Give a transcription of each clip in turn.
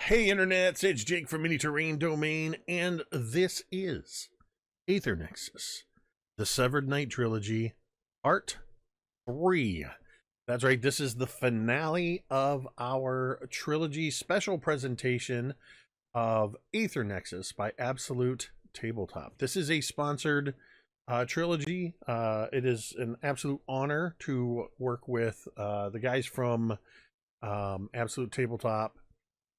Hey internets, it's Jake from Mini Terrain Domain, and this is Aether Nexus, the Severed Knight Trilogy, Part 3. That's right, this is the finale of our Trilogy special presentation of Aether Nexus by Absolute Tabletop. This is a sponsored trilogy. It is an absolute honor to work with the guys from Absolute Tabletop.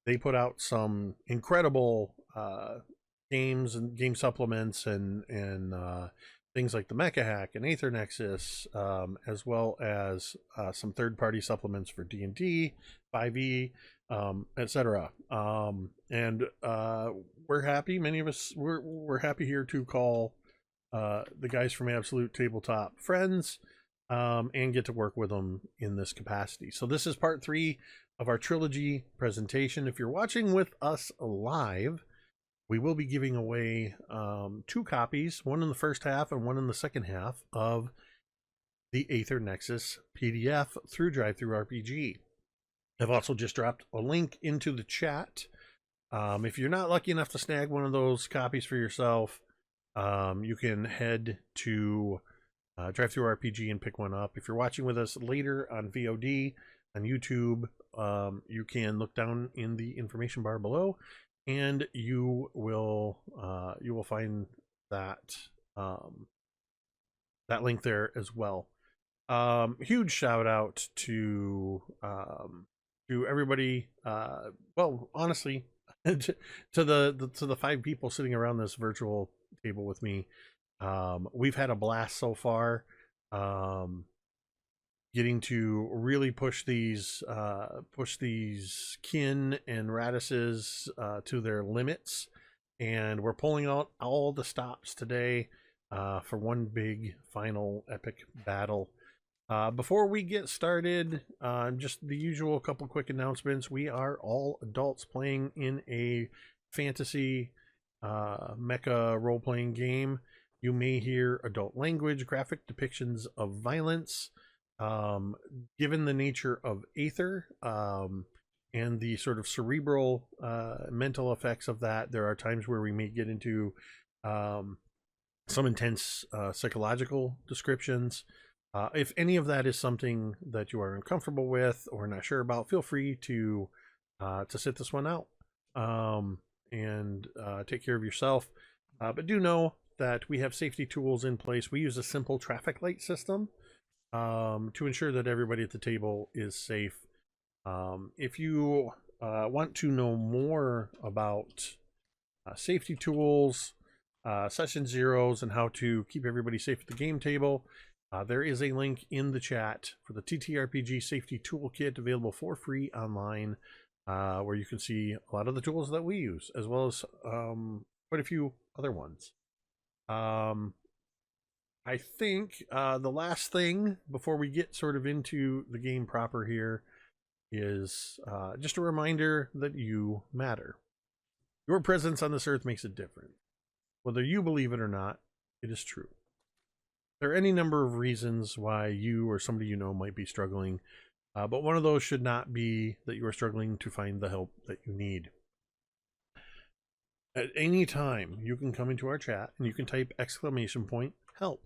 They put out some incredible games and game supplements and things like the Mecha Hack and Aether Nexus, as well as some third-party supplements for D&D, 5e, etc. And we're happy. Many of us we're happy here to call the guys from Absolute Tabletop friends, and get to work with them in this capacity. So this is part 3 of our trilogy presentation. If you're watching with us live, we will be giving away 2 copies, one in the first half and one in the second half of the Aether Nexus PDF through DriveThruRPG. I've also just dropped a link into the chat. If you're not lucky enough to snag one of those copies for yourself, you can head to DriveThruRPG and pick one up. If you're watching with us later on VOD on YouTube, you can look down in the information bar below, and you will find that that link there as well. Huge shout out to everybody. Well, honestly, to the 5 people sitting around this virtual table with me. We've had a blast so far. Getting to really push these kin and radices to their limits, and we're pulling out all the stops today for one big final epic battle. Before we get started, just the usual couple quick announcements. We are all adults playing in a fantasy mecha role-playing game. You may hear adult language, graphic depictions of violence. Given the nature of Aether and the sort of cerebral mental effects of that, there are times where we may get into some intense psychological descriptions. If any of that is something that you are uncomfortable with or not sure about, feel free to sit this one out and take care of yourself. But do know that we have safety tools in place. We use a simple traffic light system to ensure that everybody at the table is safe. If you want to know more about safety tools, session zeros, and how to keep everybody safe at the game table, there is a link in the chat for the TTRPG Safety Toolkit, available for free online, where you can see a lot of the tools that we use, as well as quite a few other ones. I think the last thing before we get sort of into the game proper here is just a reminder that you matter. Your presence on this earth makes a difference. Whether you believe it or not, it is true. There are any number of reasons why you or somebody you know might be struggling, but one of those should not be that you are struggling to find the help that you need. At any time, you can come into our chat and you can type !help.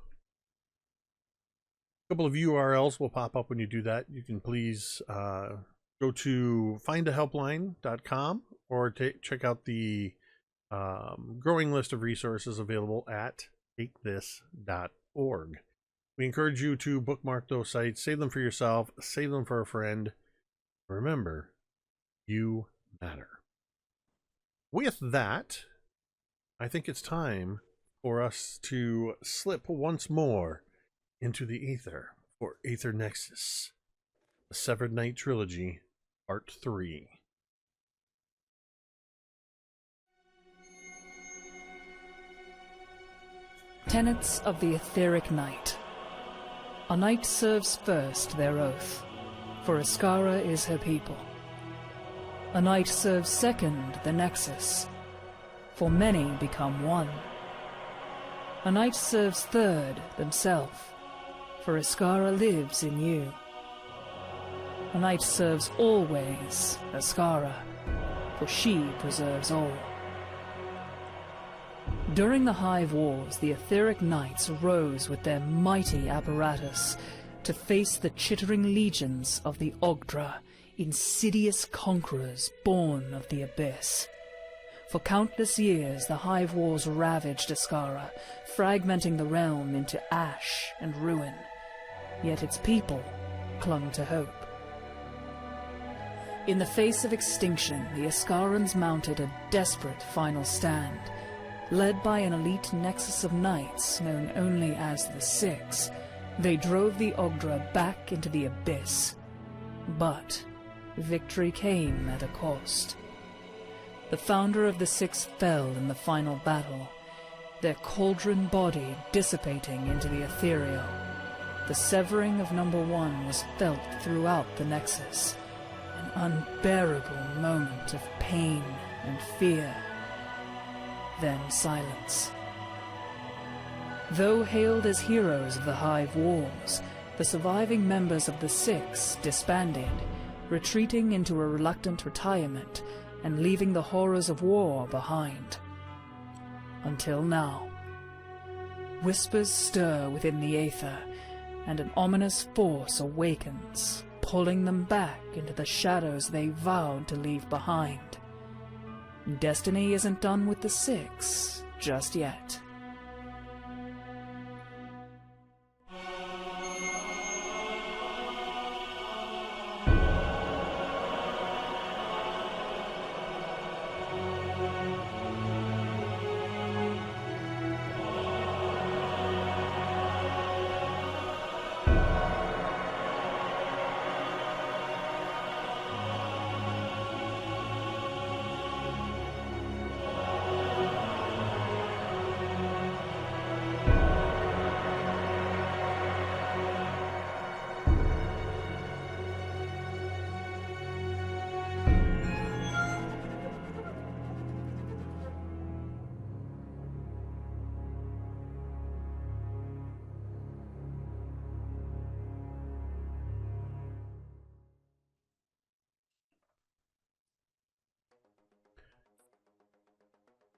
A couple of URLs will pop up when you do that. You can please go to findahelpline.com or check out the growing list of resources available at takethis.org. We encourage you to bookmark those sites, save them for yourself, save them for a friend. Remember, you matter. With that, I think it's time for us to slip once more into the Aether for Aether Nexus, the Severed Knight Trilogy, Part 3. Tenets of the Aetheric Night. A knight serves first their oath, for Eskhara is her people. A knight serves second the Nexus, for many become one. A knight serves third themselves, for Eskhara lives in you. A knight serves always Eskhara, for she preserves all. During the Hive Wars, the Aetheric Knights rose with their mighty apparatus to face the chittering legions of the Ogdra, insidious conquerors born of the Abyss. For countless years, the Hive Wars ravaged Eskhara, fragmenting the realm into ash and ruin. Yet its people clung to hope. In the face of extinction, the Eskarans mounted a desperate final stand. Led by an elite nexus of knights known only as the Six, they drove the Ogdra back into the Abyss. But victory came at a cost. The founder of the Six fell in the final battle, their cauldron body dissipating into the ethereal. The severing of number one was felt throughout the Nexus, an unbearable moment of pain and fear. Then silence. Though hailed as heroes of the Hive Wars, the surviving members of the Six disbanded, retreating into a reluctant retirement and leaving the horrors of war behind. Until now. Whispers stir within the Aether, and an ominous force awakens, pulling them back into the shadows they vowed to leave behind. Destiny isn't done with the Six just yet.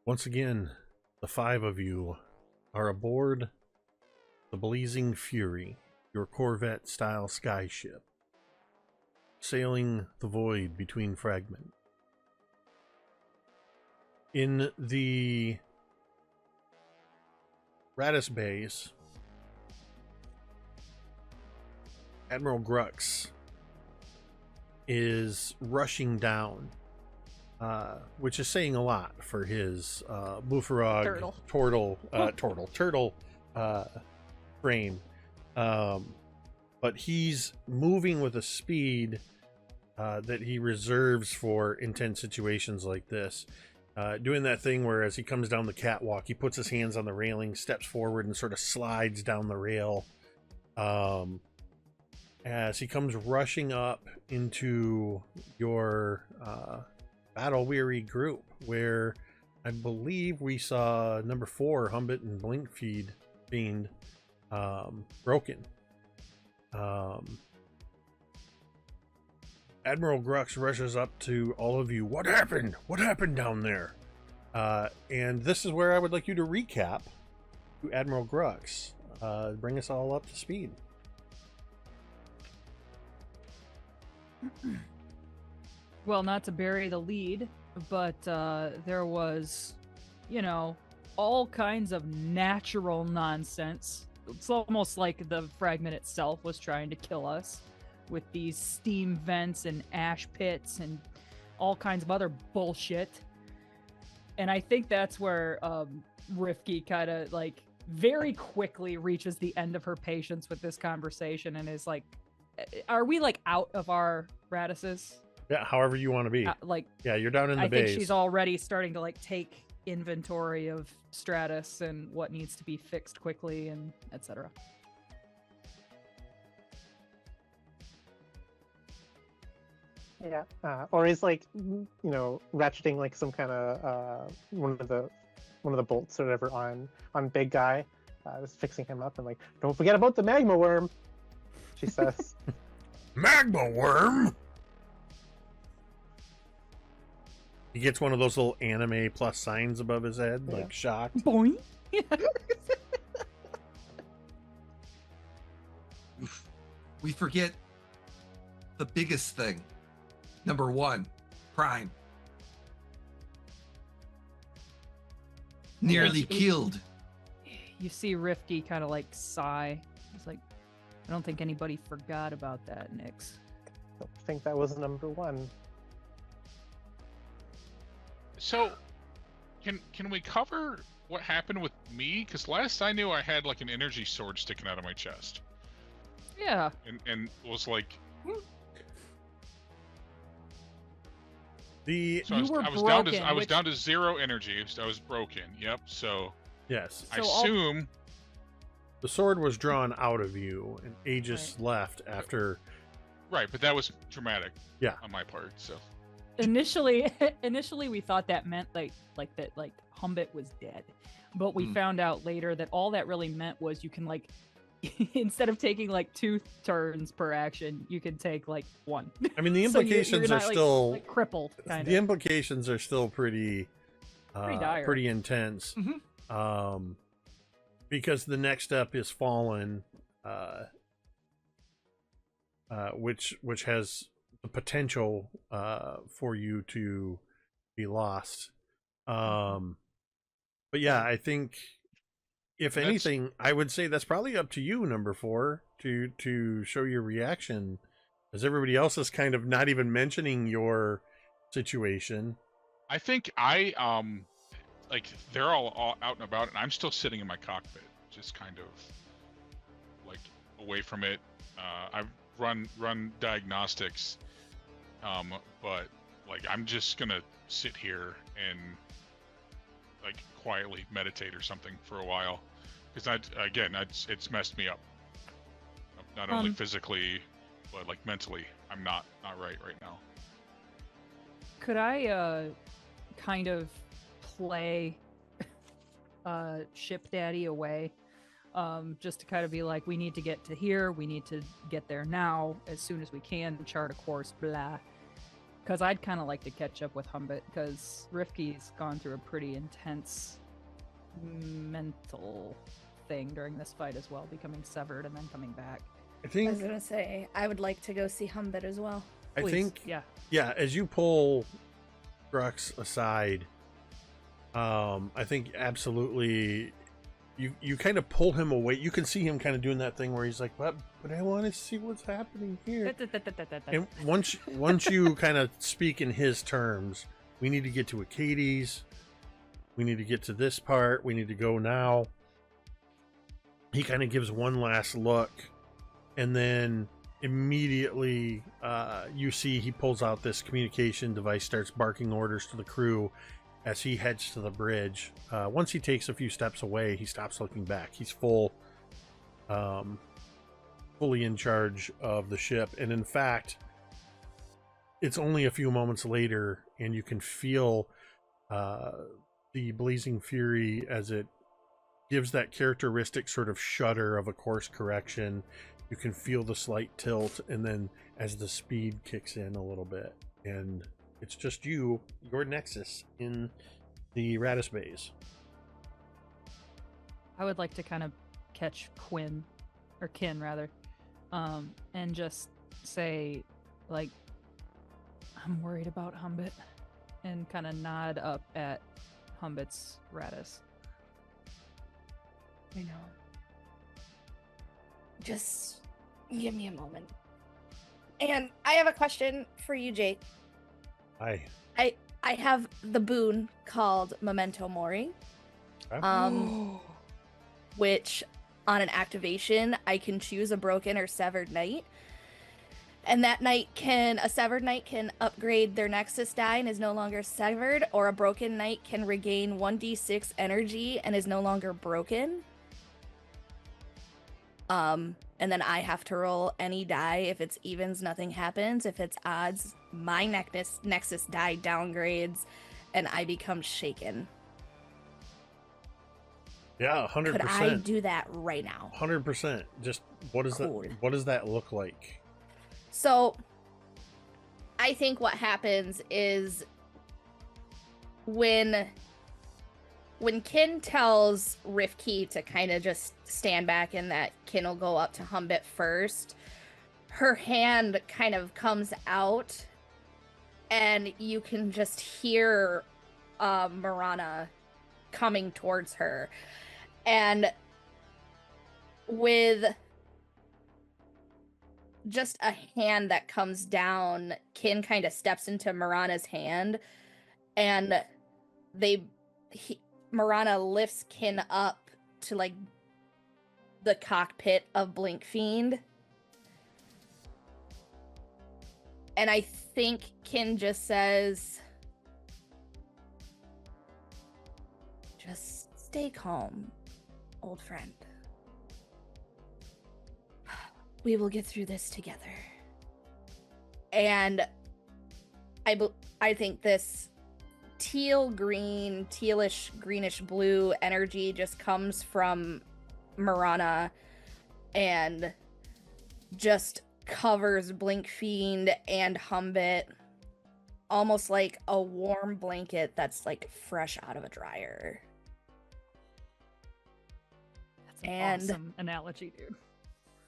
Once again, the five of you are aboard the Blazing Fury, your Corvette-style skyship, sailing the void between fragments. In the Raddus Bays, Admiral Grux is rushing down, which is saying a lot for his Buffarog turtle frame. But he's moving with a speed that he reserves for intense situations like this. Doing that thing where as he comes down the catwalk, he puts his hands on the railing, steps forward, and sort of slides down the rail. As he comes rushing up into your battle-weary group, where I believe we saw number 4, Humbit and Blinkfeed, Fiend, broken. Admiral Grux rushes up to all of you. What happened? What happened down there? And this is where I would like you to recap to Admiral Grux. Bring us all up to speed. Well, not to bury the lead, but there was, you know, all kinds of natural nonsense. It's almost like the fragment itself was trying to kill us with these steam vents and ash pits and all kinds of other bullshit. And I think that's where Rifki kind of like very quickly reaches the end of her patience with this conversation and is like, are we like out of our Radisses? Yeah, however you want to be. Yeah, you're down in the base. I think she's already starting to like take inventory of Stratus and what needs to be fixed quickly and etc. Yeah, or he's like, you know, ratcheting like some kind of one of the bolts or whatever on big guy, just fixing him up and like, don't forget about the magma worm, she says. Magma worm. He gets one of those little anime plus signs above his head, Yeah. like shocked. Boing. We forget the biggest thing. Number 1, Prime. Nearly It- killed. You see Rifty kind of like sigh. He's like, I don't think anybody forgot about that, Nyx. Don't think that was number 1. So, can we cover what happened with me? Because last I knew, I had like an energy sword sticking out of my chest, Yeah. and was like, The so You were I was down to broken, I was which- down to 0 energy. I was broken. Yep. So yes, I So all- assume the sword was drawn out of you, and Aegis left after. right, but that was dramatic. Yeah. On my part. So Initially, we thought that meant like Humbit was dead, but we Hmm. found out later that all that really meant was you can like instead of taking like 2 turns per action, you can take like 1. I mean, the So you're implications not, are like- still like crippled, kind the of. implications are still pretty dire. pretty intense. Mhm. Because the next step is Fallen, which has the potential for you to be lost. But yeah, I think if That's- anything, I would say that's probably up to you, number 4, to show your reaction, as everybody else is kind of not even mentioning your situation. I think like they're all out and about, and I'm still sitting in my cockpit, just kind of like away from it. I've run diagnostics, but like I'm just gonna sit here and like quietly meditate or something for a while, because it's messed me up. Not only physically, but like mentally, I'm not right now. Could I kind of play Ship Daddy away? Just to kind of be like, we need to get to here, we need to get there now, as soon as we can, chart a course, blah. Because I'd kind of like to catch up with Humbit, because Rifky's gone through a pretty intense mental thing during this fight as well, becoming severed and then coming back. I I was think gonna say, I would like to go see Humbit as well. I Please, think yeah. as you pull Grux aside, I think absolutely you kind of pull him away. You can see him kind of doing that thing where he's like, but I want to see what's happening here. And once you kind of speak in his terms, we need to get to Acades, we need to get to this part, we need to go now. He kind of gives one last look, and then immediately you see he pulls out this communication device, starts barking orders to the crew as he heads to the bridge. Once he takes a few steps away, he stops looking back. He's fully in charge of the ship, and in fact, it's only a few moments later, and you can feel the blazing fury as it gives that characteristic sort of shudder of a course correction. You can feel the slight tilt, and then as the speed kicks in a little bit, and it's just your Nexus in the Radis Bays. I would like to kind of catch Kin rather, and just say, like, I'm worried about Humbit, and kind of nod up at Humbit's Radis. I know. Just give me a moment. And I have a question for you, Jake. Hi. I have the boon called Memento Mori, which on an activation, I can choose a broken or severed knight. And that a severed knight can upgrade their Nexus die and is no longer severed, or a broken knight can regain 1d6 energy and is no longer broken. And then I have to roll any die. If it's evens, nothing happens. If it's odds, my Nexus die downgrades and I become shaken. Yeah, 100%. Could I do that right now? 100%. Just what is Cool. that? What does that look like? So, I think what happens is when Kin tells Rifki to kind of just stand back and that Kin will go up to Humbit first, her hand kind of comes out and you can just hear Marana coming towards her. And with just a hand that comes down, Kin kind of steps into Marana's hand, and Marana lifts Kin up to like the cockpit of Blink Fiend. And I think Kin just says, just stay calm, old friend. We will get through this together. And I think this tealish, greenish blue energy just comes from Marana and just covers Blink Fiend and Humbit almost like a warm blanket that's like fresh out of a dryer. That's an awesome analogy, dude.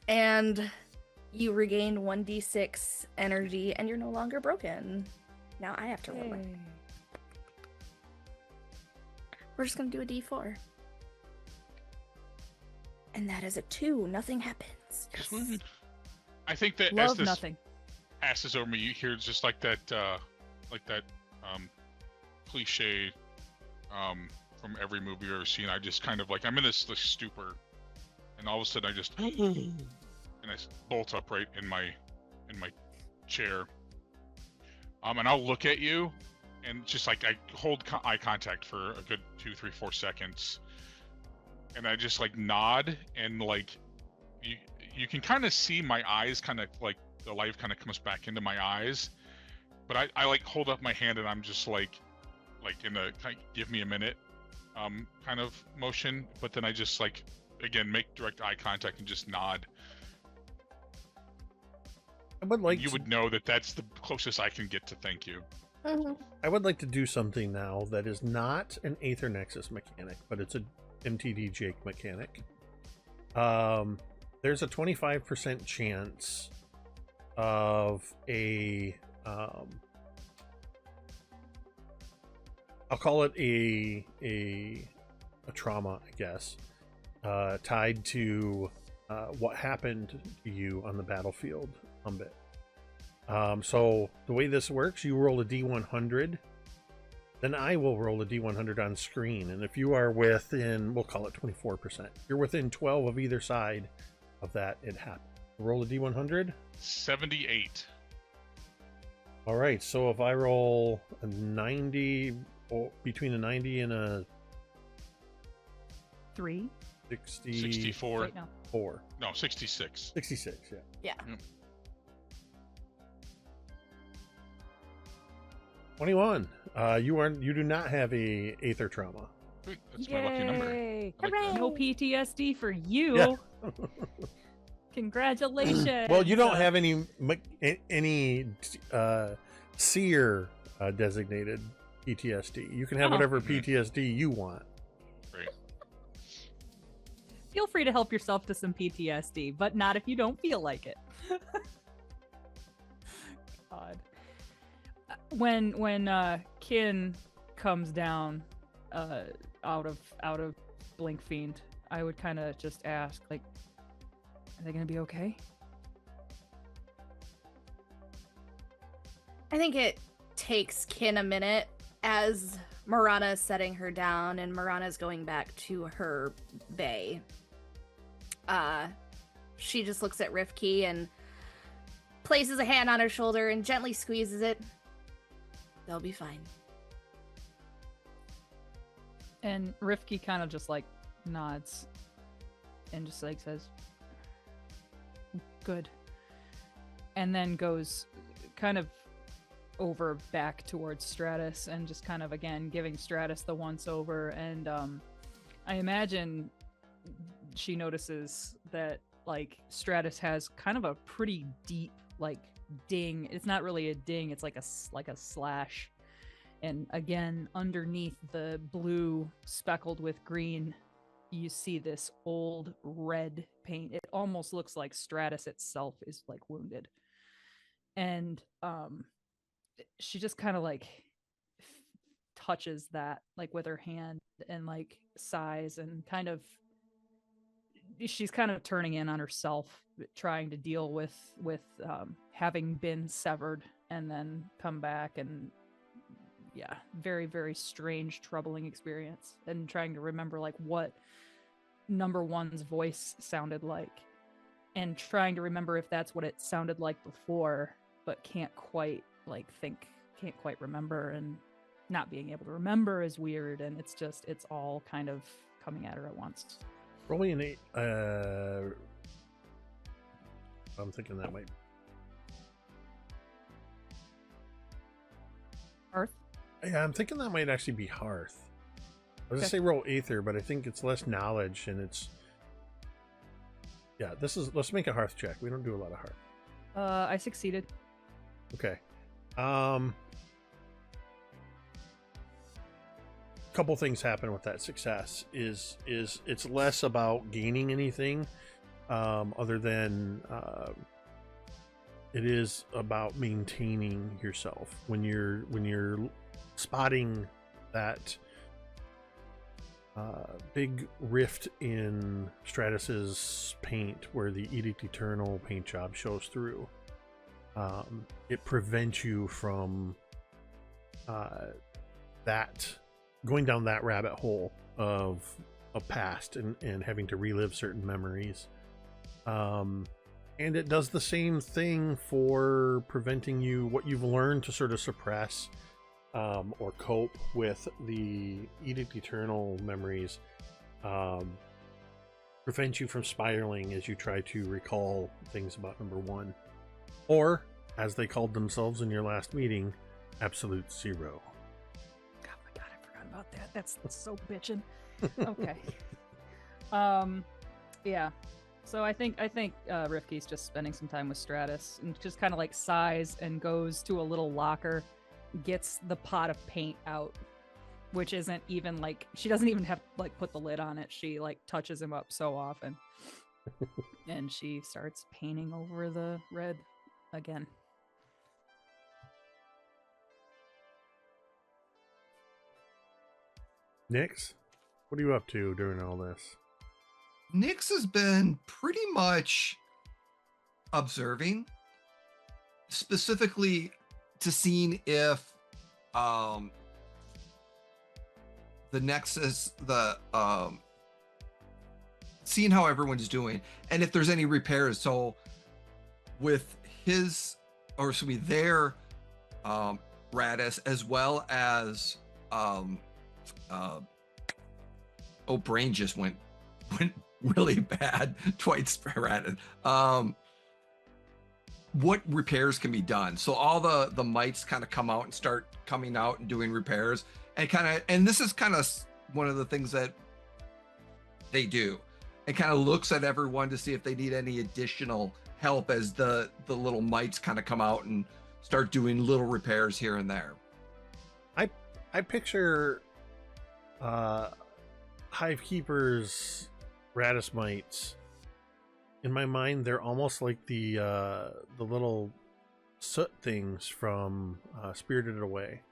And you regain 1d6 energy and you're no longer broken. Now I have to roll it. We're just gonna do a d4. And that is a 2. Nothing happens. Sweet. I think that Love as this nothing. passes over me, you hear just like that cliche from every movie you've ever seen. I just kind of like, I'm in this stupor, and all of a sudden I just and I bolt upright in my chair. And I'll look at you, and just like I hold eye contact for a good 2, 3, 4 seconds, and I just like nod, and like you can kind of see my eyes, kind of like the life kind of comes back into my eyes, but I like hold up my hand and I'm just like in a kind of give me a minute kind of motion, but then I just like again make direct eye contact and just nod. I would like you would know that that's the closest I can get to thank you. Mm-hmm. I would like to do something now that is not an Aether Nexus mechanic, but it's a MTD Jake mechanic. There's a 25% chance of a I'll call it a trauma, I guess, tied to what happened to you on the battlefield, Humbit. So the way this works, you roll a D100, then I will roll a D100 on screen, and if you are within, we'll call it 24%, if you're within 12 of either side of that, it happened. Roll a D100. 78. All right, so if I roll a 90, or between a 90 and a 3? 64. Wait, no. 4. No, 66. 66, yeah. Yeah. 21. You do not have a Aether trauma. Sweet, that's my lucky number. Yay! I like that. No PTSD for you. Yeah. Congratulations. Well, you don't have any seer designated PTSD. You can have whatever PTSD you want. Great. Feel free to help yourself to some PTSD, but not if you don't feel like it. God. When Kin comes down out of Blink Fiend, I would kind of just ask, like, are they gonna be okay? I think it takes Kin a minute as Marana is setting her down and Marana's going back to her bay. She just looks at Rifki and places a hand on her shoulder and gently squeezes it. They'll be fine. And Rifki kind of just like nods and just like says, good. And then goes kind of over back towards Stratus and just kind of again giving Stratus the once over. And I imagine she notices that like Stratus has kind of a pretty deep like ding. It's not really a ding, it's like a slash And again, underneath the blue speckled with green, you see this old red paint. It almost looks like Stratus itself is like wounded. And she just kind of like touches that like with her hand and like sighs and kind of she's kind of turning in on herself, trying to deal with having been severed and then come back. And yeah, very, very strange, troubling experience, and trying to remember like what number one's voice sounded like, and trying to remember if that's what it sounded like before, but can't quite remember. And not being able to remember is weird, and it's all kind of coming at her at once. Roll me an 8. I'm thinking that might. Hearth? Yeah, I'm thinking that might actually be Hearth. I was gonna Okay. say roll Aether, but I think it's less knowledge and it's. Yeah, let's make a Hearth check. We don't do a lot of Hearth. I succeeded. Okay. Couple things happen with that success is it's less about gaining anything other than it is about maintaining yourself when you're spotting that big rift in Stratus's paint where the Edict Eternal paint job shows through. It prevents you from that going down that rabbit hole of a past and having to relive certain memories. And it does the same thing for preventing you what you've learned to sort of suppress or cope with the Edict Eternal memories. Prevent you from spiraling as you try to recall things about number one, or as they called themselves in your last meeting, Absolute Zero. Oh my god, I forgot about that. That's so bitchin'. Okay. Yeah. So I think Rifki's just spending some time with Stratus and just kind of like sighs and goes to a little locker, gets the pot of paint out, which isn't even like, she doesn't even have to like put the lid on it. She like touches him up so often. And she starts painting over the red again. Nix, what are you up to during all this? Nix has been pretty much observing, specifically to seeing if the Nexus, seeing how everyone's doing and if there's any repairs. So with his, or excuse me, their Radis, as well as brain just went really bad twice. What repairs can be done? So all the mites kind of come out and start coming out and doing repairs, and this is kind of one of the things that they do. It kind of looks at everyone to see if they need any additional help as the little mites kind of come out and start doing little repairs here and there. I picture Hivekeeper's Radis mites. In my mind, they're almost like the little soot things from Spirited Away.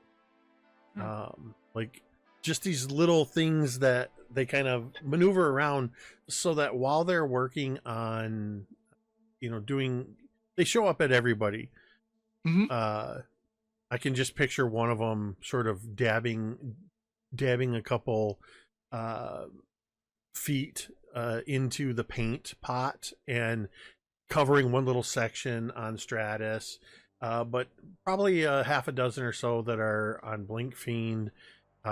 Like just these little things that they kind of maneuver around so that while they're working on, they show up at everybody. Mm-hmm. I can just picture one of them sort of dabbing a couple feet into the paint pot and covering one little section on Stratus, but probably half a dozen or so that are on Blink Fiend,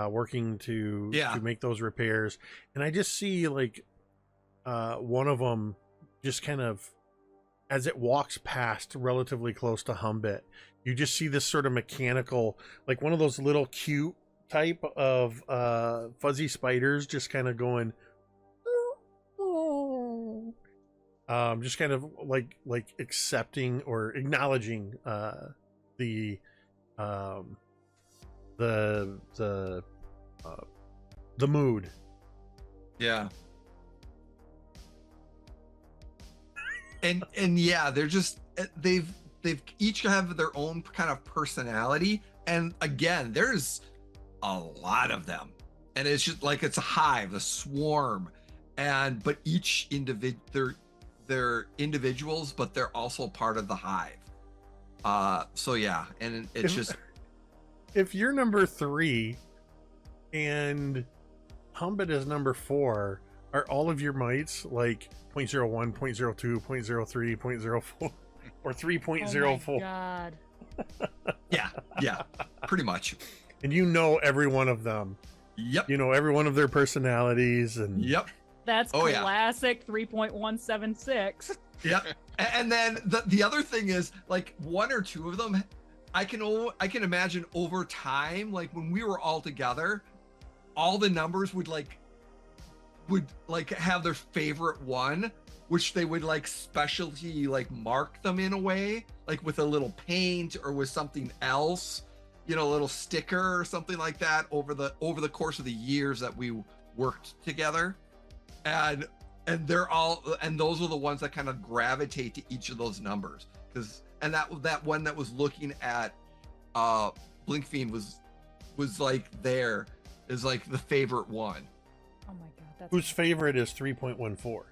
working to make those repairs. And I just see like one of them just kind of, as it walks past relatively close to Humbit, you just see this sort of mechanical, like one of those little cute type of fuzzy spiders just kind of going, just kind of like accepting or acknowledging the the mood. Yeah. And yeah, they're just they've each have their own kind of personality, and again, there's a lot of them, and it's just like it's a hive, a swarm, but each they're individuals, but they're also part of the hive. So yeah, and it's just if you're number 3 and Humbit is number 4, are all of your mites like 0.01, 0.02, 0.03, 0.04, or 3.04? Oh my god. yeah, pretty much. And you know every one of them. Yep. You know every one of their personalities and Yep. That's yeah. classic 3.176. Yep. And then the other thing is, like, 1 or 2 of them, I can imagine over time, like when we were all together, all the numbers would have their favorite one, which they would like specialty like mark them in a way, like with a little paint or with something else, you know, a little sticker or something like that over the course of the years that we worked together. And they're all, and those are the ones that kind of gravitate to each of those numbers. And that one that was looking at Blinkfiend was like there is like the favorite one. Oh my god, that's whose favorite is 3.14?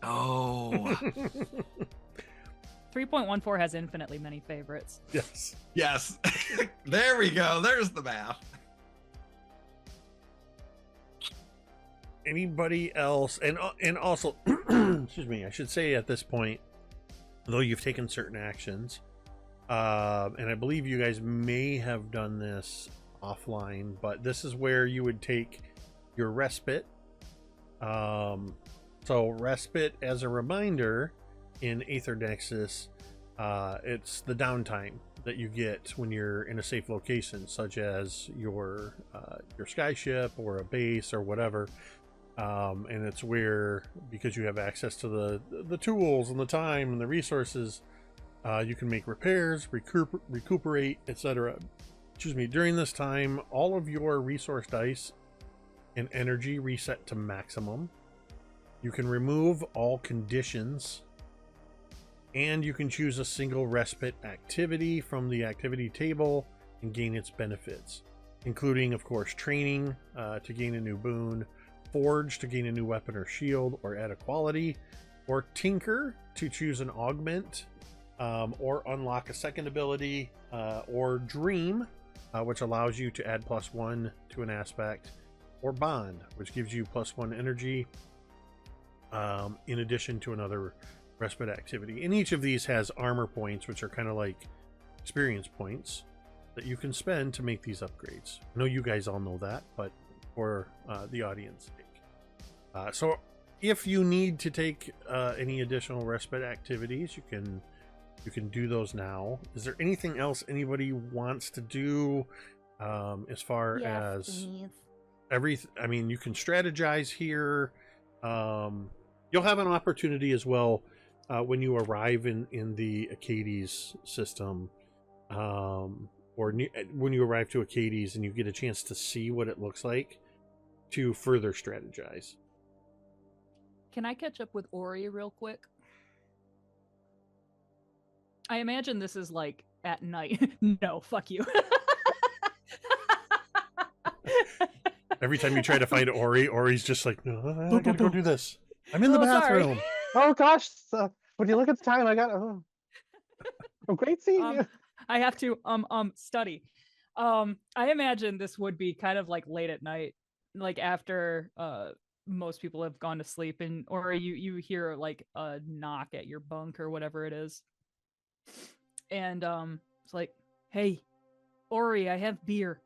Oh. 3.14 has infinitely many favorites. Yes. There we go. There's the math. Anybody else? And also, excuse me, I should say at this point, though you've taken certain actions, and I believe you guys may have done this offline, but this is where you would take your respite. So respite, as a reminder, in Aether Nexus, it's the downtime that you get when you're in a safe location, such as your skyship or a base or whatever. And it's where, because you have access to the tools and the time and the resources, you can make repairs, recuperate, etc. Excuse me. During this time, all of your resource dice and energy reset to maximum. You can remove all conditions, and you can choose a single respite activity from the activity table and gain its benefits, including, of course, training to gain a new boon, forge to gain a new weapon or shield or add a quality, or tinker to choose an augment or unlock a second ability, or dream, which allows you to add +1 to an aspect, or bond, which gives you +1 energy in addition to another respite activity. And each of these has armor points, which are kind of like experience points that you can spend to make these upgrades. I know you guys all know that, but for the audience sake. So if you need to take any additional respite activities, you can do those now. Is there anything else anybody wants to do as far as everything? I mean, you can strategize here. You'll have an opportunity as well when you arrive in the Acades system, or when you arrive to Acades and you get a chance to see what it looks like, to further strategize. Can I catch up with Ori real quick? I imagine this is like at night. No, fuck you. Every time you try to find Ori's just like, no, I gotta go do this. I'm in the bathroom. Sorry. Oh gosh, when you look at the time, I got great seeing you. I have to study. I imagine this would be kind of like late at night, like after most people have gone to sleep, or you hear like a knock at your bunk or whatever it is, and it's like, hey, Ori, I have beer.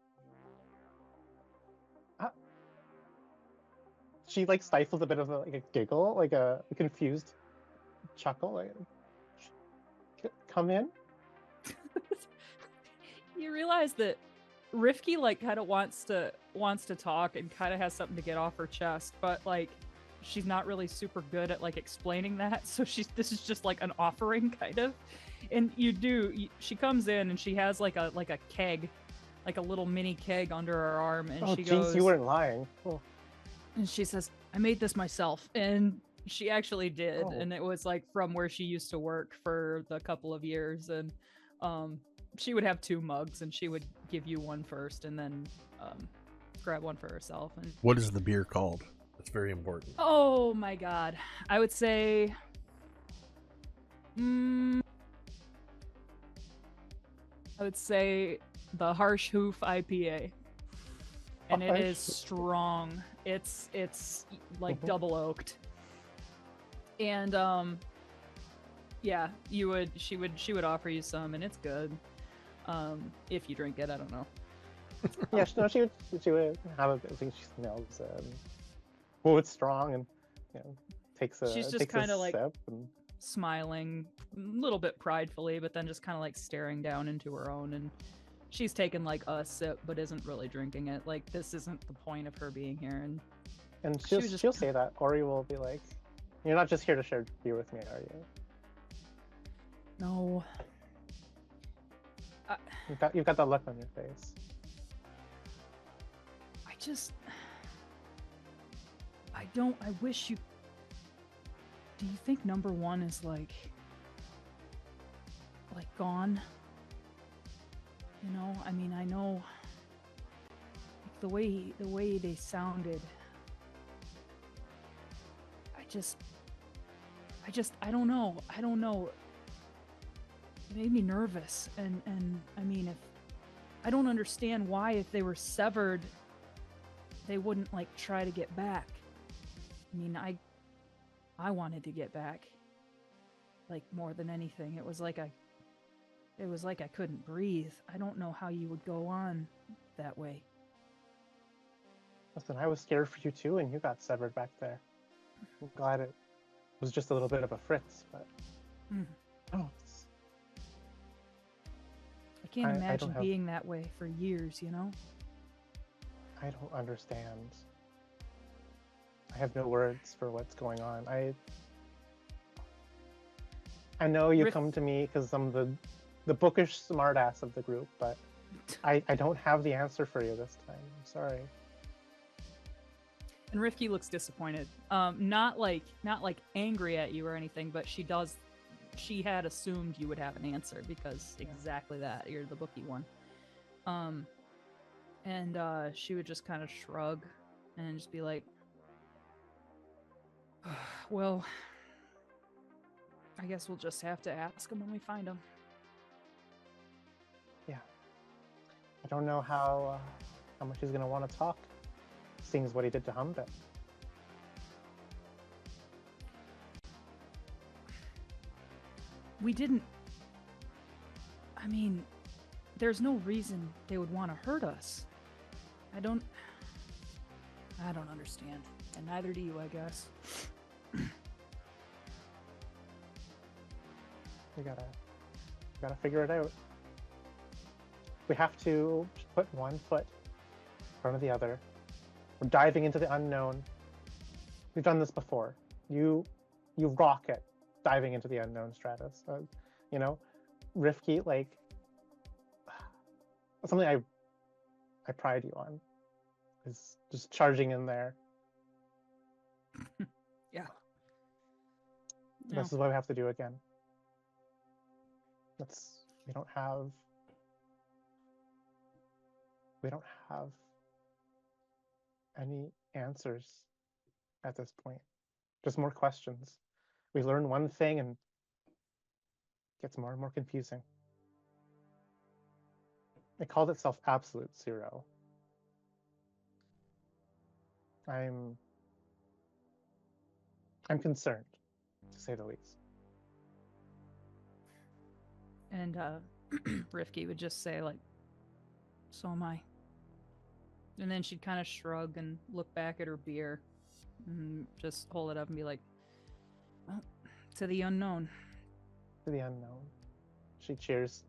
She like stifles a bit of a giggle, like a confused chuckle. Like, come in. You realize that Rifki like kind of wants to talk and kind of has something to get off her chest, but like she's not really super good at like explaining that. So this is just like an offering kind of. And she comes in and she has like a keg like a little mini keg under her arm, and Oh, she jeez, goes, you weren't lying. Oh. and she says, "I made this myself," and she actually did, Oh. and it was like from where she used to work for the couple of years, and she would have 2 mugs, and she would give you one first, and then grab one for herself. And What is the beer called? That's very important. oh my god, I would say, the Harsh Hoof IPA, and it is strong. It's like double oaked, and yeah, she would offer you some, and it's good. If you drink it, I don't know. Yeah, no, she would have a. I think she smells. Well, it's strong, and takes a. She's just takes a kinda like sip and... smiling a little bit pridefully, but then just kind of like staring down into her own, and she's taken like a sip but isn't really drinking it. Like, this isn't the point of her being here. And she was just she'll say that. Ori will be like, "You're not just here to share beer with me, are you?" No. You've got that look on your face. I wish you... Do you think number 1 is like gone? You know, I mean, I know like, the way they sounded. I don't know. It made me nervous, and I mean, if I don't understand why, if they were severed, they wouldn't like try to get back. I mean, I wanted to get back, like, more than anything. It was like I couldn't breathe. I don't know how you would go on that way. Listen, I was scared for you too, and you got severed back there. I'm glad it was just a little bit of a fritz, but oh, I can't imagine have... being that way for years, you know? I don't understand. I have no words for what's going on. I know you come to me because I'm the bookish smartass of the group, but I don't have the answer for you this time. I'm sorry. And Rifki looks disappointed. Not like angry at you or anything, but she had assumed you would have an answer, because exactly that. You're the bookie one. And she would just kind of shrug and just be like, well, I guess we'll just have to ask him when we find him. Yeah. I don't know how much he's gonna want to talk, seeing as what he did to Humbit. We didn't... I mean, there's no reason they would want to hurt us. I don't understand. And neither do you, I guess. We gotta figure it out. We have to put one foot in front of the other. We're diving into the unknown. We've done this before. You rocket diving into the unknown, Stratus. You know, Rifki, like, something I pride you on is just charging in there. Yeah. This is what we have to do again. We don't have any answers at this point. Just more questions. We learn one thing and it gets more and more confusing. It called itself Absolute Zero. I'm concerned, to say the least. And Rifki would just say, like, so am I. And then she'd kind of shrug and look back at her beer and just hold it up and be like, well, to the unknown. To the unknown. She cheers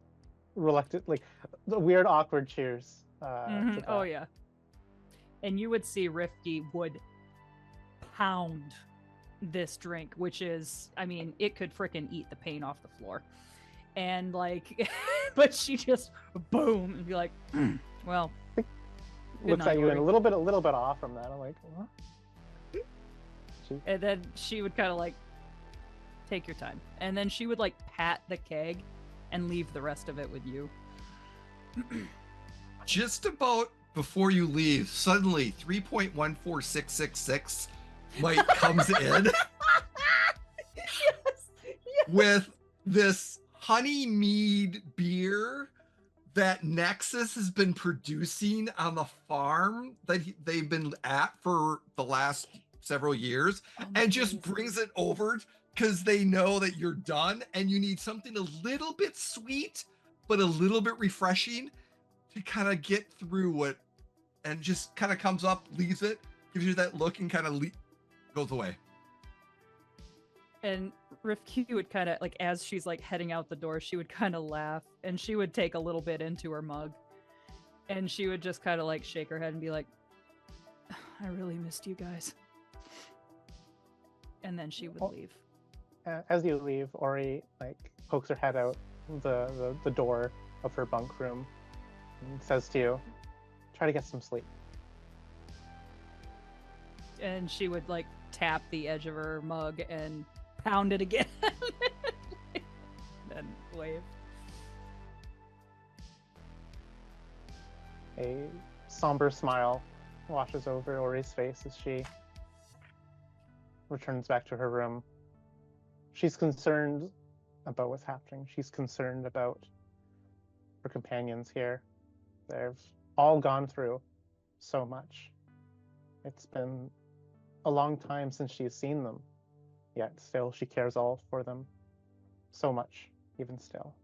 reluctant, like the weird, awkward cheers. Oh, yeah. And you would see Rifki would pound this drink, which is, I mean, it could frickin' eat the paint off the floor. And like, but she just boom and be like, Well, Looks night, at you and Ori. a little bit off from that. I'm like, what? and then she would kind of like take your time, and then she would like pat the keg and leave the rest of it with you. Just about before you leave, suddenly 3.14666 Mike comes in with this honey mead beer that Nexus has been producing on the farm that they've been at for the last several years, and just brings it over because they know that you're done and you need something a little bit sweet but a little bit refreshing to kind of get through what, and just kind of comes up, leaves it, gives you that look, and kind of goes away. And Rifki would kind of like, as she's like heading out the door, she would kind of laugh, and she would take a little bit into her mug, and she would just kind of like shake her head and be like, I really missed you guys. And then she would leave. As you leave, Ori like pokes her head out the door of her bunk room and says to you, try to get some sleep. And she would like tap the edge of her mug and pound it again. Then wave. A somber smile washes over Ori's face as she returns back to her room. She's concerned about what's happening. She's concerned about her companions here. They've all gone through so much. It's been a long time since she's seen them, yet still she cares all for them so much, even still.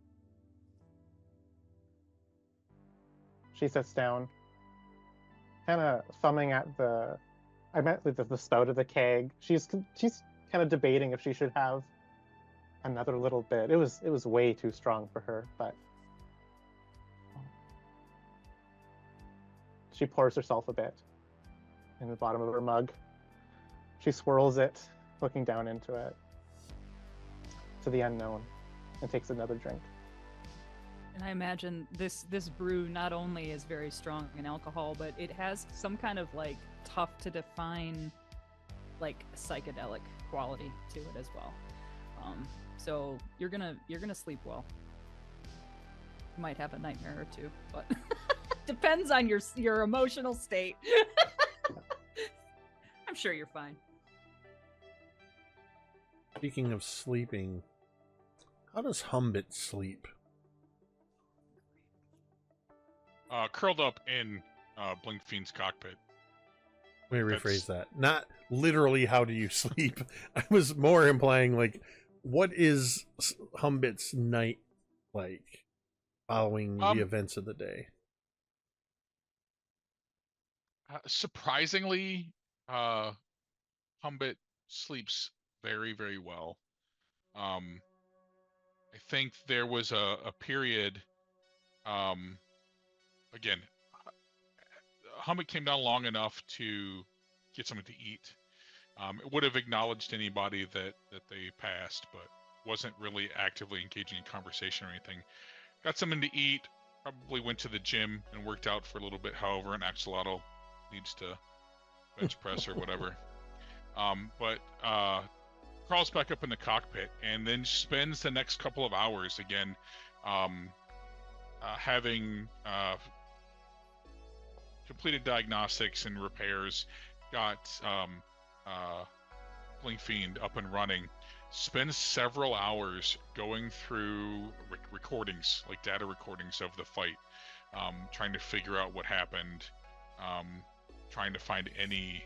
She sits down, kind of thumbing at the spout of the keg. She's kind of debating if she should have another little bit. It was way too strong for her, but she pours herself a bit in the bottom of her mug. She swirls it, looking down into it, to the unknown, and takes another drink. And I imagine this brew not only is very strong in alcohol, but it has some kind of like tough to define like psychedelic quality to it as well. So you're gonna sleep well. You might have a nightmare or two, but depends on your emotional state. I'm sure you're fine. Speaking of sleeping, how does Humbit sleep? Curled up in Blink Fiend's cockpit. Let me rephrase that. Not literally how do you sleep. I was more implying like, what is Humbit's night like following the events of the day? Surprisingly, Humbit sleeps very, very well. I think there was a period, again, Humbit came down long enough to get something to eat. It would have acknowledged anybody that they passed, but wasn't really actively engaging in conversation or anything. Got something to eat, probably went to the gym and worked out for a little bit, however an axolotl needs to bench press or whatever. But crawls back up in the cockpit and then spends the next couple of hours again having completed diagnostics and repairs, got Blink Fiend up and running, spends several hours going through recordings, like data recordings of the fight, trying to figure out what happened, trying to find any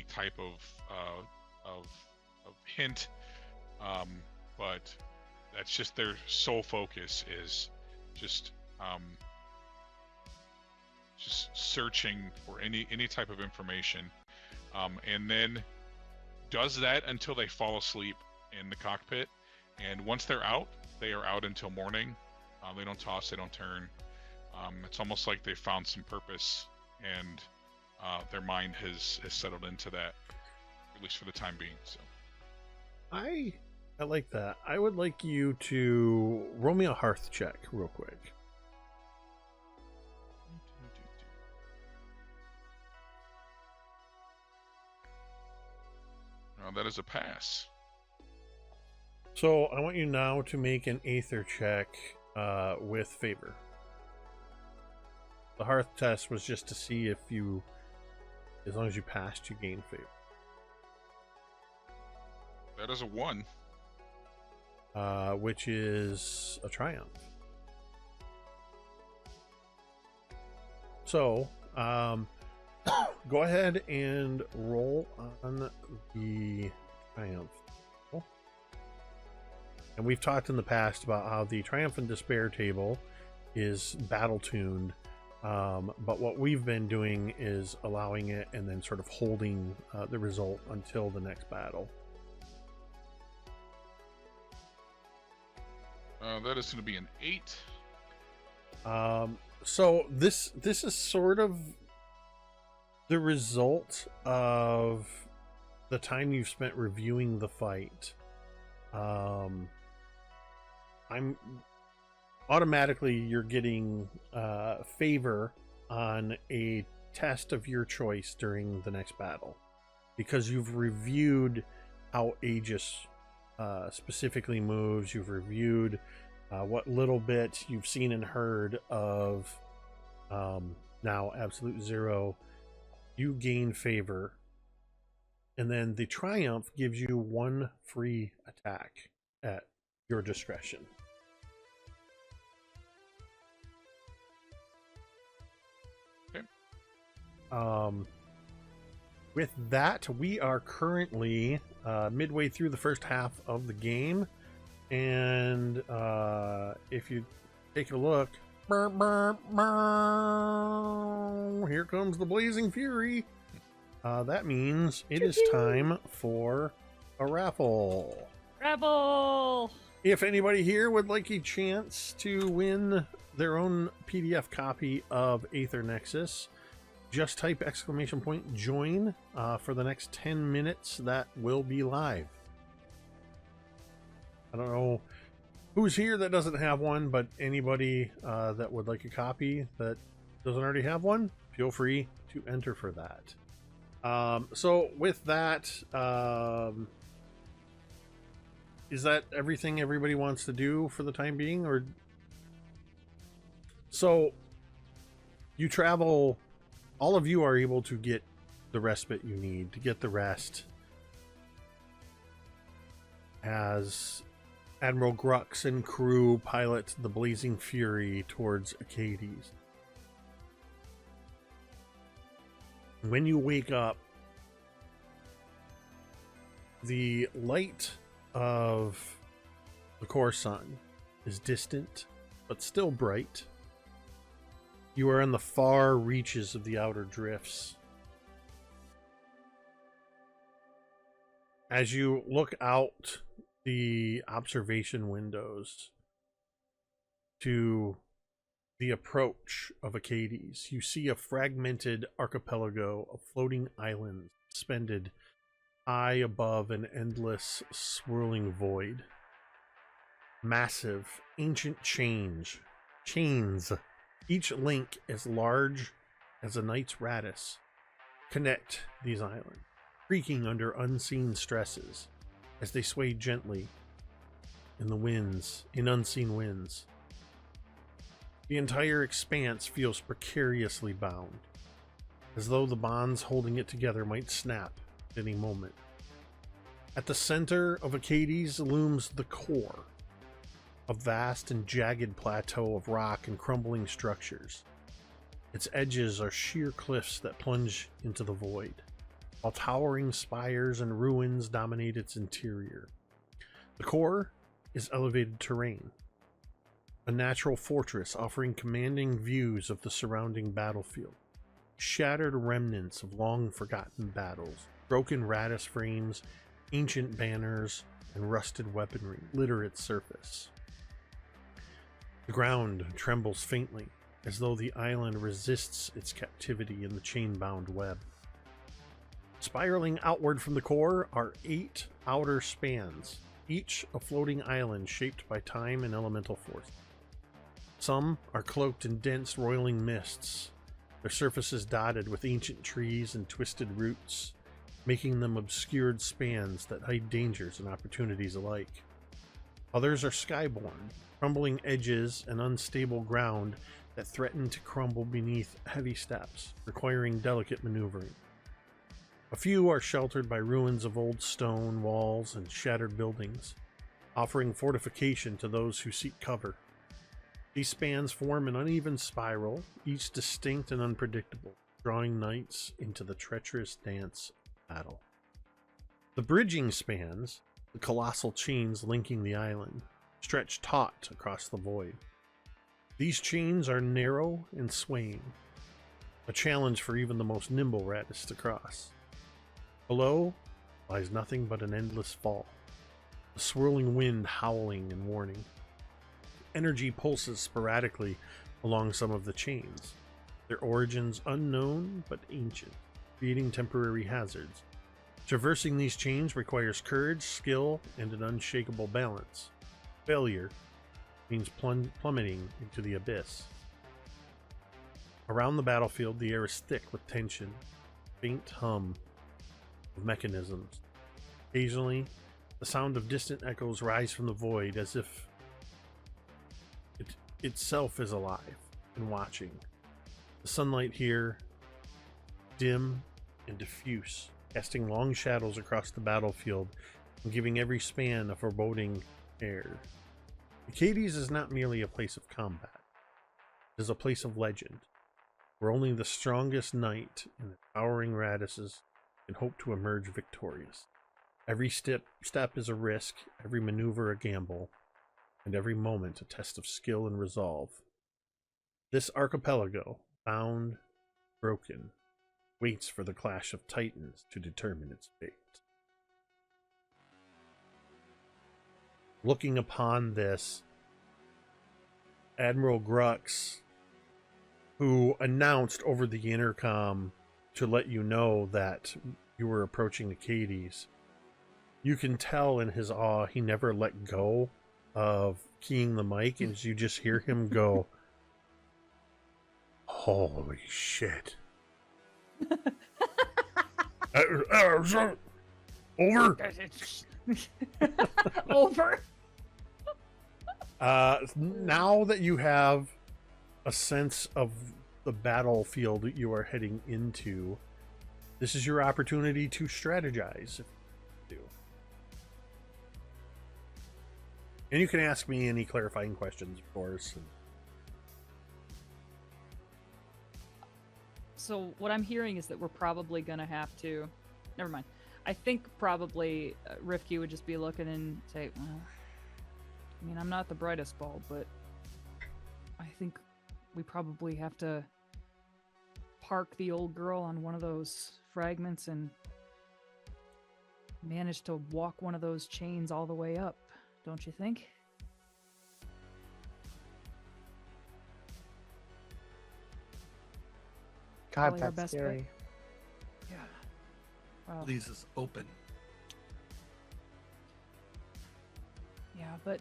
type of hint, but that's just their sole focus is just searching for any type of information, and then does that until they fall asleep in the cockpit. And once they're out, they are out until morning. They don't toss, they don't turn. It's almost like they found some purpose, and their mind has settled into that, at least for the time being. So I like that. I would like you to roll me a hearth check real quick. That is a pass. So I want you now to make an Aether check with favor. The hearth test was just to see if you, as long as you passed, you gain favor. That is a 1. Which is a triumph. So, go ahead and roll on the triumph. And we've talked in the past about how the Triumph and Despair table is battle tuned. But what we've been doing is allowing it and then sort of holding the result until the next battle. That is going to be an 8. So this is sort of the result of the time you've spent reviewing the fight. I'm automatically you're getting favor on a test of your choice during the next battle because you've reviewed how Aegis specifically moves. You've reviewed what little bit you've seen and heard of now Absolute Zero. You gain favor, and then the Triumph gives you 1 free attack at your discretion. Okay. With that, we are currently midway through the first half of the game, and if you take a look, here comes the Blazing Fury. That means it is time for a raffle. Rebel! If anybody here would like a chance to win their own PDF copy of Aether Nexus, just type !join for the next 10 minutes. That will be live. I don't know who's here that doesn't have one, but anybody that would like a copy that doesn't already have one, feel free to enter for that. So with that, is that everything everybody wants to do for the time being? Or so you travel, all of you are able to get the respite you need to get the rest as Admiral Grux and crew pilot the Blazing Fury towards Acades. When you wake up, the light of the core sun is distant, but still bright. You are in the far reaches of the outer drifts. As you look out the observation windows to the approach of Acades, you see a fragmented archipelago of floating islands suspended high above an endless swirling void. Massive ancient chains, each link as large as a knight's radius, connect these islands, creaking under unseen stresses as they sway gently in the winds, in unseen winds. The entire expanse feels precariously bound, as though the bonds holding it together might snap at any moment. At the center of Acades looms the core, a vast and jagged plateau of rock and crumbling structures. Its edges are sheer cliffs that plunge into the void, while towering spires and ruins dominate its interior. The core is elevated terrain, a natural fortress offering commanding views of the surrounding battlefield. Shattered remnants of long-forgotten battles, broken Radis frames, ancient banners, and rusted weaponry litter its surface. The ground trembles faintly, as though the island resists its captivity in the chain-bound web. Spiraling outward from the core are 8 outer spans, each a floating island shaped by time and elemental force. Some are cloaked in dense, roiling mists, their surfaces dotted with ancient trees and twisted roots, making them obscured spans that hide dangers and opportunities alike. Others are skyborne, crumbling edges and unstable ground that threaten to crumble beneath heavy steps, requiring delicate maneuvering. A few are sheltered by ruins of old stone walls and shattered buildings, offering fortification to those who seek cover. These spans form an uneven spiral, each distinct and unpredictable, drawing knights into the treacherous dance of battle. The bridging spans, the colossal chains linking the island, stretch taut across the void. These chains are narrow and swaying, a challenge for even the most nimble raddus to cross. Below lies nothing but an endless fall, a swirling wind howling and warning. Energy pulses sporadically along some of the chains, their origins unknown but ancient, creating temporary hazards. Traversing these chains requires courage, skill, and an unshakable balance. Failure means plummeting into the abyss. Around the battlefield, the air is thick with tension, faint hum of mechanisms. Occasionally, the sound of distant echoes rise from the void as if it itself is alive and watching. The sunlight here, dim and diffuse, casting long shadows across the battlefield and giving every span a foreboding air. Aetheric's is not merely a place of combat. It is a place of legend, where only the strongest knight and the towering radishes can hope to emerge victorious. Every step is a risk, every maneuver a gamble, and every moment a test of skill and resolve. This archipelago, bound, broken, waits for the clash of titans to determine its fate. Looking upon this, Admiral Grux, who announced over the intercom to let you know that you were approaching Aetheric's, you can tell in his awe he never let go of keying the mic, and you just hear him go, "Holy shit." Over. Over. Now that you have a sense of the battlefield that you are heading into, this is your opportunity to strategize. If you do. And you can ask me any clarifying questions, of course. So what I'm hearing is that we're probably gonna have to. Never mind. I think probably Rifki would just be looking and say, well, I mean, I'm not the brightest bulb, but I think we probably have to park the old girl on one of those fragments and manage to walk one of those chains all the way up, don't you think? God, Probably our that's best scary. Yeah. Well, Leaves us open. yeah, but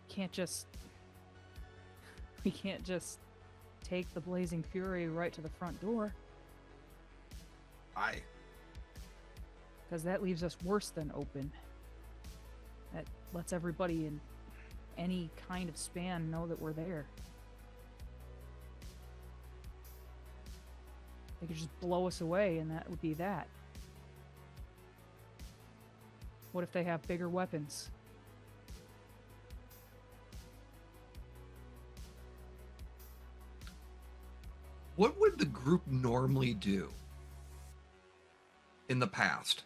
we can't just take the Blazing Fury right to the front door, Aye. because that leaves us worse than open. That lets everybody in any kind of span know that we're there. They could just blow us away, and that would be that. What if they have bigger weapons? What would the group normally do in the past?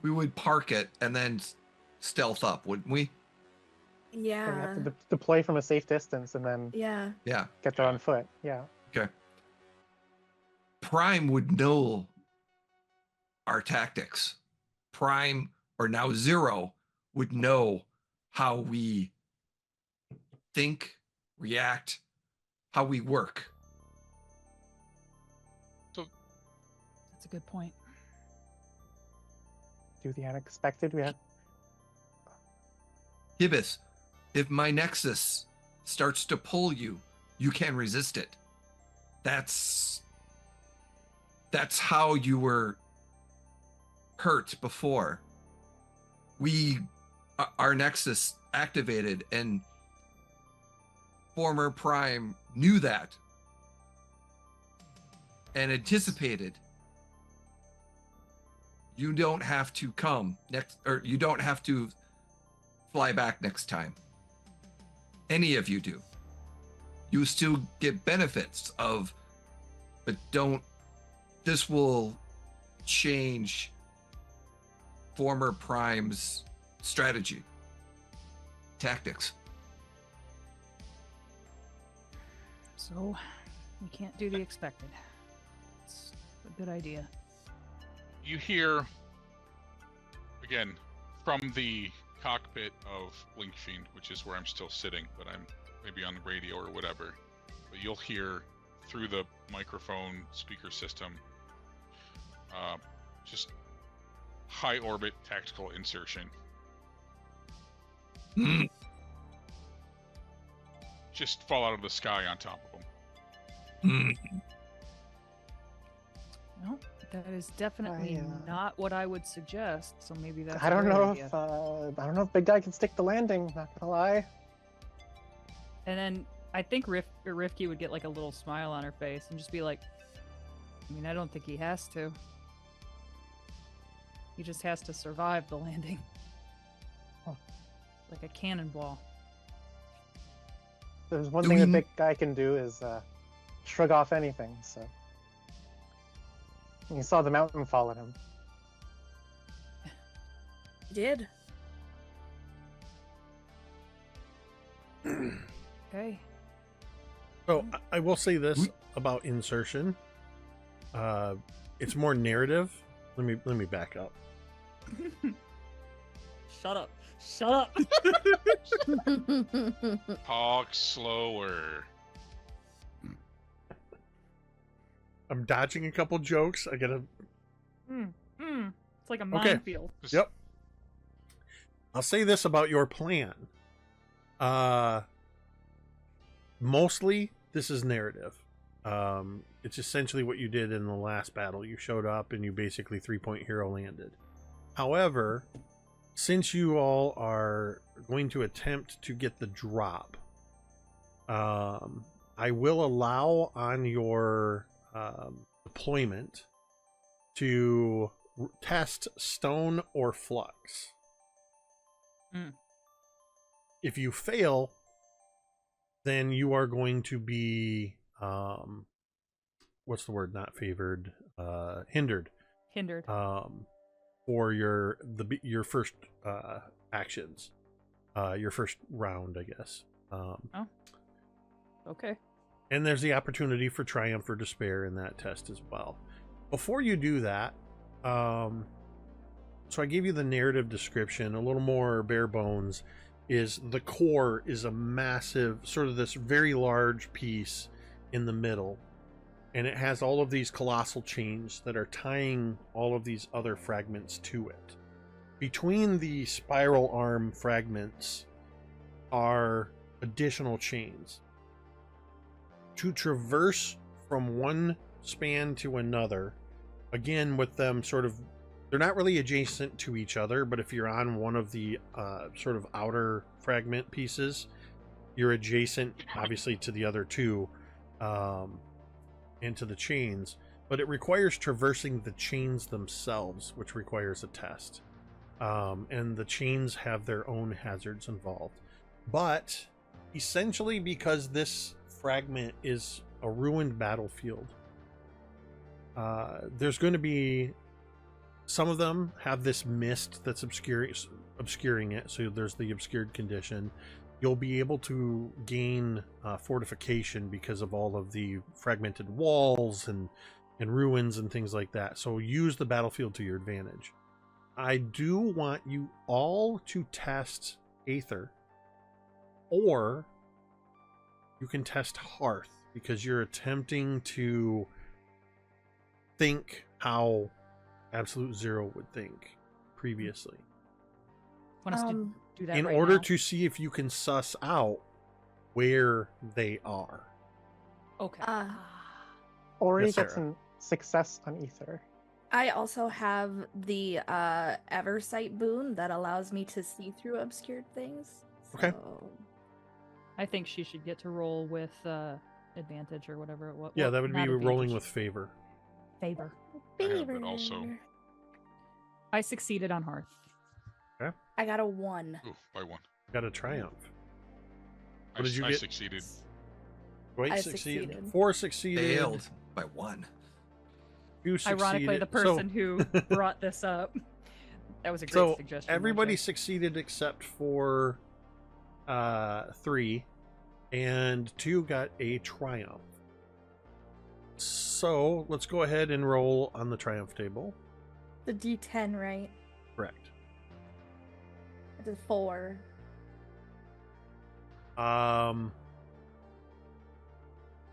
We would park it and then stealth up, wouldn't we? And we Yeah. have to deploy from a safe distance and then Yeah. Yeah. get there on foot. Yeah. Okay. Prime would know our tactics. Prime, or now Zero, would know how we think, react, how we work. That's a good point. Do the unexpected. We have Hibis, if my Nexus starts to pull you, you can resist it. That's how you were hurt before. Our Nexus activated, and former Prime knew that and anticipated. You don't have to come next, or you don't have to fly back next time. Any of you do. You still get benefits of, but don't, this will change former Prime's strategy, tactics. So, we can't do the expected. It's a good idea. You hear, again, from the cockpit of Blinkfiend, which is where I'm still sitting, but I'm maybe on the radio or whatever. But you'll hear through the microphone speaker system, just high orbit tactical insertion. Just fall out of the sky on top of them. No, that is definitely not what I would suggest. So maybe that's. I don't know if Big Guy can stick the landing. Not gonna lie. And then I think Rifki would get like a little smile on her face and just be like, I mean, I don't think he has to. He just has to survive the landing. Like a cannonball. There's one thing the Big Guy can do is shrug off anything. So you saw the mountain fall at him. He did. Okay. So I will say this about insertion. It's more narrative. Let me back up. Shut up. Shut up. Talk slower. I'm dodging a couple jokes. I gotta. It's like a Okay. minefield. Yep. I'll say this about your plan. Mostly this is narrative. It's essentially what you did in the last battle. You showed up and you basically 3-point hero landed. However, since you all are going to attempt to get the drop, I will allow on your deployment to test stone or flux. If you fail, then you are going to be what's the word? Not favored, hindered. Hindered. For your first actions, your first round, I guess. Okay. And there's the opportunity for triumph or despair in that test as well. Before you do that, so I gave you the narrative description, a little more bare bones. Is the core is a massive, sort of this very large piece in the middle, and it has all of these colossal chains that are tying all of these other fragments to it. Between the spiral arm fragments are additional chains. To traverse from one span to another, again with them sort of, they're not really adjacent to each other, but if you're on one of the sort of outer fragment pieces, you're adjacent obviously to the other two, and to the chains, but it requires traversing the chains themselves, which requires a test. And the chains have their own hazards involved. But essentially, because this fragment is a ruined battlefield, there's going to be, some of them have this mist that's obscuring it, so there's the obscured condition. You'll be able to gain fortification because of all of the fragmented walls and ruins and things like that. So use the battlefield to your advantage. I do want you all to test Aether, or you can test Hearth, because you're attempting to think how Absolute Zero would think previously. Want us to do that in right order now? to see if you can suss out where they are. Okay. Ori Yes, gets Sarah. some success on Aether. I also have the Eversight boon that allows me to see through obscured things. Okay. So... I think she should get to roll with advantage or whatever it was. Yeah, that would be not rolling advantage. with favor. Favor. I have it also. I succeeded on Hearth. I got a 1. Ooh, by 1. Got a triumph. I, What did you I get? succeeded. Dwight I succeeded. succeeded. 4 succeeded. Failed by 1. You succeeded. Ironically, the person who brought this up. That was a great So suggestion. everybody Marcia. succeeded except for 3, and 2 got a triumph. So let's go ahead and roll on the triumph table. The D10, right? Correct. It's a 4.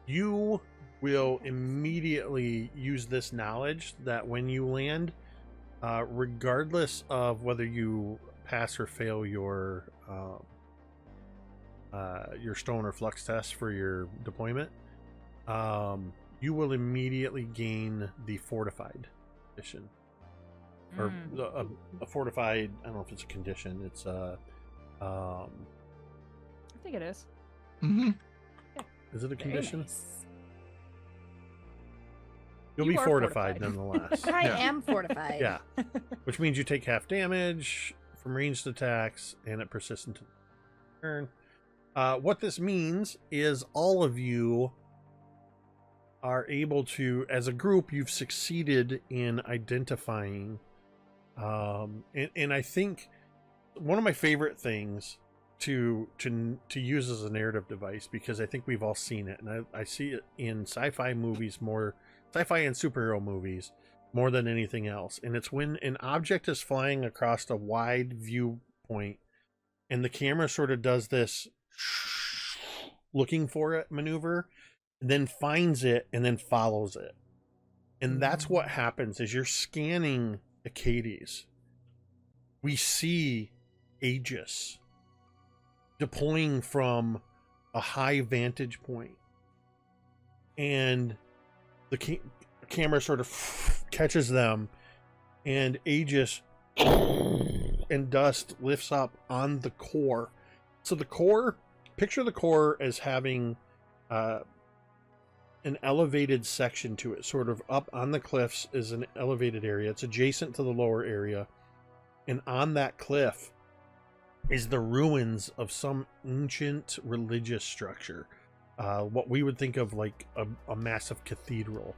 You will immediately use this knowledge that when you land, regardless of whether you pass or fail your stone or flux test for your deployment, you will immediately gain the fortified condition, or a fortified. I don't know if it's a condition. It's I think it is. Mm-hmm. is it a Very condition? nice. You'll You be are fortified fortified. nonetheless. I Yeah. am fortified. Yeah, which means you take half damage from ranged attacks, and it persists until turn. What this means is all of you are able to, as a group, you've succeeded in identifying, and I think one of my favorite things to use as a narrative device, because I think we've all seen it, and I see it in sci-fi movies more, sci-fi and superhero movies more than anything else, and it's when an object is flying across a wide viewpoint and the camera sort of does this looking for it maneuver, and then finds it and then follows it. And that's what happens as you're scanning Acades. We see Aegis deploying from a high vantage point, and the camera sort of catches them, and Aegis and dust lifts up on the core. So the core, picture the core as having an elevated section to it, sort of up on the cliffs is an elevated area. It's adjacent to the lower area, and on that cliff is the ruins of some ancient religious structure, what we would think of like a massive cathedral.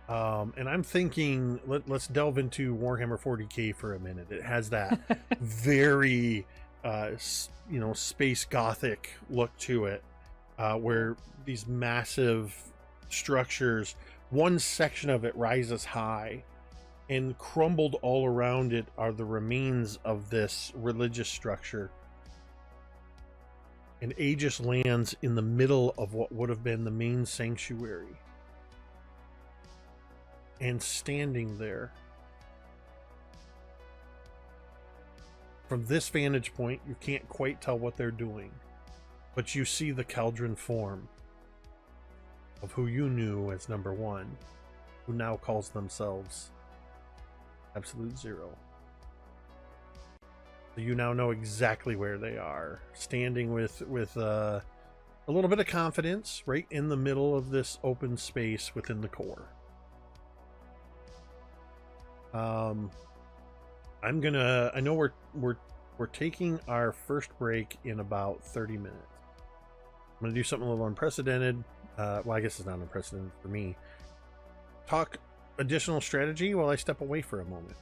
And I'm thinking, let's delve into Warhammer 40k for a minute. It has that very space gothic look to it, where these massive structures, one section of it rises high, and crumbled all around it are the remains of this religious structure. And Aegis lands in the middle of what would have been the main sanctuary. And standing there, from this vantage point, you can't quite tell what they're doing, but you see the Cauldron form of who you knew as number 1, who now calls themselves Absolute Zero. So you now know exactly where they are, standing with a little bit of confidence right in the middle of this open space within the core. I know we're taking our first break in about 30 minutes. I'm gonna do something a little unprecedented. Well, I guess it's not unprecedented for me. Talk additional strategy while I step away for a moment.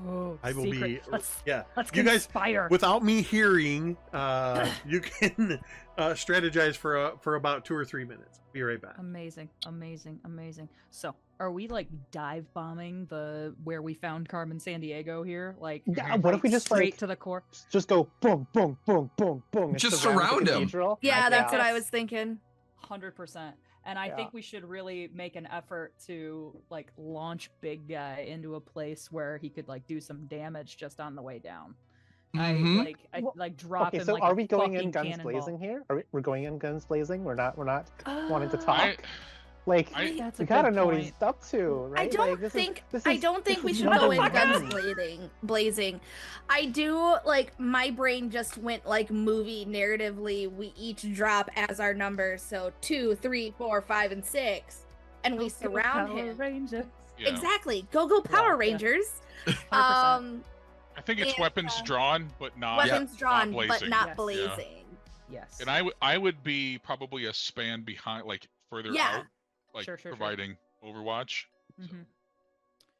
Ooh, I will secret. be, Let's yeah. let's You guys, conspire. without me hearing, you can strategize for about 2 or 3 minutes. Be right back. Amazing. So, are we like dive bombing where we found Carmen Sandiego here? Like, Yeah, what if we just straight like to the core? just go boom, boom, boom, boom, boom, and Just surround surround the him. cathedral? Yeah, that's what I Yes. was thinking. 100%. And I Yeah. think we should really make an effort to like launch Big Guy into a place where he could like do some damage just on the way down. Mhm. I Well, like drop Okay, him so like are a we going in fucking guns cannonball. blazing here? We're going in guns blazing? We're not wanting to talk? I Like, That's a you gotta good know what he's point. up to, right? I don't Like, this think is, I don't think we this is should go in not a guns game. blazing. I do like my brain just went like movie narratively. We each drop as our numbers, so 2, 3, 4, 5, and 6, and we surround Power him. Rangers. Yeah. Exactly. Go Power Yeah. Rangers. 100%. I think it's And, weapons drawn, but not Weapons drawn, but blazing. not Yes. blazing. Yes. And I would be probably a span behind, like further Yeah. out, like Sure. providing Overwatch. Mhm.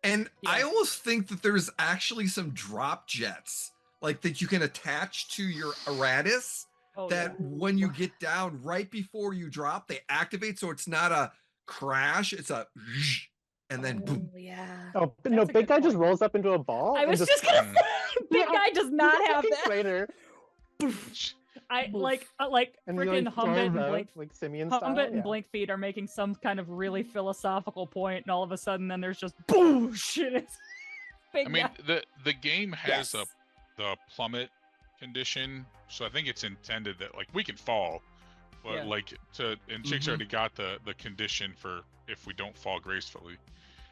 And I Yeah. almost think that there's actually some drop jets like that you can attach to your Apparatus Oh, that yeah. when you get down right before you drop, they activate. So it's not a crash, it's a and then boom. Oh, yeah. Oh, That's no, a big good guy just point. rolls up into a ball. I and was just Mm. gonna say, big Yeah. guy does not have Fucking that. traitor. I Boof. like And you, freaking like, Humbit throw and him out, Blink. like Simeon style. Humbit and Yeah. Blink Feet are making some kind of really philosophical point, and all of a sudden, then there's just boosh, and it's big I mean, guy. the game has Yes. the plummet condition, so I think it's intended that like we can fall, but Yeah. like and Jake's Mhm. already got the condition for if we don't fall gracefully.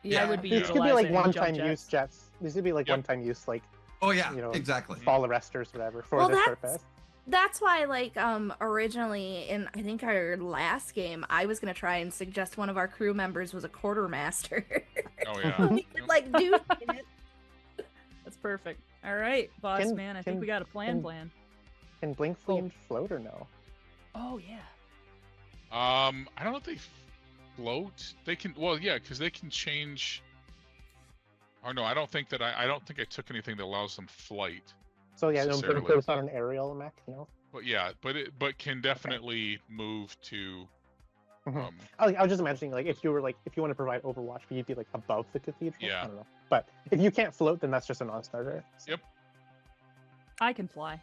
Yeah, I would be These could be like utilizing jump one-time use jets. jets. These could be like Yep. one-time use, like Oh yeah, You know, exactly. fall arresters, whatever, for Well, this that's- purpose. That's why, like, originally in I think our last game, I was gonna try and suggest one of our crew members was a quartermaster. Oh yeah. So we could like do it. That's perfect. All right, boss Can- man. I think can- we got a plan. Can Blink Fleam float or no? Oh yeah. I don't know if they float. They can. Well, yeah, because they can change. Oh no, I don't think that I don't think I took anything that allows them flight. So yeah, no, Necessarily. but it's not an aerial mech, no? But yeah, but can definitely move to. Mhm. Um, I was just imagining, like, if you want to provide Overwatch, but you'd be like above the cathedral. Yeah. I don't know. But if you can't float, then that's just a non-starter. So. Yep. I can fly.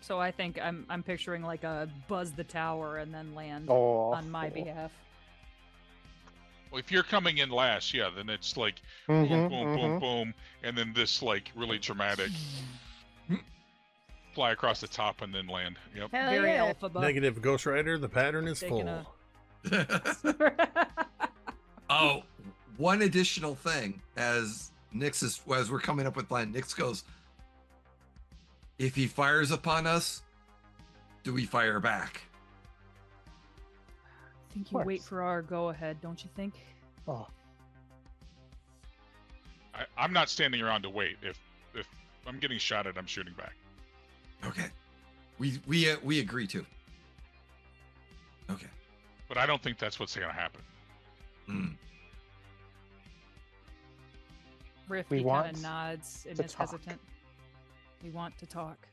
So I think I'm picturing like a buzz the tower and then land Oh. on my cool. behalf. well, if you're coming in last, yeah, then it's like Mhm, boom, boom, mhm. boom, boom, and then this like really dramatic fly across the top and then land. Yep. Hell Very yeah. alpha buff. Negative Ghost Rider, the pattern is Taking full. Oh, one additional thing as we're coming up with plan, Nix goes, if he fires upon us, do we fire back? I think you wait course. for our go ahead, don't you think? Oh, I'm not standing around to wait. If I'm getting shot at, I'm shooting back. Okay. We agree to. Okay. But I don't think that's what's going to happen. Mm. Riff We he kind want of nods and to is talk. hesitant. We want to talk.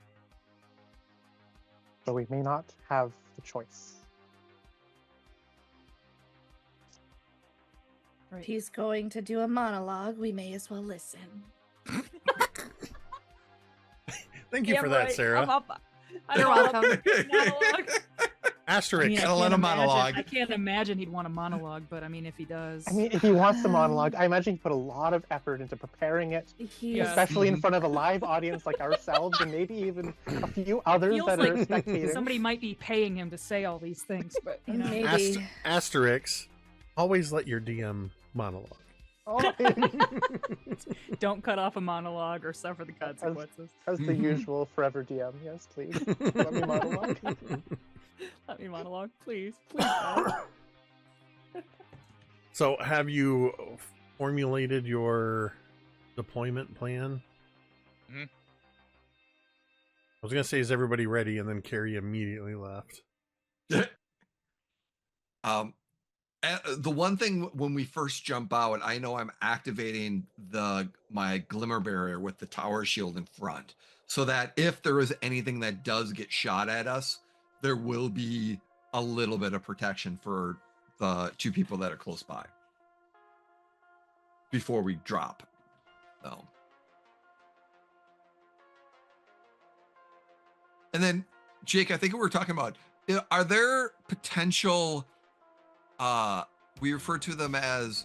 but we may not have the choice. Right. If he's going to do a monologue, we may as well listen. Thank you Yeah, for that, right. Sarah. I'm up. You're welcome. Monologue. Asterisk. I mean, I Gotta let can't him imagine- monologue. I can't imagine he'd want a monologue, but I mean, if he does, I mean, if he wants the monologue, I imagine he put a lot of effort into preparing it, He's especially in Mhm. front of a live audience like ourselves, and maybe even a few others feels that like are spectating. somebody might be paying him to say all these things, but you know. maybe. Asterisk. Always let your DM monologue. Oh, Don't cut off a monologue or suffer the consequences. as the Mhm. usual forever DM. Yes, please. Let me monologue. Let me monologue, please. Please. God. So, have you formulated your deployment plan? Mhm. I was gonna say, is everybody ready? And then Carrie immediately left. The one thing when we first jump out, I know I'm activating my glimmer barrier with the tower shield in front, so that if there is anything that does get shot at us, there will be a little bit of protection for the two people that are close by before we drop. So, and then Jake, I think we were talking about, are there potential we refer to them as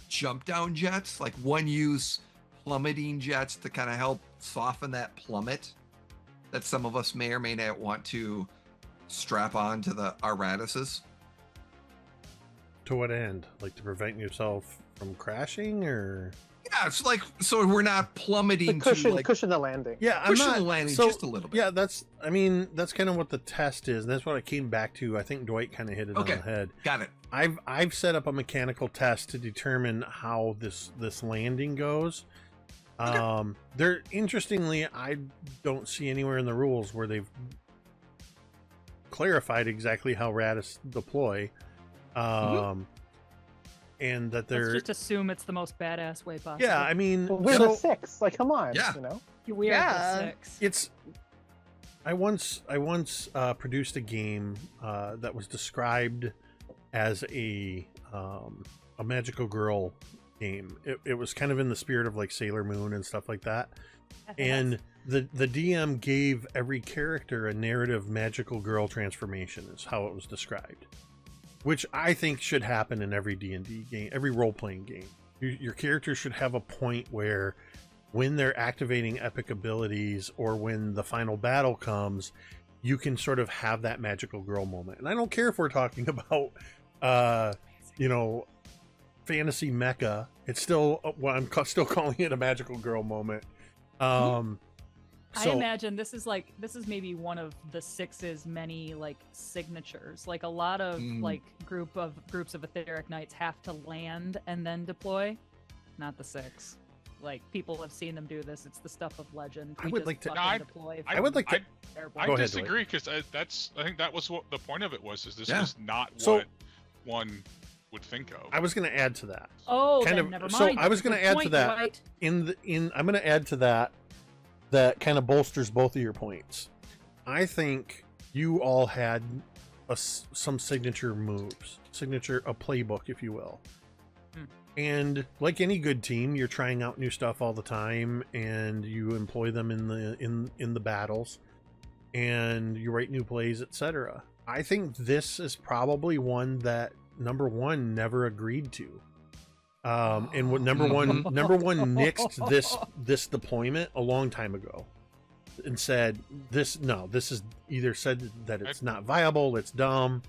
jump down jets, like one use plummeting jets to kind of help soften that plummet that some of us may or may not want to strap on to the Apparatuses? To what end? Like to prevent yourself from crashing, or? Yeah, it's like so we're not plummeting to like cushion the landing. Yeah, I'm cushion not the landing so, just a little bit. Yeah, that's kind of what the test is, and that's what I came back to. I think Dwight kind of hit it on the head. Got it. I've set up a mechanical test to determine how this landing goes. There, interestingly, I don't see anywhere in the rules where they've clarified exactly how Radis deploy. And that they're Let's just assume it's the most badass way possible. yeah, I mean, Well, we're the 6. Like, come on. Yeah. You know. We are the 6. it's. I once produced a game that was described as a magical girl game. It was kind of in the spirit of like Sailor Moon and stuff like that. And the DM gave every character a narrative magical girl transformation is how it was described, which I think should happen in every D&D game, every role-playing game. Your character should have a point where when they're activating epic abilities or when the final battle comes, you can sort of have that magical girl moment. And I don't care if we're talking about fantasy mecha. It's still I'm still calling it a magical girl moment. I imagine this is maybe one of the 6's many like signatures. Like a lot of like groups of Aetheric Knights have to land and then deploy. Not the 6. Like people have seen them do this. It's the stuff of legend. I would like to deploy. I would like to I disagree because I think that was what the point of it was. Is this was not what one would think of. I was going to add to that. Oh, kind then of. never So mind. I was going to add to that. Right. I'm going to add to that. That kind of bolsters both of your points. I think you all had some signature moves, a playbook, if you will. And like any good team, you're trying out new stuff all the time, and you employ them in the battles, and you write new plays, etc. I think this is probably one that number one never agreed to. And what number one nixed this deployment a long time ago and said this is either said that it's not viable, it's dumb,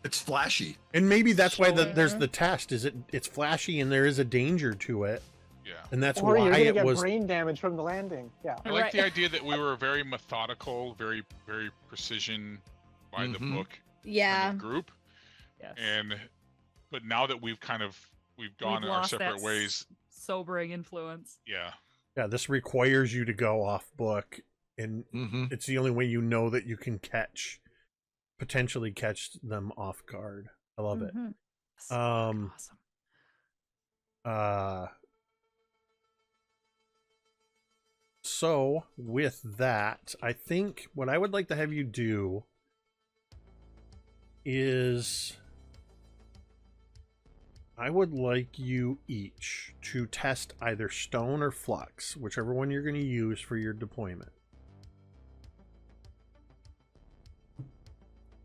it's flashy, and maybe that's why there's the test is it's flashy and there is a danger to it. Yeah, and that's or why you're gonna it get was brain damage from the landing. Yeah, I like the idea that we were very methodical, very very precision by the book. Yeah, Kind of group. Yes. But now that we've gone our separate ways. Sobering influence. Yeah, this requires you to go off book, and it's the only way you know that you can potentially catch them off guard. I love it. Awesome. So with that, I think what I would like to have you do is I would like you each to test either stone or flux, whichever one you're going to use for your deployment.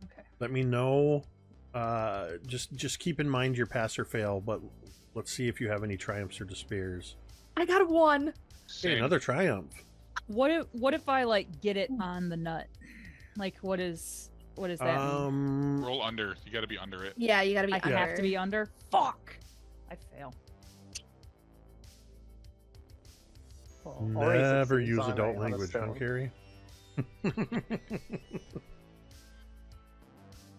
Okay. Let me know. Just keep in mind your pass or fail, but let's see if you have any triumphs or despairs. I got a 1. Hey, another triumph. What if I like get it on the nut? Like what does that mean? Roll under. You got to be under it. Yeah, you gotta be I under. have to be under. Fuck! I fail. Never use adult language, huh, Carrie?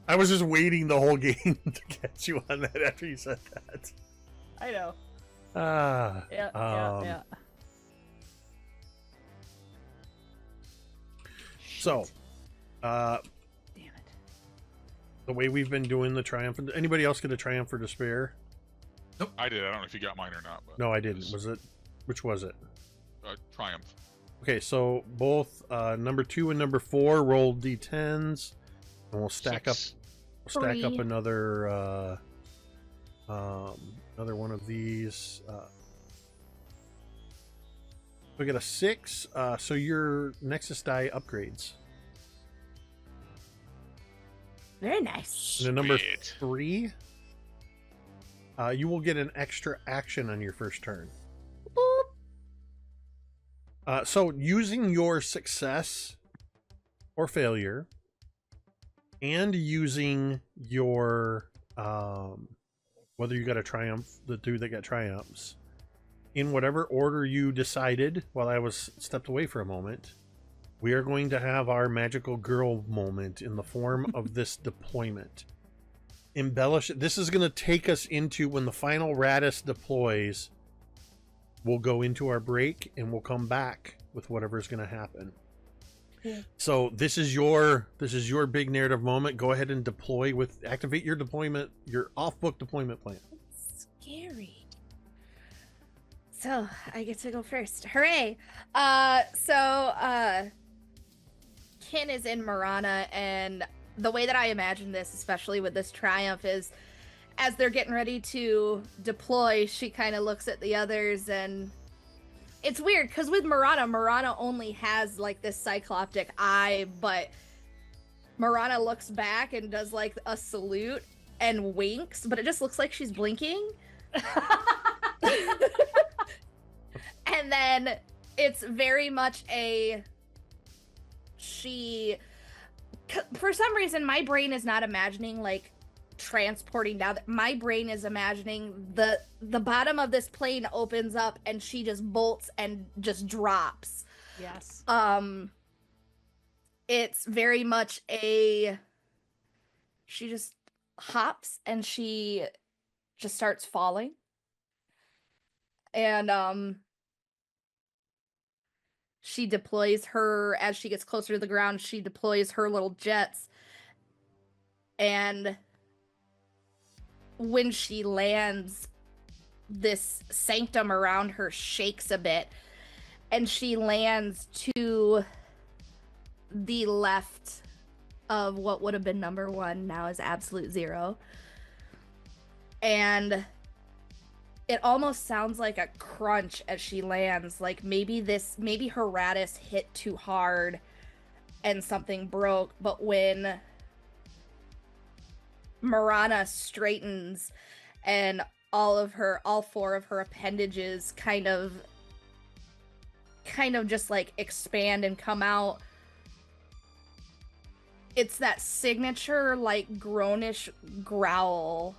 I was just waiting the whole game to catch you on that after you said that. I know. Yeah. Yeah. So, Damn it. the way we've been doing the triumph. Anybody else get a triumph or despair? Nope, I did. I don't know if you got mine or not. But No, I didn't. Which was it? Triumph. Okay, so both number 2 and number 4 roll d10s, and we'll stack up. We'll stack up 3. another one of these. We get a 6. So your Nexus die upgrades. Very nice. And a number Sweet. 3. You will get an extra action on your first turn. So using your success or failure and using your whether you got a triumph, the two that got triumphs, in whatever order you decided while I was stepped away for a moment, we are going to have our magical girl moment in the form of this deployment. Embellish it. This is going to take us into when the final Radis deploys. We'll go into our break and we'll come back with whatever's going to happen. Yeah. So this is your big narrative moment. Go ahead and activate your deployment, your off-book deployment plan. Scary. So I get to go first. Hooray! Kin is in Marana, and the way that I imagine this, especially with this triumph, is as they're getting ready to deploy, she kind of looks at the others, and it's weird because with Marana only has like this cycloptic eye, but Marana looks back and does like a salute and winks, but it just looks like she's blinking. And then it's very much for some reason, my brain is not imagining like transporting down. My brain is imagining the bottom of this plane opens up and she just bolts and just drops. Yes. It's very much she just hops and she just starts falling. And she deploys as she gets closer to the ground, she deploys her little jets. And when she lands, this sanctum around her shakes a bit. And she lands to the left of what would have been number 1, now is absolute 0. And it almost sounds like a crunch as she lands. Like maybe her Radis hit too hard and something broke. But when Marana straightens and all 4 of her appendages kind of just like expand and come out, it's that signature like groanish growl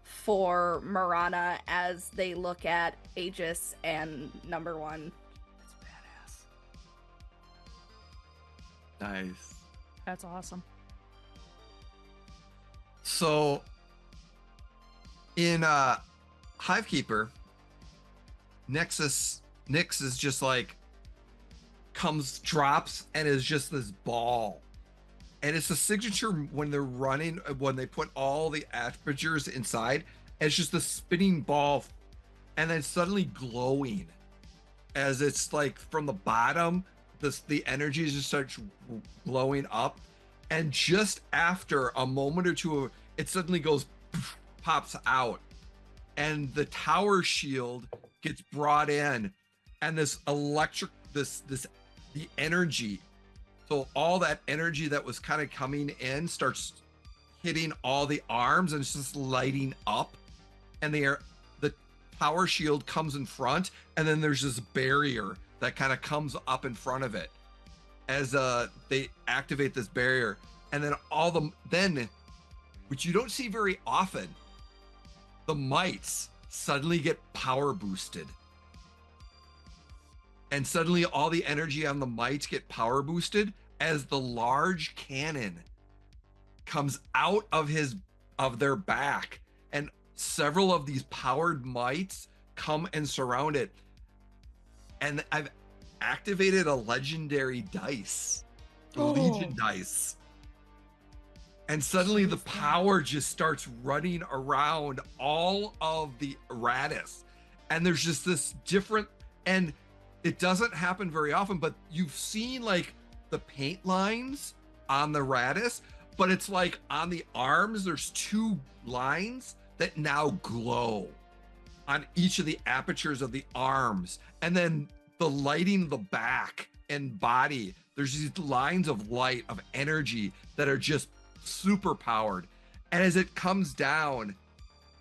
for Marana as they look at Aegis and number 1. That's badass. Nice. That's awesome. So in Hivekeeper, Nyx is just like drops and is just this ball. And it's a signature when they're running, when they put all the apertures inside, it's just a spinning ball and then suddenly glowing as it's like from the bottom, the energy just starts glowing up. And just after a moment or two, it suddenly pops out. And the tower shield gets brought in and the energy. So all that energy that was kind of coming in starts hitting all the arms and it's just lighting up. And the power shield comes in front, and then there's this barrier that kind of comes up in front of it as they activate this barrier. And then which you don't see very often, the mites suddenly get power boosted. And suddenly all the energy on the mites get power boosted as the large cannon comes out of their back, and several of these powered mites come and surround it. And I've activated a legendary dice, Legion dice. And suddenly the power just starts running around all of the Radis. And there's just this different, and it doesn't happen very often, but you've seen like the paint lines on the Radis, but it's like on the arms, there's 2 lines that now glow on each of the apertures of the arms. And then the lighting the back and body, there's these lines of light, of energy that are just super powered. And as it comes down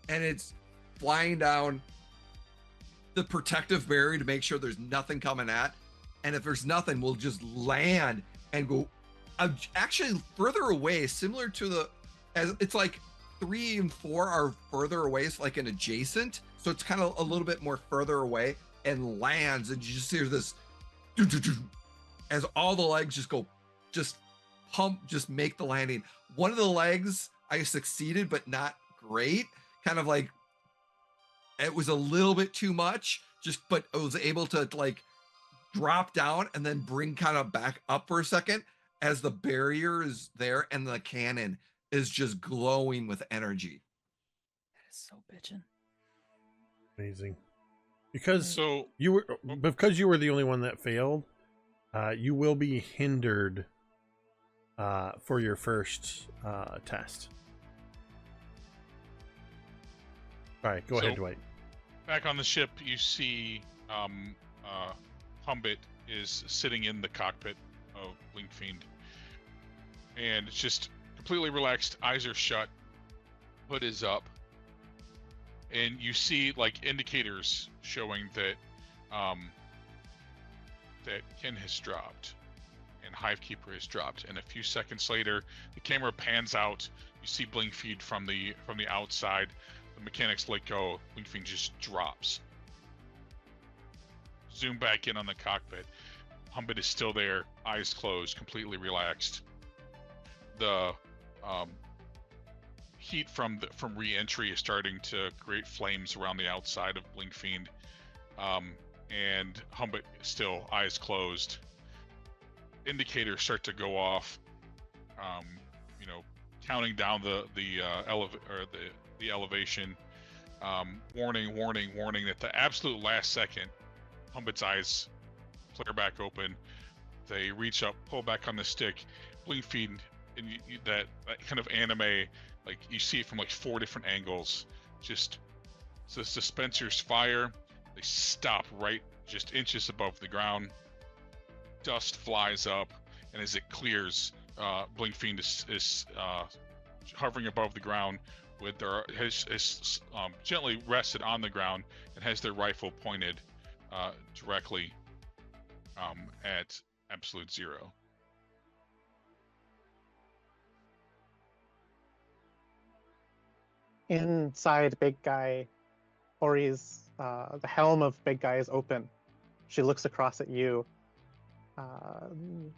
and it's flying down the protective barrier to make sure there's nothing coming at, and if there's nothing, we'll just land and go actually further away, similar to it's like 3 and 4 are further away, it's like an adjacent, so it's kind of a little bit more further away, and lands, and you just hear this as all the legs just pump, just make the landing. One of the legs I succeeded, but not great. Kind of like it was a little bit too much, but I was able to like drop down and then bring kind of back up for a second as the barrier is there and the cannon is just glowing with energy. That is so bitchin'. Amazing. Because So you were the only one that failed, you will be hindered for your first test. All right, go ahead, Dwight. back on the ship, you see Humbit is sitting in the cockpit of Blinkfiend, and it's just completely relaxed. Eyes are shut. Hood is up, and you see like indicators showing that that Ken has dropped and Hivekeeper has dropped. And a few seconds later, the camera pans out. You see Blinkfiend from the outside. The mechanics let go. Blinkfiend just drops. Zoom back in on the cockpit. Humbit is still there, eyes closed, completely relaxed. The heat from re-entry is starting to create flames around the outside of Blinkfiend, and Humbit still eyes closed. Indicators start to go off, counting down the elevation. Warning that the absolute last second, Humbit's eyes flare back open. They reach up, pull back on the stick. Blinkfiend, and that kind of anime, like you see it from like 4 different angles. Just so the dispensers fire. They stop right just inches above the ground. Dust flies up, and as it clears, Blinkfiend is hovering above the ground with has gently rested on the ground and has their rifle pointed directly at absolute zero. Inside Big Guy, Ori's the helm of Big Guy is open. She looks across at you,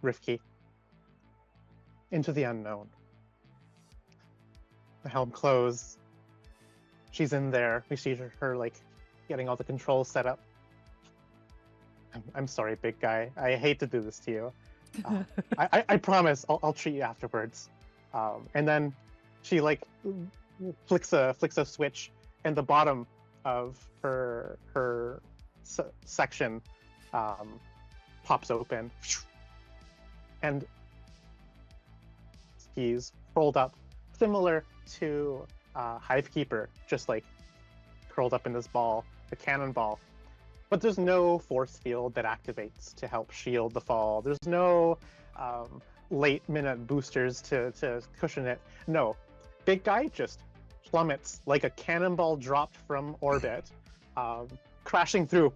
Rifki, into the unknown. The helm closed. She's in there. We see her like getting all the controls set up. I'm sorry, Big Guy. I hate to do this to you. I promise I'll treat you afterwards. And then she like flicks a switch, and the bottom of her section pops open, and he's rolled up, similar to Hivekeeper, just like curled up in this ball, the cannonball. But there's no force field that activates to help shield the fall. There's no late-minute boosters to cushion it. No, Big Guy just plummets like a cannonball dropped from orbit, crashing through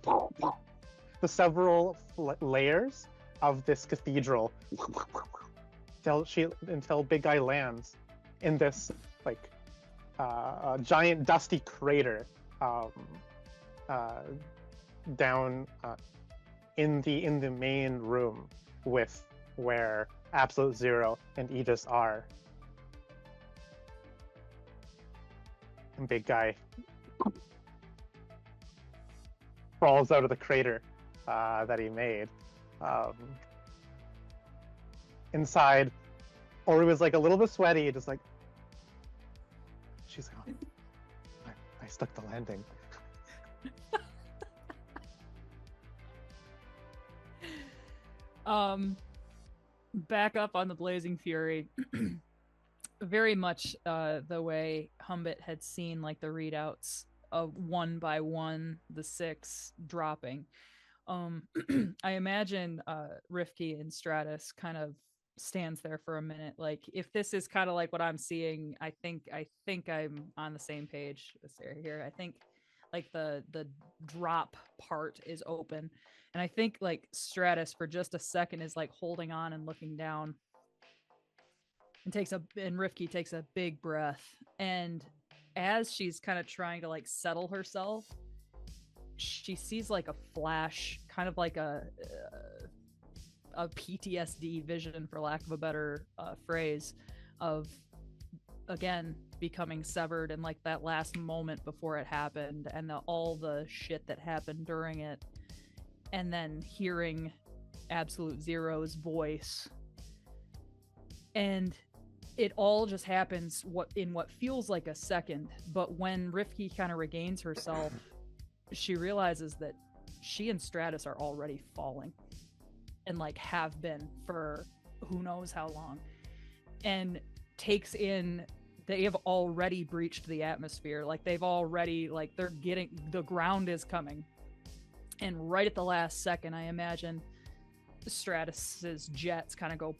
the several layers of this cathedral until Big Guy lands in this like giant dusty crater down in the main room with where Absolute Zero and Aegis are. And Big Guy crawls out of the crater that he made. Inside, Ori was like a little bit sweaty, just like, she's gone. I stuck the landing. Back up on the Blazing Fury. Very much the way Humbit had seen like the readouts of 1 by 1, the 6 dropping. I imagine Rifki and Stratus kind of stands there for a minute. Like, if this is kind of like what I'm seeing, I think I'm on the same page this area here. I think like the drop part is open, and I think like Stratus for just a second is like holding on and looking down And Rifki takes a big breath, and as she's kind of trying to like settle herself, she sees like a flash, kind of like a PTSD vision, for lack of a better phrase, of again becoming severed and like that last moment before it happened, and all the shit that happened during it, and then hearing Absolute Zero's voice, and it all just happens in what feels like a second. But when Rifki kind of regains herself, she realizes that she and Stratus are already falling, and like have been for who knows how long, and takes in they have already breached the atmosphere. Like they've already, like they're getting, the ground is coming, and right at the last second, I imagine Stratus's jets kind of go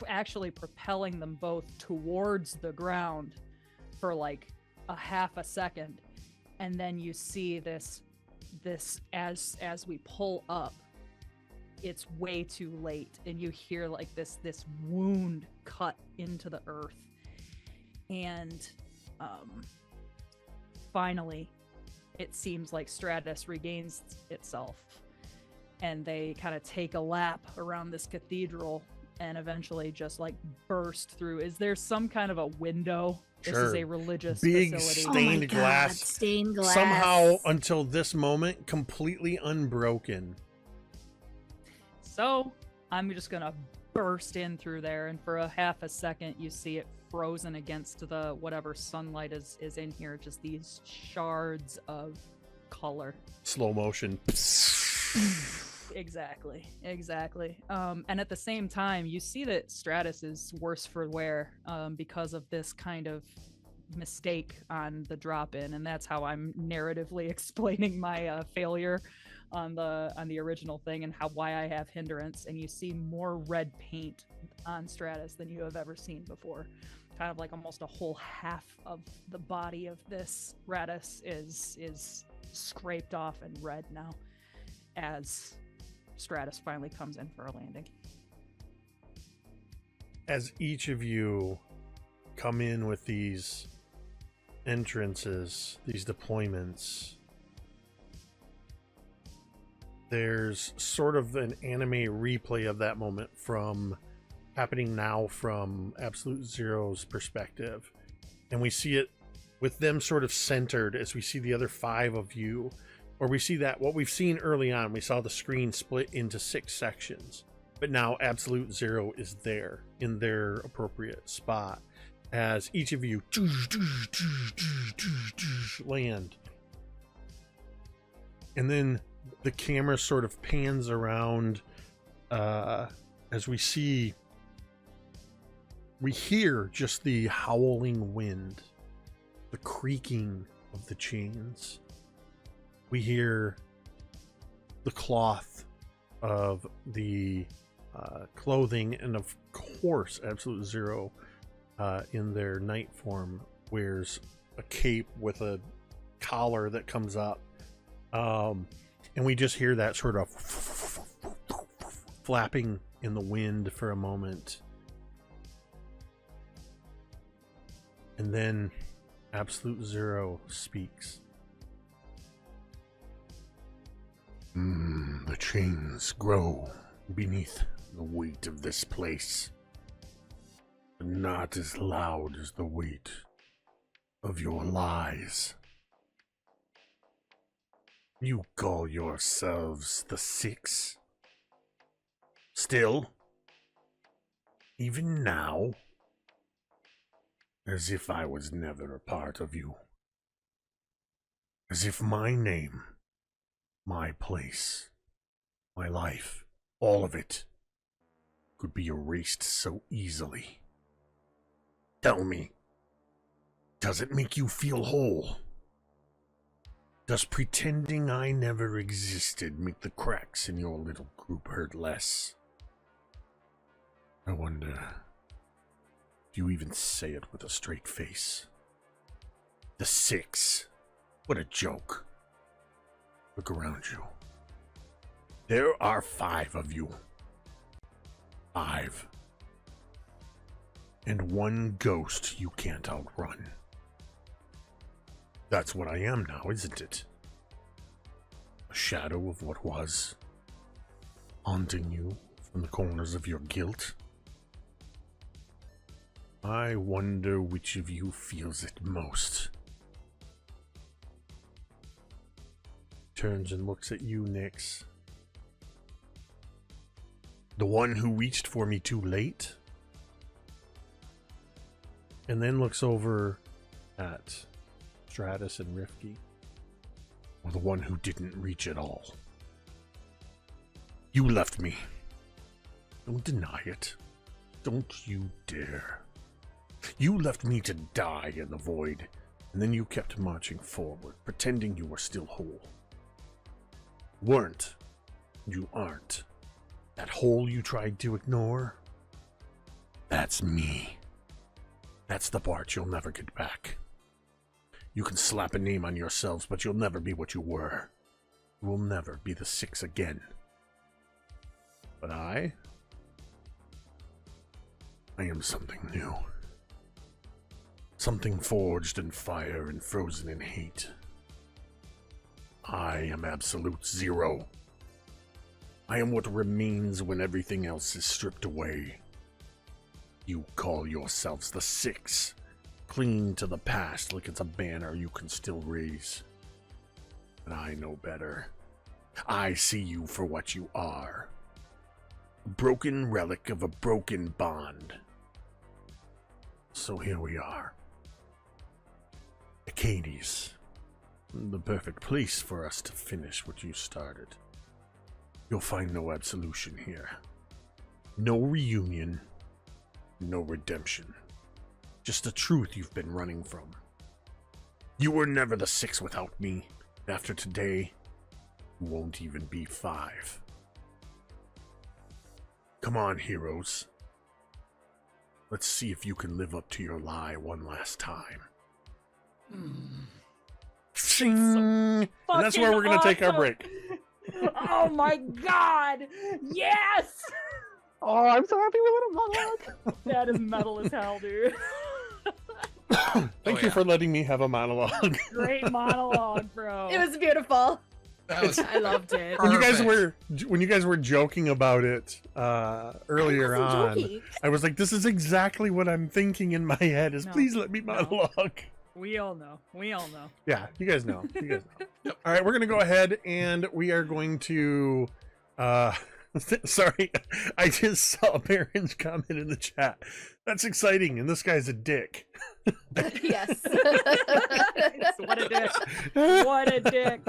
actually propelling them both towards the ground for like a half a second, and then you see this as we pull up, it's way too late, and you hear like this wound cut into the earth, and finally it seems like Stratus regains itself, and they kind of take a lap around this cathedral and eventually just like burst through. Is there some kind of a window? This is a religious big facility. stained glass. Stained glass. Somehow, until this moment, completely unbroken. So I'm just gonna burst in through there, and for a half a second you see it frozen against the whatever sunlight is in here, just these shards of color. Slow motion. Exactly. And at the same time, you see that Stratus is worse for wear because of this kind of mistake on the drop-in, and that's how I'm narratively explaining my failure on the original thing, and why I have hindrance. And you see more red paint on Stratus than you have ever seen before. Kind of like almost a whole half of the body of this Stratus is scraped off and red now, as Stratus finally comes in for a landing. As each of you come in with these entrances, these deployments, there's sort of an anime replay of that moment happening now from Absolute Zero's perspective. And we see it with them sort of centered as we see the other 5 of you. Or we see that what we've seen early on, we saw the screen split into 6 sections, but now Absolute Zero is there in their appropriate spot as each of you land. And then the camera sort of pans around as we hear just the howling wind, the creaking of the chains. We hear the cloth of the clothing, and of course Absolute Zero in their night form wears a cape with a collar that comes up, and we just hear that sort of flapping in the wind for a moment, and then Absolute Zero speaks. The chains grow beneath the weight of this place, but not as loud as the weight of your lies. You call yourselves the 6? Still? Even now? As if I was never a part of you. As if my name, my place, my life, all of it, could be erased so easily. Tell me, does it make you feel whole? Does pretending I never existed make the cracks in your little group hurt less? I wonder if you even say it with a straight face. The 6. What a joke. Look around you. There are 5 of you. 5. and one ghost you can't outrun. That's what I am now, isn't it? A shadow of what was, haunting you from the corners of your guilt. I wonder which of you feels it most. Turns and looks at you, Nyx. The one who reached for me too late? And then looks over at Stratus and Rifki. Or the one who didn't reach at all? You left me. Don't deny it. Don't you dare. You left me to die in the void, and then you kept marching forward, pretending you were still whole. Weren't. You aren't. That hole you tried to ignore? That's me. That's the part you'll never get back. You can slap a name on yourselves, but you'll never be what you were. You will never be the Six again. But I am something new. Something forged in fire and frozen in hate. I am absolute zero. I am what remains when everything else is stripped away. You call yourselves the Six, clinging to the past like it's a banner you can still raise. But I know better. I see you for what you are. A broken relic of a broken bond. So here we are. Acades. The perfect place for us to finish what you started. You'll find no absolution here. No reunion. No redemption. Just the truth you've been running from. You were never the Six without me. After today, you won't even be 5. Come on, heroes. Let's see if you can live up to your lie one last time. Shing! And that's where we're going to take our break. Oh my god! Yes! Oh, I'm so happy with a monologue. That is metal as hell, dude. Thank you for letting me have a monologue. Great monologue, bro. It was beautiful. That was I loved it. When Perfect. you guys were joking about it earlier I wasn't on, joking. I was like, "This is exactly what I'm thinking in my head. Is No, please let me monologue." We all know. We all know. Yeah, you guys know. You guys know. All right, we're gonna go ahead and we are going to. Sorry, I just saw Baron's comment in the chat. That's exciting, and this guy's a dick. Yes. What a dick. What a dick.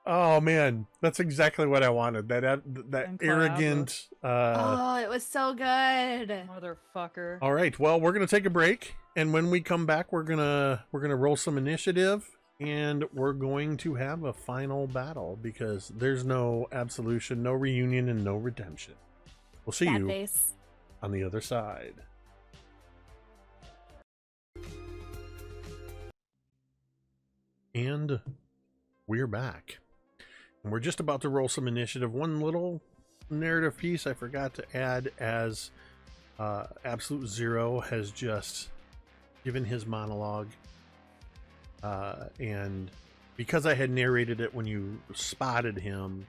Oh man, that's exactly what I wanted. That And arrogant. Oh, it was so good. Motherfucker. All right, well, we're gonna take a break, and when we come back, we're gonna roll some initiative, and we're going to have a final battle because there's no absolution, no reunion, and no redemption. We'll see Bad you face. on the other side. And we're back. And we're just about to roll some initiative. One little narrative piece I forgot to add as Absolute Zero has just given his monologue. And because I had narrated it when you spotted him,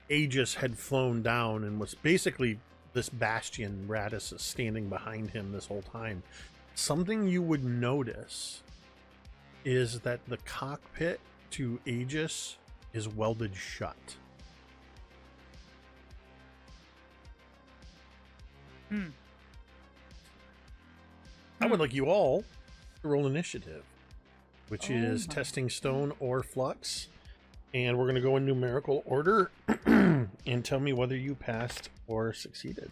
Aegis had flown down and was basically this bastion. Radis is standing behind him this whole time. Something you would notice is that the cockpit to Aegis is welded shut. I would like you all to roll initiative, which is my testing stone or flux. And we're going to go in numerical order and tell me whether you passed or succeeded.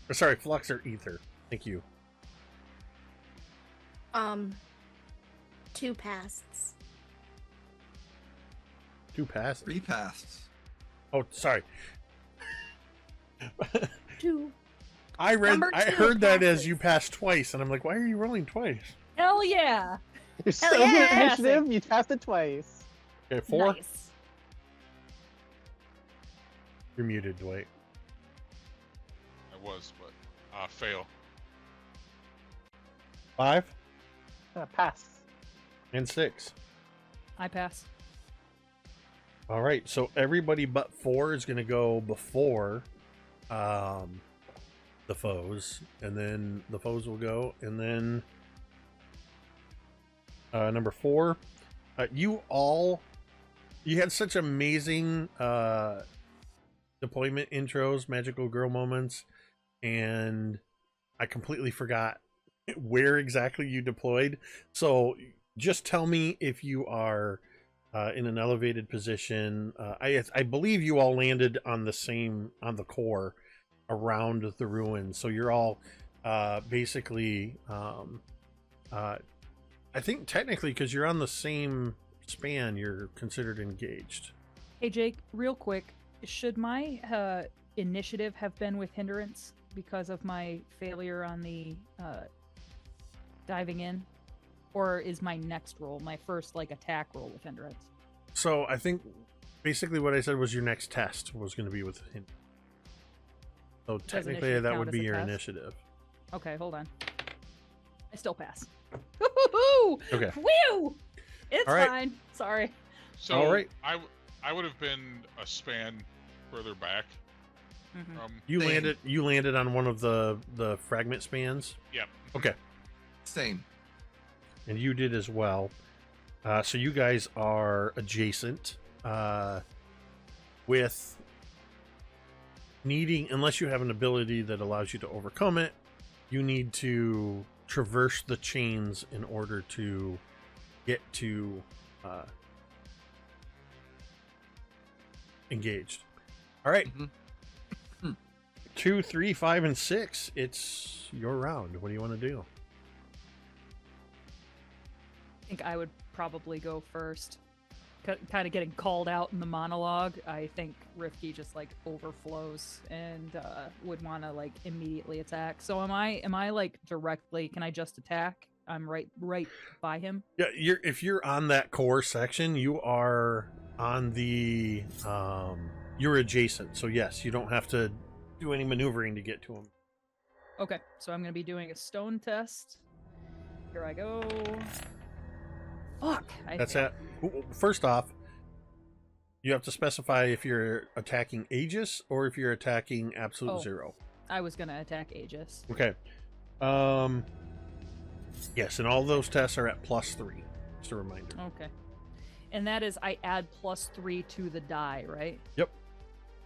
Or sorry, flux or ether. Thank you. 2 pasts. 2 passes. 3 pasts. Oh, sorry. 2. I Number I 2 heard that as passes. you passed twice, and I'm like, why are you rolling twice? Hell yeah. You're Hell, so good at yeah. initiative. You passed it twice. Okay, 4. Nice. You're muted, Dwight. I was, but fail. 5 Pass. and 6. I pass. All right, so everybody but 4 is going to go before the foes, and then the foes will go, and then number 4. You had such amazing deployment intros, magical girl moments, and I completely forgot where exactly you deployed. So just tell me if you are in an elevated position. I believe you all landed on the core around the ruins, so you're all basically I think technically, because you're on the same span, you're considered engaged. Hey Jake, real quick, should my initiative have been with hindrance because of my failure on the diving in, or is my next roll, my first attack roll, with hindrance? So I think basically what I said was your next test was going to be with him. So technically initiative that count would as be a your test? initiative. Okay, hold on. I still pass. Woo-hoo-hoo! Okay. Whew! It's All right. fine. Sorry. So All right. I would have been a span further back. Mhm. From You landed on one of the fragment spans. Yep. Okay. Same. And you did as well. So you guys are adjacent with needing, unless you have an ability that allows you to overcome it, you need to traverse the chains in order to get to engaged. All right. Mhm. 2, 3, 5, and 6. It's your round. What do you want to do? I think I would probably go first. Kind of getting called out in the monologue. I think Rifki just overflows and would want to immediately attack. So am I directly? Can I just attack? I'm right by him. Yeah, if you're on that core section, you are on the you're adjacent. So yes, you don't have to do any maneuvering to get to him. Okay, so I'm gonna be doing a stone test. Here I go. Fuck. That's it. First off, you have to specify if you're attacking Aegis or if you're attacking Absolute Zero. I was gonna attack Aegis. Okay. Yes, and all those tests are at +3. Just a reminder. Okay. And that is I add +3 to the die, right? Yep.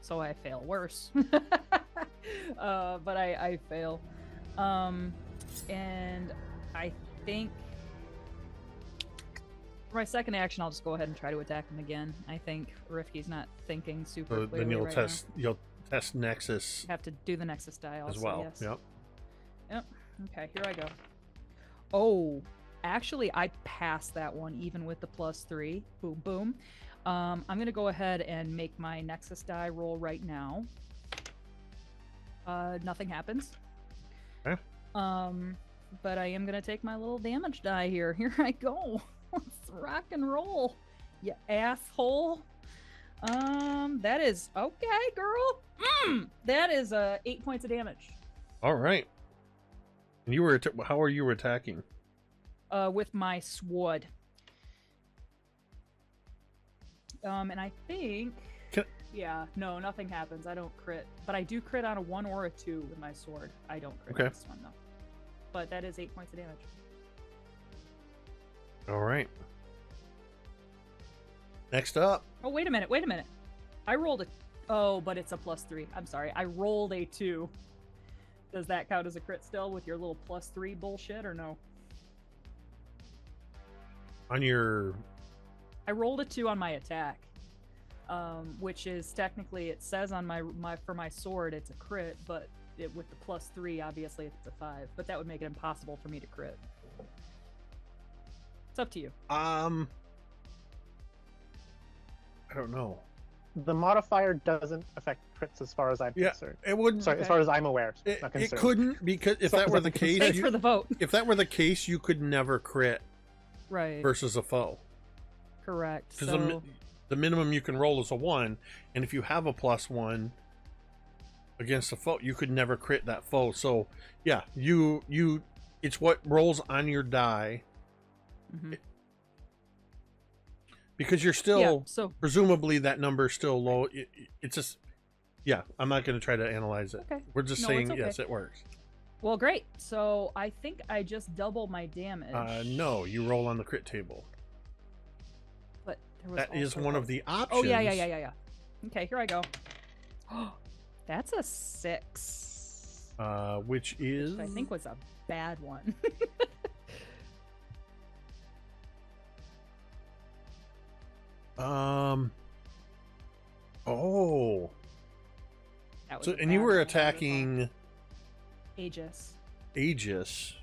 So I fail worse. But I fail. And I think for my second action, I'll just go ahead and try to attack him again. I think Rifki's not thinking super So clearly then you'll right you'll test Nexus now. Have to do the Nexus die also, as well. yes. Yep. Yep. Okay, here I go. Oh, actually, I passed that one even with the +3. Boom, boom. I'm gonna go ahead and make my Nexus die roll right now. Nothing happens. Okay. But I am gonna take my little damage die here. Here I go. Let's rock and roll, you asshole. That is okay, girl. That is 8 points of damage. All right. And you were how are you attacking? With my sword. And I think yeah, no, nothing happens. I don't crit, but I do crit on a 1 or a 2 with my sword. I don't crit on this one though. But that is 8 points of damage. All right. Next up. Oh, wait a minute. I rolled a... Oh, but it's a +3. I'm sorry. I rolled a 2. Does that count as a crit still with your little +3 bullshit or no? On your... I rolled a 2 on my attack. Which is technically, it says on my for my sword it's a crit, but with the +3, obviously it's a 5. But that would make it impossible for me to crit. It's up to you. I don't know. The modifier doesn't affect crits as far as I'm concerned. It wouldn't. Sorry, as far as I'm aware. It not concerned. couldn't, because if So that is were that the case, Thanks for the vote. if that were the case, you could never crit Right. versus a foe. Correct. Because So, the The minimum you can roll is a 1, and if you have a +1 against a foe, you could never crit that foe. So yeah, it's what rolls on your die. Mhm. Because you're still so presumably that number is still low. It's just, yeah, I'm not going to try to analyze it. Okay. We're just No, saying it's okay. yes, it works. well, great. So I think I just double my damage. No, you roll on the crit table. But there was That is also one a- of the options. Oh yeah. Okay, here I go. That's a 6. Which is, Which I think was a bad one. oh, That was so a and you bad were one. attacking Aegis. Aegis.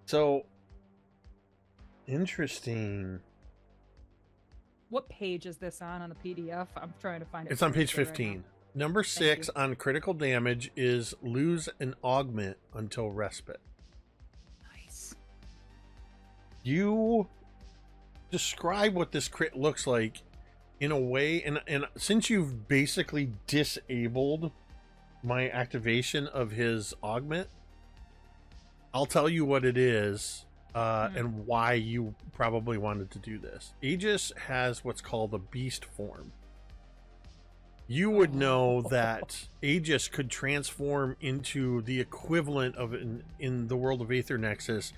So interesting. What page is this on the PDF? I'm trying to find it. It's on page right now. 15. Number 6 you. on critical damage is lose an augment until respite. Nice. You describe what this crit looks like in a way, and since you've basically disabled my activation of his augment, I'll tell you what it is and why you probably wanted to do this. Aegis has what's called a beast form. You would know that Aegis could transform into the equivalent of in the world of Aether Nexus.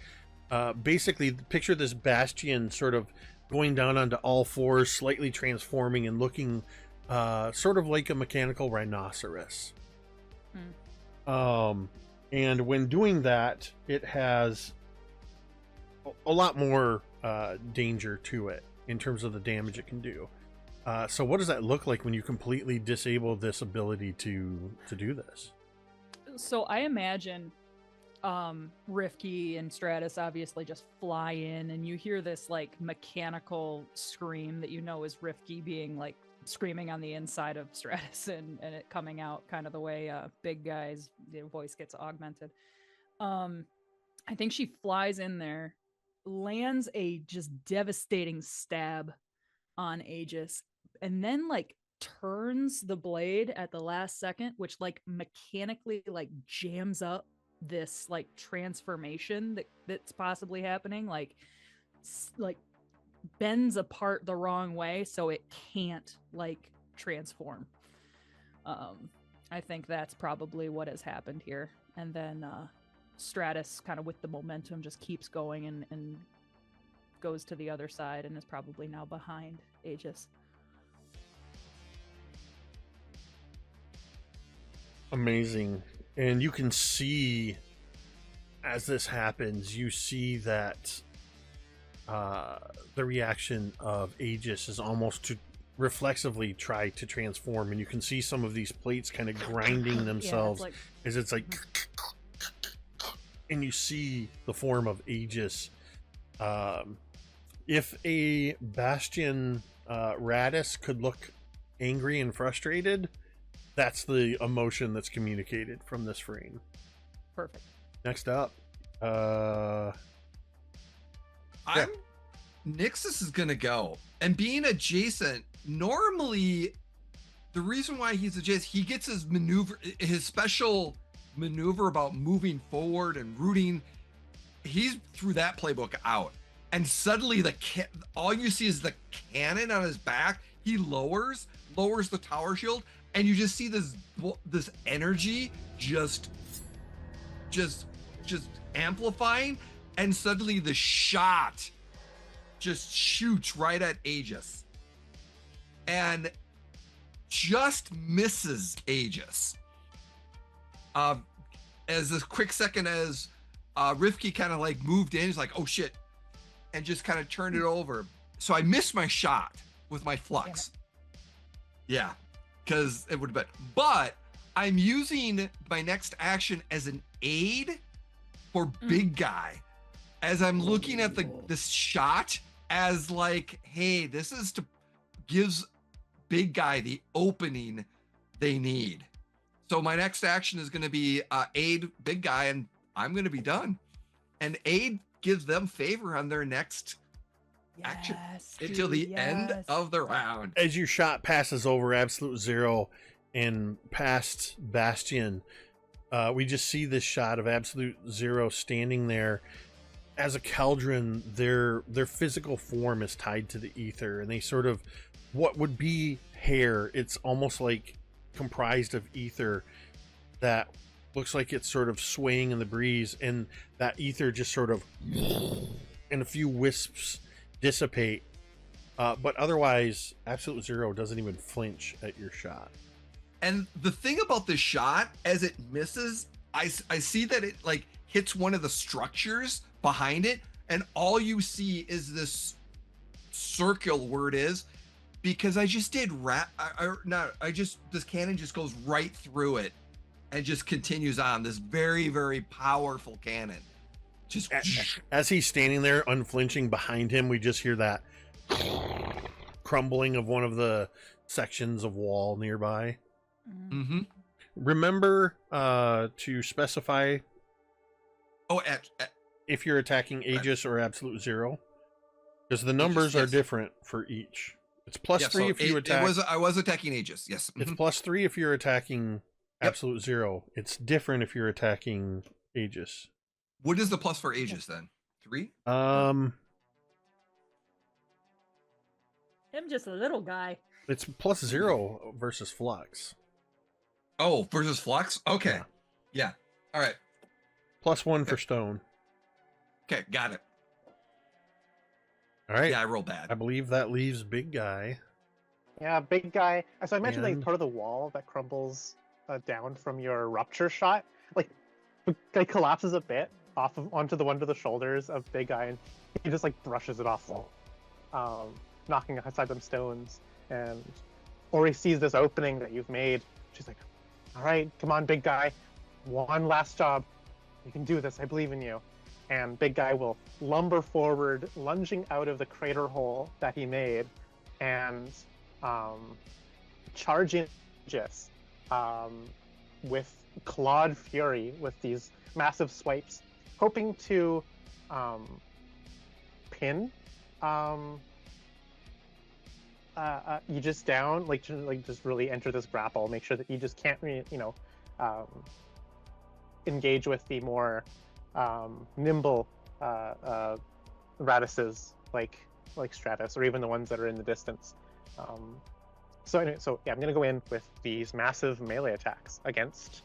Basically, picture this bastion sort of going down onto all fours, slightly transforming and looking sort of like a mechanical rhinoceros. And when doing that, it has a lot more danger to it in terms of the damage it can do. So what does that look like when you completely disable this ability to do this? So I imagine Rifki and Stratus obviously just fly in, and you hear this like mechanical scream that you know is Rifki being like screaming on the inside of Stratus, and it coming out kind of the way big guy's voice gets augmented. I think she flies in there, lands a just devastating stab on Aegis, and then like turns the blade at the last second, which like mechanically like jams up this like transformation that's possibly happening, like bends apart the wrong way so it can't like transform. I think that's probably what has happened here. And then Stratus kind of with the momentum just keeps going and goes to the other side and is probably now behind Aegis. Amazing. And you can see as this happens, you see that the reaction of Aegis is almost to reflexively try to transform, and you can see some of these plates kind of grinding themselves as it's like and you see the form of Aegis. If a Bastion Radis could look angry and frustrated, that's the emotion that's communicated from this frame. Perfect. Next up, Nixus is gonna go, and being adjacent, normally the reason why he's adjacent, he gets his maneuver, his special maneuver about moving forward and rooting. He's threw that playbook out, and suddenly all you see is the cannon on his back. He lowers the tower shield, and you just see this energy just amplifying, and suddenly the shot just shoots right at Aegis and just misses Aegis. As a quick second, as Rifki kind of like moved in, he's like, oh shit, and just kind of turned it over. So I missed my shot with my flux. Yeah, because it would have been. But I'm using my next action as an aid for big guy. As I'm looking at this shot as like, hey, this is gives big guy the opening they need. So my next action is going to be aid big guy, and I'm going to be done. And aid gives them favor on their next action Yes, until the dude, end yes. of the round. As your shot passes over Absolute Zero and past Bastion, we just see this shot of Absolute Zero standing there. As a Cauldron, their physical form is tied to the ether, and they sort of, what would be hair, it's almost like comprised of ether that looks like it's sort of swaying in the breeze, and that ether just sort of, and a few wisps dissipate. But otherwise, Absolute Zero doesn't even flinch at your shot. And the thing about this shot, as it misses, I see that it like hits one of the structures behind it, and all you see is this circle where it is, because I just did this cannon just goes right through it and just continues on. This very, very powerful cannon. Just as he's standing there unflinching, behind him we just hear that crumbling of one of the sections of wall nearby. Mm-hmm. Remember to specify at if you're attacking Aegis or Absolute Zero, because the numbers Aegis, are yes. different for each. It's plus yeah, 3 so if you attack. I was attacking Aegis, yes. It's Mhm. plus 3 if you're attacking Absolute Zero. It's different if you're attacking Aegis. What is the plus for Aegis then? 3? I'm just a little guy. It's plus 0 versus Flux. Oh, versus Flux? Okay. Yeah. Yeah. All right. Plus 1 for Stone. Okay, got it. All right. Yeah, I rolled bad. I believe that leaves Big Guy. Yeah, big guy. So I imagine like And- part of the wall that crumbles down from your rupture shot, like collapses a bit onto the one to the shoulders of big guy, and he just like brushes it off, knocking aside them stones. And Ori sees this opening that you've made. She's like, "All right, come on, big guy, one last job. You can do this. I believe in you." And big guy will lumber forward, lunging out of the crater hole that he made, and charging Aegis with clawed fury with these massive swipes, hoping to pin Aegis down, like just really enter this grapple, make sure that Aegis can't engage with the more nimble radices like Stratus, or even the ones that are in the distance. So yeah, I'm gonna go in with these massive melee attacks against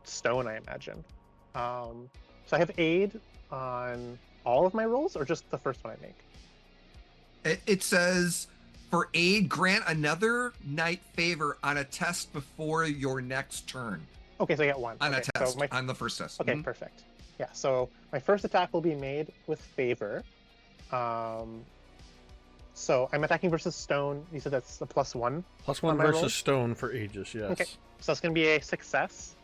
Stone, I imagine. So I have aid on all of my rolls, or just the first one I make? It says, for aid, grant another knight favor on a test before your next turn. Okay, so I get one. On Okay, a test, so on the first test. Okay, Mhm. perfect. Yeah, so my first attack will be made with favor. So I'm attacking versus Stone. You said that's the plus 1. Plus 1 On my versus rolls? Stone for Aegis, yes. Okay, so it's going to be a success.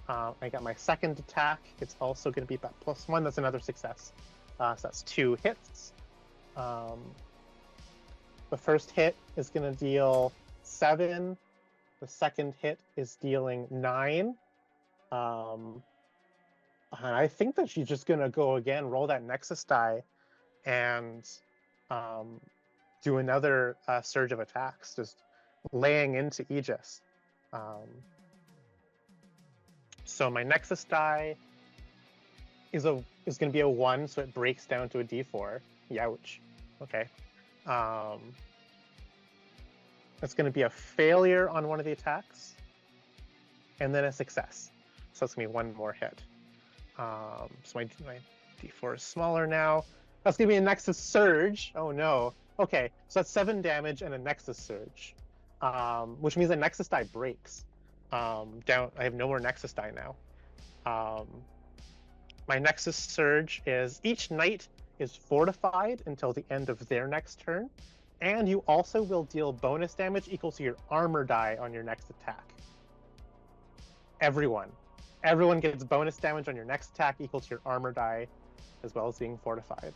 I got my second attack. It's also going to be that plus 1. That's another success. So that's 2 hits. The first hit is going to deal 7. The second hit is dealing 9. And I think that she's just going to go again, roll that Nexus die, and do another surge of attacks, just laying into Aegis. So my Nexus die is going to be a 1, so it breaks down to a D4. Youch. Okay. It's going to be a failure on one of the attacks, and then a success. So it's going to be 1 more hit. So my D4 is smaller now. That's going to be a Nexus Surge. Oh no. Okay, so that's 7 damage and a Nexus Surge, which means the Nexus die breaks. I have no more Nexus die now. My Nexus Surge is each knight is fortified until the end of their next turn, and you also will deal bonus damage equal to your armor die on your next attack. Everyone gets bonus damage on your next attack equal to your armor die, as well as being fortified.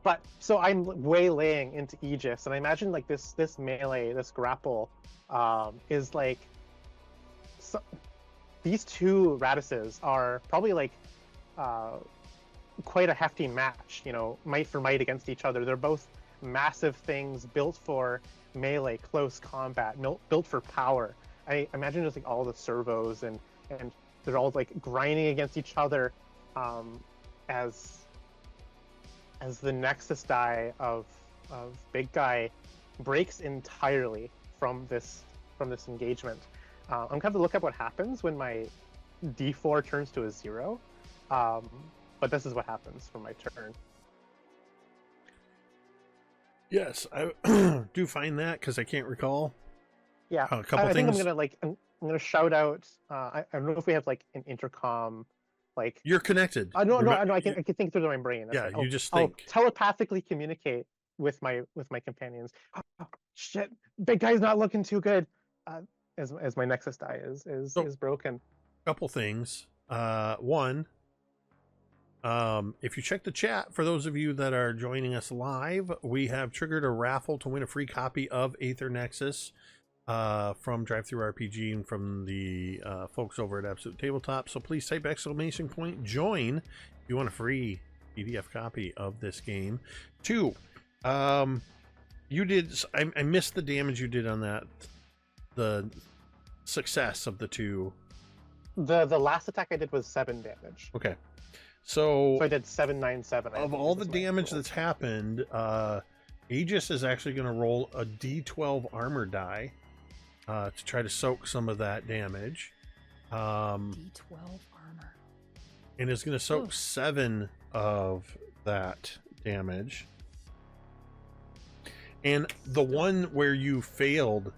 But so I'm waylaying into Aegis, and I imagine like this melee, this grapple, is like these 2 radices are probably like quite a hefty match, you know, might for might against each other. They're both massive things built for melee, close combat, built for power. I imagine just like all the servos and they're all like grinding against each other as the Nexus die of Big Guy breaks entirely from this engagement. I'm going to look up what happens when my D4 turns to a 0, but this is what happens for my turn. Yes, I do find that because I can't recall. Yeah, a couple I things. think I'm gonna shout out. I don't know if we have like an intercom. Like You're connected. No, I can think through my brain. Yeah, That's you just I'll think. telepathically communicate with my companions. Oh, shit, Big Guy's not looking too good. As my Nexus die is broken. Couple things. One, if you check the chat, for those of you that are joining us live, we have triggered a raffle to win a free copy of Aether Nexus from DriveThruRPG and from the folks over at Absolute Tabletop. So please type !join if you want a free PDF copy of this game. 2, you did. I missed the damage you did on that. The success of the 2. The last attack I did was 7 damage. Okay. So I did 797. Of all the damage that's happened, Aegis is actually going to roll a D12 armor die to try to soak some of that damage. D12 armor. And is going to soak 7 of that damage. And the one where you failed,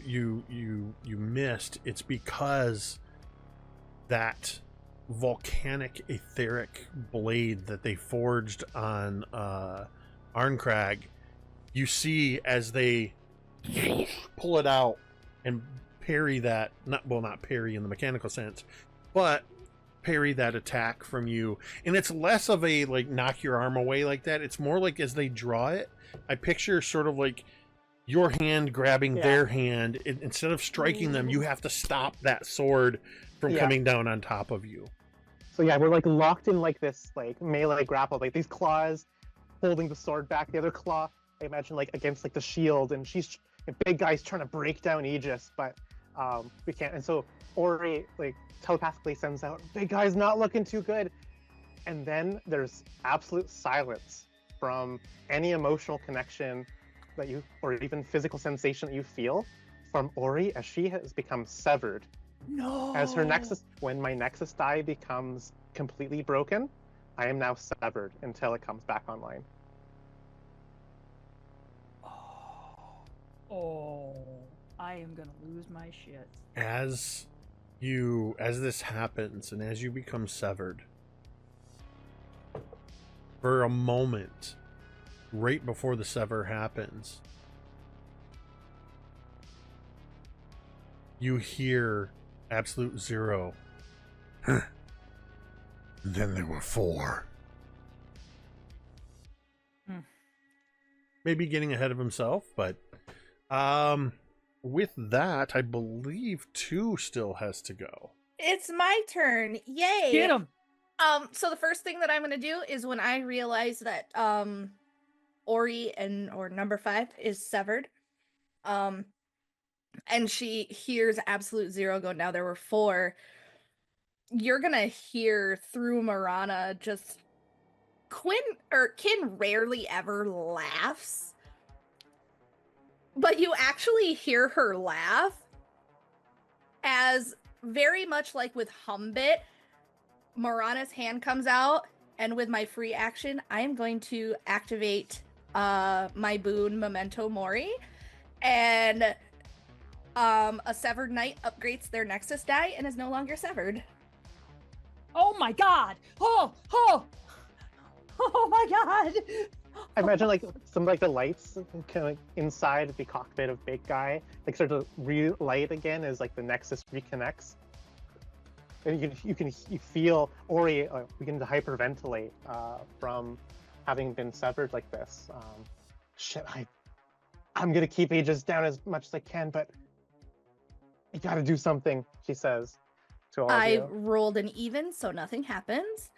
you missed, it's because that volcanic etheric blade that they forged on Arncrag, you see as they pull it out and parry that, not parry in the mechanical sense, but parry that attack from you. And it's less of a like knock your arm away like that. It's more like as they draw it, I picture sort of like your hand grabbing their hand. Instead of striking them, you have to stop that sword from coming down on top of you. So yeah, we're like locked in like this like melee grapple, like these claws holding the sword back, the other claw I imagine like against like the shield, and Big Guy's trying to break down Aegis, but we can't. And so Ori like telepathically sends out, Big Guy's not looking too good. And then there's absolute silence from any emotional connection that you, or even physical sensation that you feel from Ori, as she has become severed. No. As her Nexus, when my Nexus die becomes completely broken, I am now severed until it comes back online. Oh, I am gonna lose my shit. As this happens and as you become severed, for a moment, right before the sever happens, you hear Absolute Zero. Then there were 4. Maybe getting ahead of himself, but with that, I believe 2 still has to go. It's my turn. Yay. Get him. So the first thing that I'm going to do is when I realize that Ori or number 5 is severed, and she hears Absolute Zero go, now there were 4, you're going to hear through Marana just Kin rarely ever laughs, but you actually hear her laugh as, very much like with Humbit, Marana's hand comes out, and with my free action, I am going to activate my boon Memento Mori, and a severed knight upgrades their Nexus die and is no longer severed. Oh my god! Oh my god! I imagine like some like the lights kind of inside the cockpit of Big Guy like start to relight again as like the Nexus reconnects, and you feel Ori begin to hyperventilate from having been severed like this. Shit, I'm gonna keep Aegis down as much as I can, but you gotta do something, she says to all of you. I rolled an even, so nothing happens.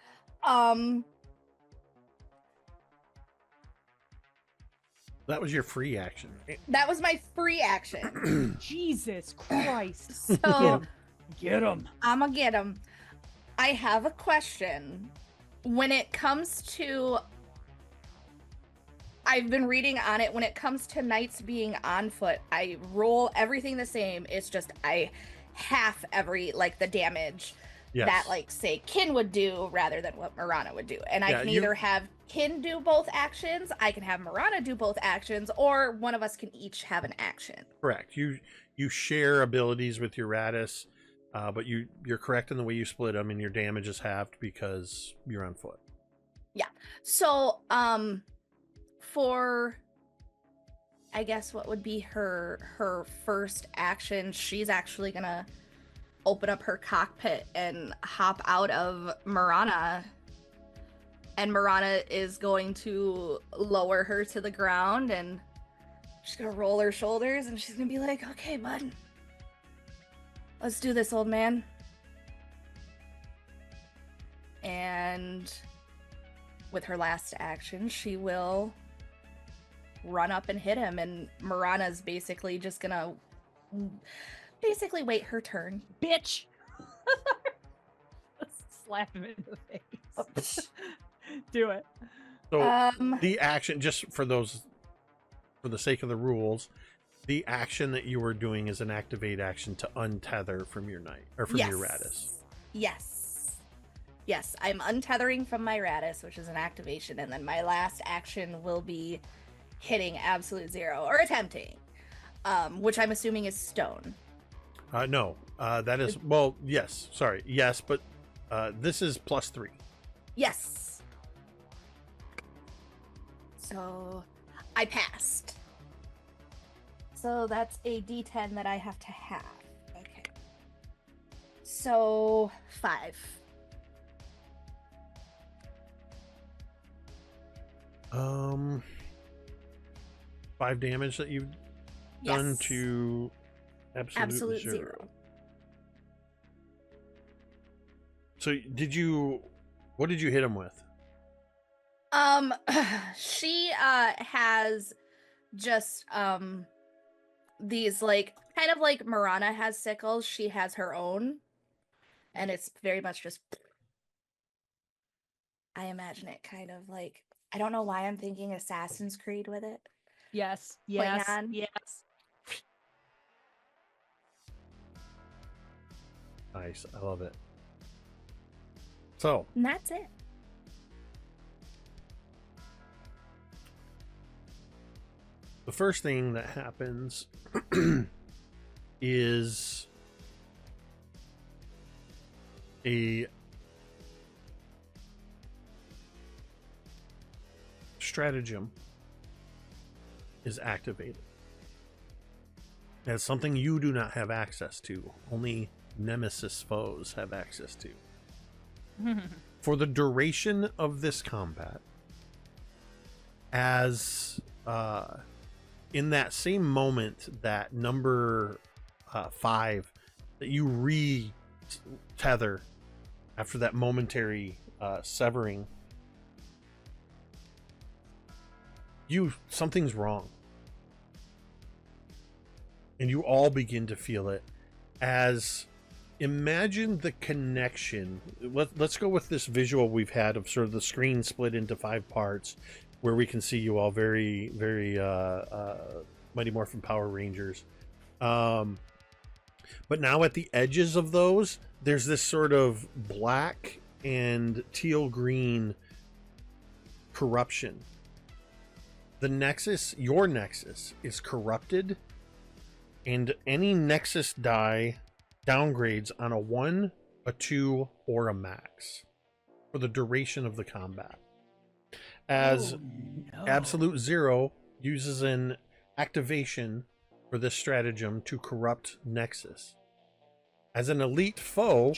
That was your free action. That was my free action. Jesus Christ. So Get him. I'm gonna get him. I have a question. When it comes to, I've been reading on it. When it comes to knights being on foot, I roll everything the same. It's just I half every the damage Yes. that say Kin would do rather than what Marana would do. And I Yeah, can you- either have Kin do both actions, I can have Marana do both actions, or one of us can each have an action. Correct. You share abilities with your Radis, but you're correct in the way you split them, and your damage is halved because you're on foot. So, for I guess what would be her first action, she's actually gonna open up her cockpit and hop out of Marana. And Marana is going to lower her to the ground, and she's gonna roll her shoulders, and she's gonna be like, "Okay, bud, let's do this, old man." And with her last action, she will run up and hit him, and Marana's basically just gonna wait her turn. Bitch. Slap him in the face. Do it. So the action, just for the sake of the rules, the action that you were doing is an activate action to untether from your knight or from your Radis. Yes, I'm untethering from my Radis, which is an activation, and then my last action will be hitting absolute zero, or attempting, which I'm assuming is stone. No, that is, yes, sorry. Yes, but this is +3. Yes. So I passed. So that's a D10 that I have to have. Okay. So 5. Um, 5 damage that you've done Yes. to absolute zero. Zero. So what did you hit him with? She has just these kind of like Marana has sickles, she has her own, and it's very much just, I imagine it kind of I don't know why I'm thinking Assassin's Creed with it. Yes. on. Yes. Nice, I love it. So And that's it. the first thing that happens is a stratagem is activated. That's something you do not have access to. Only nemesis foes have access to. For the duration of this combat, as in that same moment that number 5 that you re-tether after that momentary severing, something's wrong, and you all begin to feel it. As imagine the connection. Let's go with this visual we've had of sort of the screen split into 5 parts, where we can see you all very, very Mighty Morphin Power Rangers. But now at the edges of those, there's this sort of black and teal green corruption. The Nexus, your Nexus, is corrupted, and any Nexus die downgrades on a 1, a 2, or a max for the duration of the combat. As Absolute Zero uses an activation for this stratagem to corrupt Nexus. As an elite foe,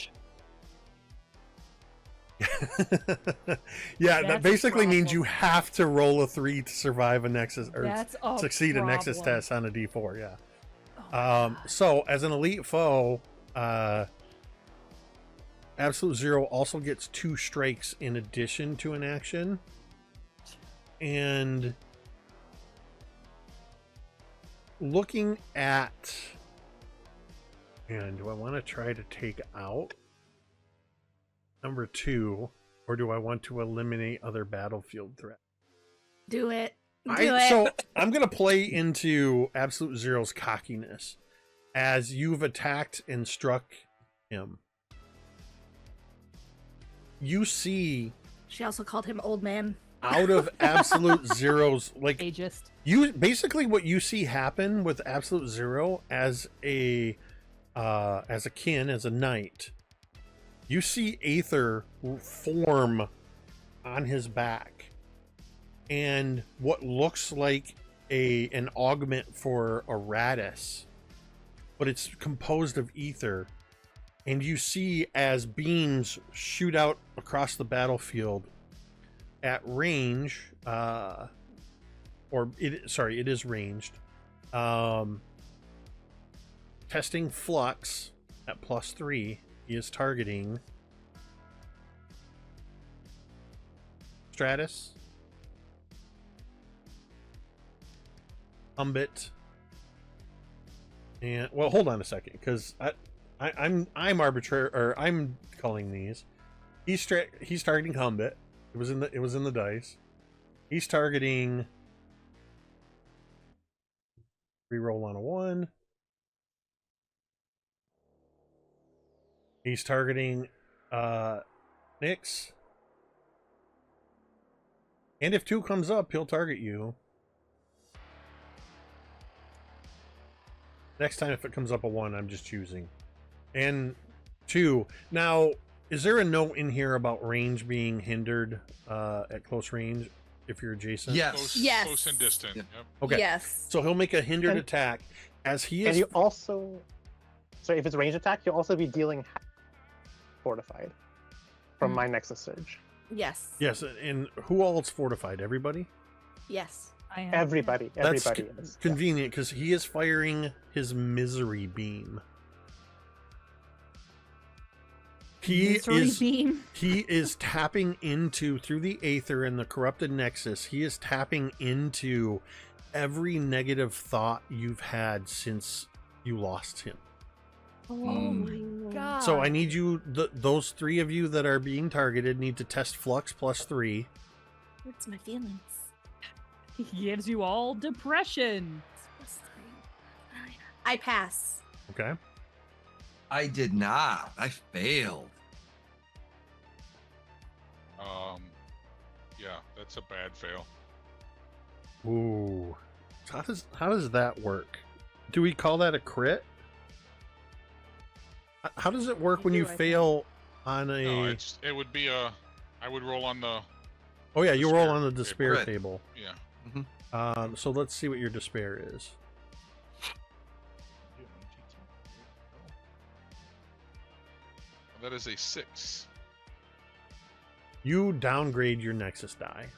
yeah, that That's a basically means you problem. have to roll a 3 to survive a Nexus or That's a succeed a Nexus problem. test on a D4. Yeah. Oh my God. So as an elite foe, Absolute Zero also gets 2 strikes in addition to an action. And looking at, and do I want to try to take out number 2, or do I want to eliminate other battlefield threats? Do it. it. So I'm going to play into Absolute Zero's cockiness as you've attacked and struck him. You see, She also called him old man. out of Absolute Zero's, like, Ageist. you basically what you see happen with Absolute Zero as a kin, as a knight, you see Aether form on his back, and what looks like an augment for a Apparatus, but it's composed of ether. And you see as beams shoot out across the battlefield at range, it is ranged. Testing flux at +3, he is targeting Stratus, Umbit, and well, hold on a second, because I'm arbitrary, or I'm calling these. He's targeting Humbit. It was in the dice. He's targeting. Reroll on a 1. He's targeting Nyx. And if 2 comes up, he'll target you. Next time, if it comes up a 1, I'm just choosing. And 2. Now, is there a note in here about range being hindered at close range if you're adjacent? Yes. Yes. Close and distant. Yeah. Yep. Okay. Yes. So he'll make a hindered And- attack as he And is. you also, sorry, if it's range attack, you'll also be dealing fortified from my Nexus Surge. Yes. Yes, and who all is fortified? Everybody? Yes. I am. Everybody That's is. Yeah. convenient because he is firing his misery beam. Misery beam. He is tapping into, through the Aether and the corrupted Nexus, he is tapping into every negative thought you've had since you lost him. Oh my god. So I need you, those 3 of you that are being targeted need to test Flux +3. Hurts my feelings. He gives you all depression. I pass. Okay. I did not. I failed. Yeah, that's a bad fail. Ooh. How does that work? Do we call that a crit? How does it work when you fail on a? No, it would be I would roll on the. Oh yeah, you roll despair on the despair Crit. table. Yeah. So let's see what your despair is. That is a 6. You downgrade your Nexus die.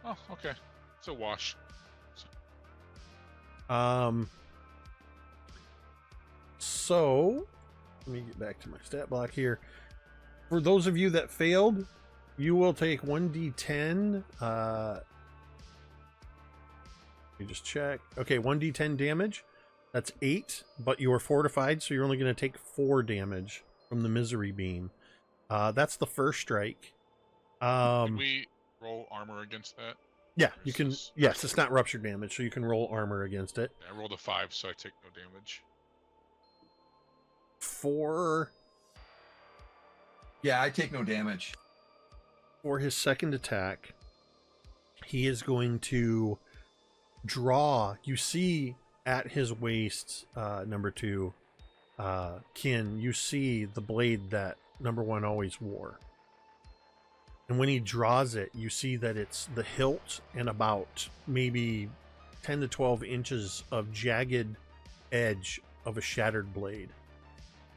Oh, okay. It's a wash. So let me get back to my stat block here. For those of you that failed, you will take 1d10. Let me just check. Okay, 1d10 damage. That's 8, but you are fortified, so you're only going to take 4 damage from the misery beam. That's the first strike. Can we roll armor against that? Yeah, you can. Versus- Yes, it's not rupture damage, so you can roll armor against it. I rolled a 5, so I take no damage. For Yeah, I take no damage. his second attack, he is going to draw. You see at his waist, number 2, Kin, you see the blade that number 1 always wore. And when he draws it, you see that it's the hilt and about maybe 10 to 12 inches of jagged edge of a shattered blade,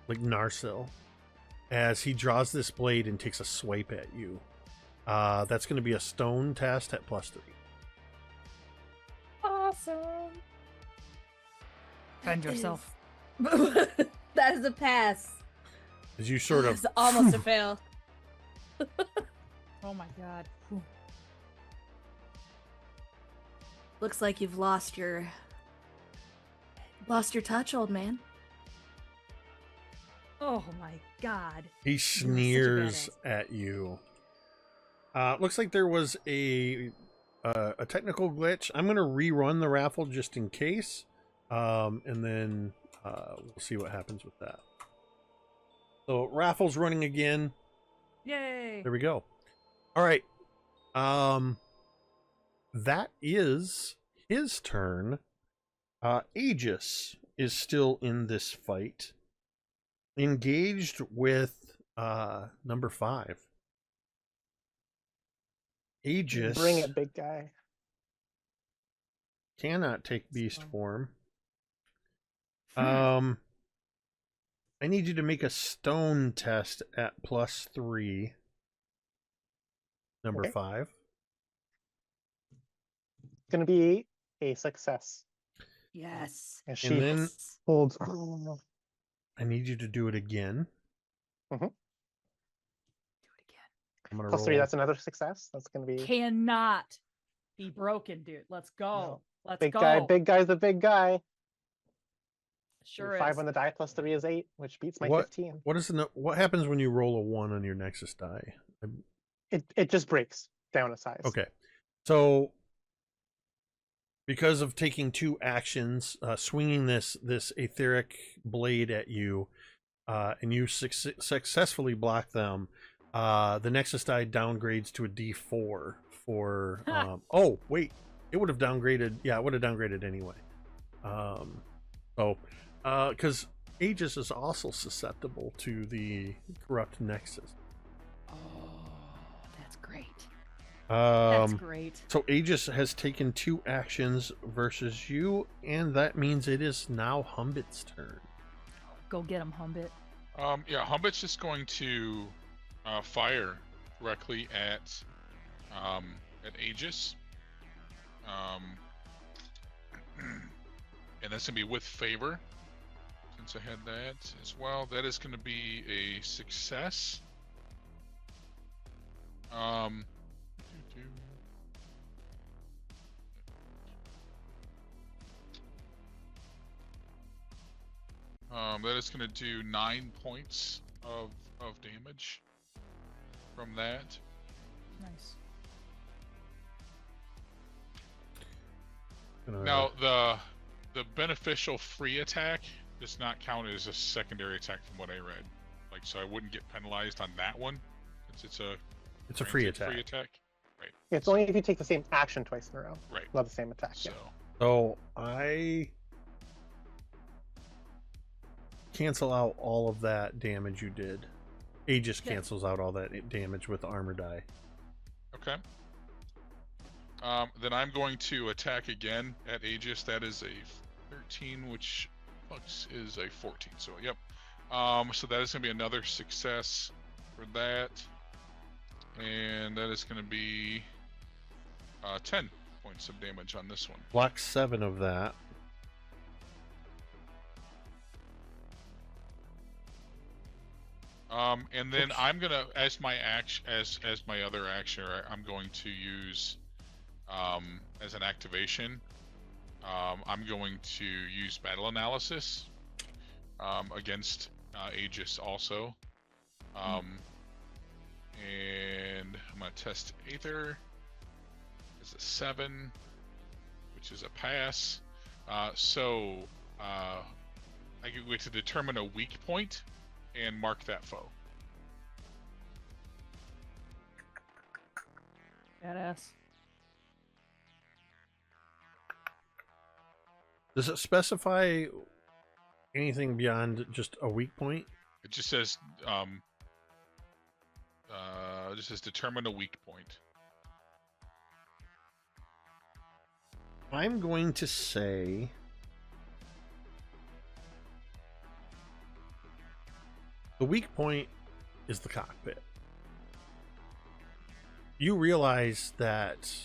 like Narsil, as he draws this blade and takes a swipe at you. That's going to be a stone test at +3. Awesome. Defend yourself. That is a pass. As you sort of It's almost a fail. Oh my god. Whew. Looks like you've lost your touch, old man. Oh my god. he sneers at you. Looks like there was a technical glitch. I'm gonna rerun the raffle just in case, and then we'll see what happens with that. So raffle's running again. Yay. There we go. All right. That is his turn. Aegis is still in this fight, engaged with number 5. Aegis Bring it, big guy. cannot take beast form. Hmm. I need you to make a stone test at +3. Number Okay. 5. It's gonna be a success. Yes. And she And then holds. I need you to do it again. Do it I'm gonna +3. roll. That's another success. That's gonna be again. Cannot be broken, dude. Let's go. No. Let's big go. guy. Big guy's a big guy. Sure 5 is. on the die, +3 is 8, which beats my What? 15. What is what happens when you roll a 1 on your Nexus die? It just breaks down a size. Okay, so because of taking 2 actions, swinging this etheric blade at you, and you successfully block them, the Nexus die downgrades to a D4 for. Oh wait, it would have downgraded. Yeah, it would have downgraded anyway. Because Aegis is also susceptible to the corrupt Nexus. Oh, that's great. That's great. So Aegis has taken 2 actions versus you, and that means it is now Humbit's turn. Go get him, Humbit. Yeah, Humbit's just going to fire directly at Aegis. And that's gonna be with favor. Since I had that as well, that is gonna be a success. That is going to do 9 points of damage from that. Nice. Now the beneficial free attack does not count as a secondary attack from what I read. Like, so I wouldn't get penalized on that one since it's a free granted attack. Free attack. Right. It's only if you take the same action twice in a row. Right. Not the same attack. So Yeah. So I cancel out all of that damage you did. Aegis Yeah. cancels out all that damage with armor die. okay. Then I'm going to attack again at Aegis. That is a 13, which is a 14. So yep. So that is going to be another success for that, and that is going to be 10 points of damage on this one. Block 7 of that. And then I'm gonna, as my action, as my other action, I'm going to use, as an activation, I'm going to use battle analysis, against Aegis also, and I'm gonna test Aether. It's a 7, which is a pass. So I get to determine a weak point and mark that foe. Badass. Does it specify anything beyond just a weak point? It just says determine a weak point. I'm going to say the weak point is the cockpit. You realize that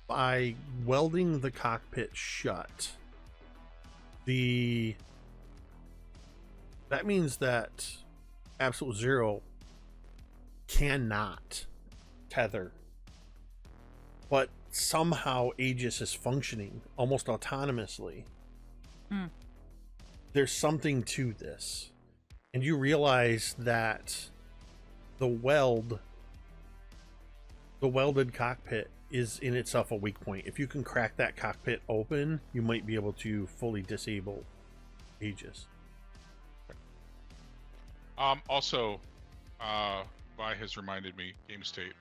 by welding the cockpit shut, that means that Absolute Zero cannot tether, but somehow Aegis is functioning almost autonomously. There's something to this, and you realize that the welded cockpit is in itself a weak point. If you can crack that cockpit open, you might be able to fully disable Aegis. Also, Vi has reminded me, game state,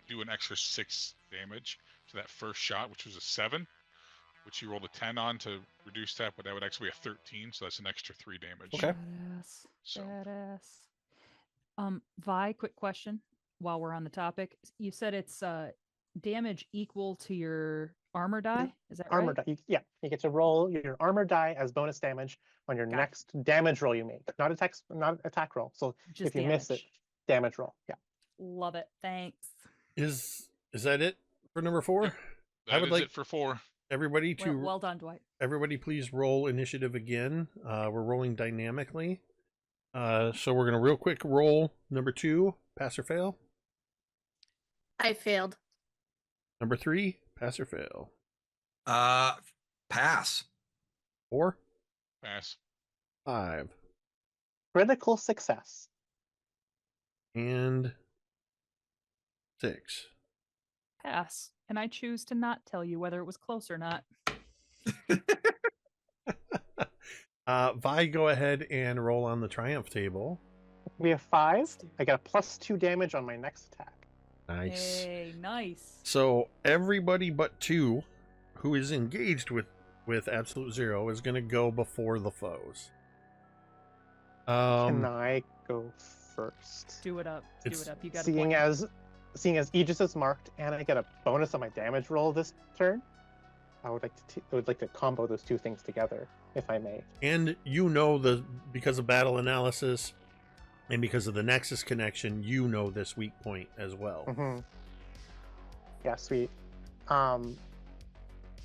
do an extra 6 damage to that first shot, which was a 7, which you rolled a 10 on to reduce that, but that would actually be a 13, so that's an extra 3 damage. Okay. Badass. So- Badass. Vi, quick question while we're on the topic. You said it's damage equal to your armor die? Is that Armor right? die. You get to roll your armor die as bonus damage on your Got it. next damage roll you make. Not attack roll. So Just if you miss it, damage roll. Yeah. Love it. Thanks. Is that it for number 4? Yep. I That would is like it for 4. everybody to Well done, Dwight. everybody please roll initiative again. We're rolling dynamically. So we're gonna real quick roll number 2, pass or fail. I failed. Number 3, pass or fail. Pass. 4, Pass. 5, Critical success. and 6. Pass. And I choose to not tell you whether it was close or not. Vi, go ahead and roll on the triumph table. We have 5. I got a +2 damage on my next attack. Nice. Hey, nice. So everybody but 2 who is engaged with Absolute Zero is going to go before the foes. Can I go first? Do it up. Do It's- it up. You got Seeing as Aegis is marked and I get a bonus on my damage roll this turn, I would like to combo those 2 things together, if I may. And because of battle analysis and because of the Nexus connection, this weak point as well. Mm-hmm. Yeah, sweet.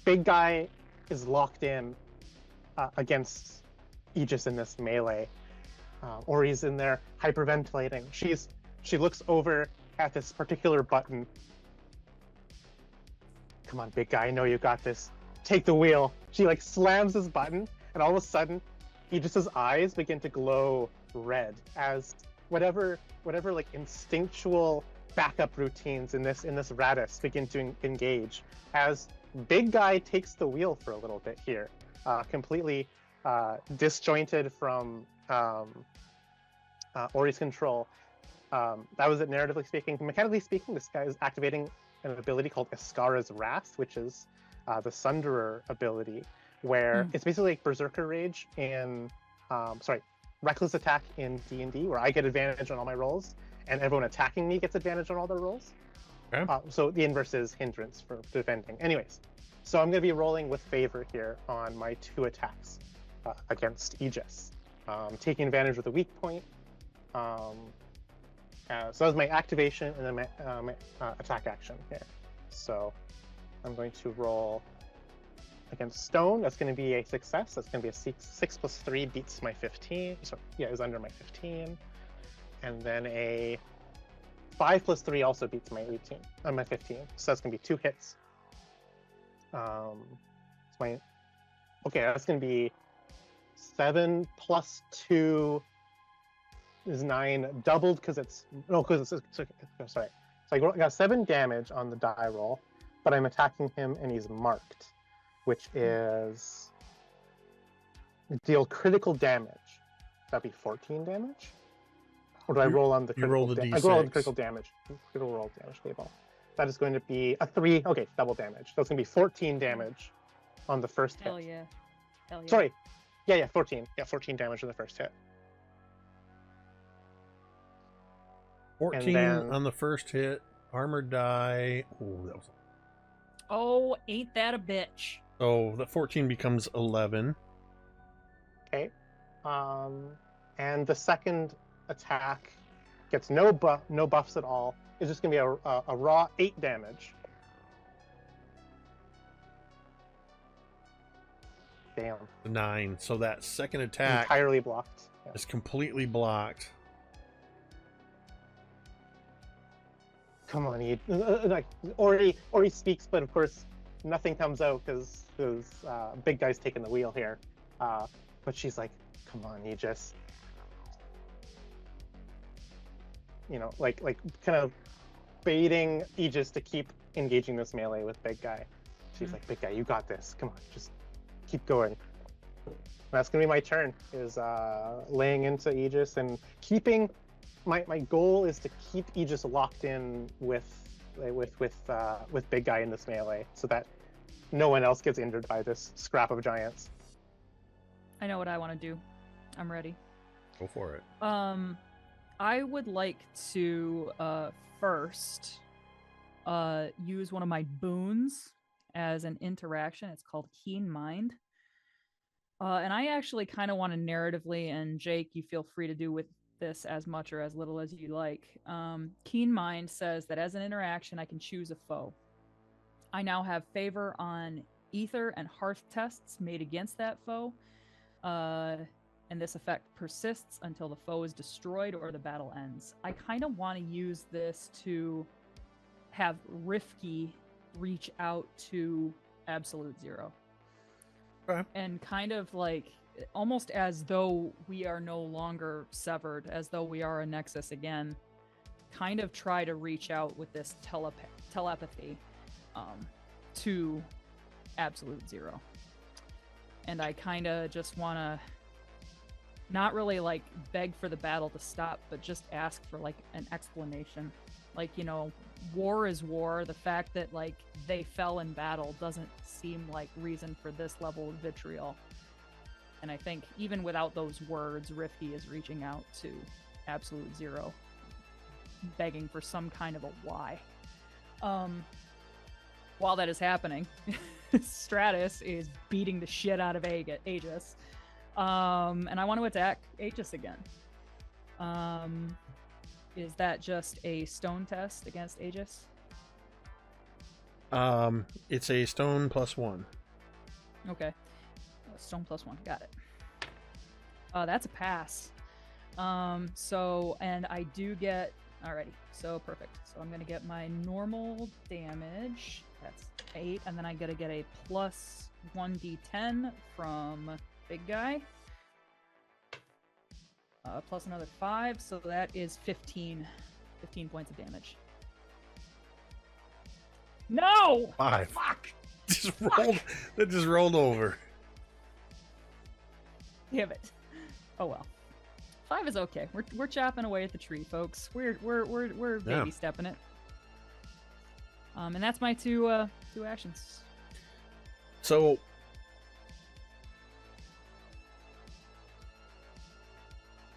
Big guy is locked in against Aegis in this melee. Ori's in there hyperventilating. She looks over at this particular button. Come on, big guy, I know you got this. Take the wheel. She slams this button, and all of a sudden, Aegis's eyes begin to glow red as whatever instinctual backup routines in this Radis begin to engage. As big guy takes the wheel for a little bit here, completely disjointed from Ori's control. That was it narratively speaking. Mechanically speaking, this guy is activating an ability called Eskhara's Wrath, which is the Sunderer ability, where it's basically like Berserker Rage in, Reckless Attack in D&D, where I get advantage on all my rolls, and everyone attacking me gets advantage on all their rolls. Okay. So the inverse is hindrance for defending. Anyways, so I'm going to be rolling with favor here on my 2 attacks against Aegis, taking advantage of the weak point. So that was my activation and then my attack action here. So I'm going to roll against Stone. That's going to be a success. That's going to be a 6 plus 3 beats my 15. So yeah, it was under my 15. And then a 5 plus 3 also beats my 18 on my 15. So that's going to be 2 hits. Okay, that's going to be 7 plus 2 is 9, doubled because sorry. So I got 7 damage on the die roll, but I'm attacking him and he's marked, which is deal critical damage. That'd be 14 damage? Or do I roll on the critical roll the I roll on the D6. critical damage. Critical roll damage table. That is going to be a 3. Okay, double damage. So it's going to be 14 damage on the first Hell hit. yeah. Hell yeah. Sorry. Yeah, 14. Yeah, 14 damage on the first hit. 14 then- on the first hit. Armored die. Oh, that was. Oh, ain't that a bitch? So the 14 becomes 11. Okay. And the second attack gets no buffs at all. It's just gonna be a raw 8 damage. Damn. 9. So that second attack Entirely blocked. Yeah. is completely blocked. come on, like Ori speaks, but of course nothing comes out because big guy's taking the wheel here. But she's like, come on, Aegis. You know, like kind of baiting Aegis to keep engaging this melee with big guy. She's like, big guy, you got this. Come on, just keep going. That's gonna be my turn, is laying into Aegis and keeping my goal is to keep Aegis locked in with big guy in this melee so that no one else gets injured by this scrap of giants. I know what I want to do. I'm ready. Go for it. I would like to first use one of my boons as an interaction. It's called Keen Mind. And I actually kind of want to narratively, and Jake, you feel free to do with this as much or as little as you like. Keen Mind says that as an interaction, I can choose a foe. I now have favor on Ether and Hearth tests made against that foe. And this effect persists until the foe is destroyed or the battle ends. I kind of want to use this to have Rifki reach out to Absolute Zero. Okay. And kind of like, almost as though we are no longer severed, as though we are a Nexus again, kind of try to reach out with this telepathy to Absolute Zero. And I kind of just want to not really like beg for the battle to stop, but just ask for like an explanation. Like, you know, war is war. The fact that like they fell in battle doesn't seem like reason for this level of vitriol. And I think even without those words, Rifki is reaching out to Absolute Zero, begging for some kind of a why. While that is happening, Stratus is beating the shit out of Aegis. And I want to attack Aegis again. Is that just a stone test against Aegis? It's a stone +1. Okay. Stone +1. Got it. That's a pass. So, and I do get... Alrighty. So, perfect. So I'm going to get my normal damage. That's 8. And then I gotta get a plus 1d10 from big guy. Plus another 5. So that is 15 points of damage. No! 5. Fuck! That just rolled over. Damn it. Oh well. 5 is okay. We're chopping away at the tree, folks. We're baby stepping it. And that's my two actions. So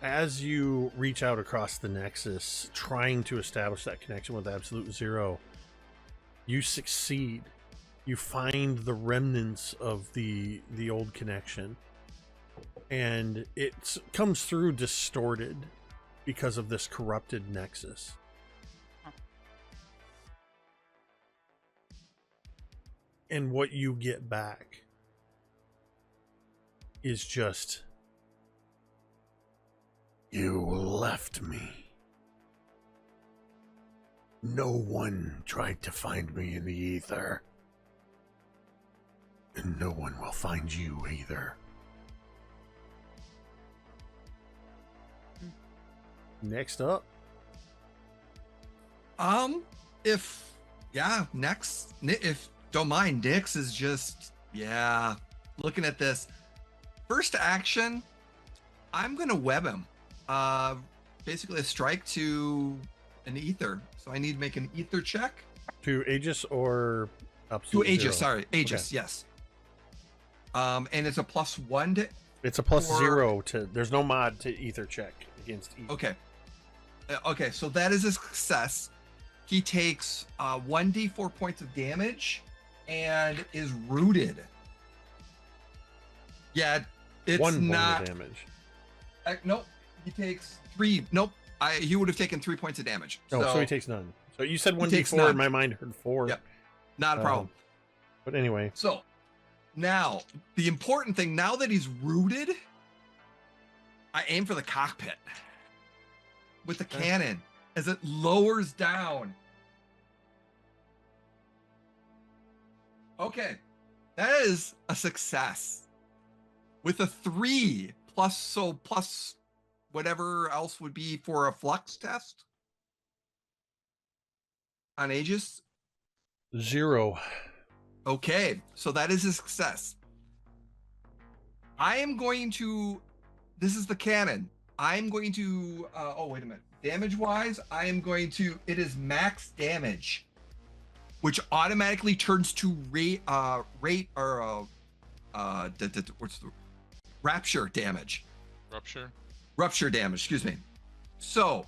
as you reach out across the Nexus, trying to establish that connection with Absolute Zero, you succeed. You find the remnants of the old connection. And it comes through distorted because of this corrupted Nexus. And what you get back is just, you left me. No one tried to find me in the ether. And no one will find you either. Next up. If don't mind, Nix is just, looking at this. First action, I'm gonna web him. Basically a strike to an ether. So I need to make an ether check. To Aegis or Absolute To Aegis, Zero? sorry. Aegis, Okay. yes. And it's a +1 to... It's a +0 to... There's no mod to ether check against ether. Okay. Okay, so that is a success. He takes 1d4 points of damage and is rooted. Yeah, it's 1 point not... of damage. Nope, he takes 3. Nope, he would have taken 3 points of damage. No, so he takes none. So you said takes 1d4, none. in my mind heard 4. Yep, not a problem. But anyway. So, now, the important thing, now that he's rooted, I aim for the cockpit with the cannon as it lowers down Okay, that is a success. With a 3 plus whatever else would be for a flux test on Aegis. 0. Okay, so that is a success. I am going to. This is the cannon. I'm going to. Oh, wait a minute. Damage wise, I am going to. It is max damage, which automatically turns to what's the rapture damage. Rupture damage. Excuse me. So,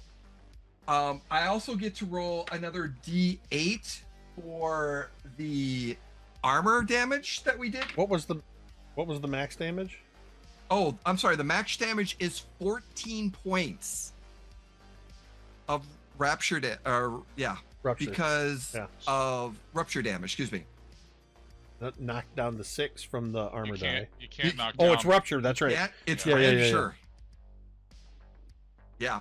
I also get to roll another D8 for the armor damage that we did. What was the max damage? Oh, I'm sorry. The max damage is 14 points of rapture Rupture. because of rupture damage. Excuse me. That knocked down the 6 from the armor die. You can't knock down. Oh, it's rupture. That's right. Yeah, it's Yeah, rapture. Yeah.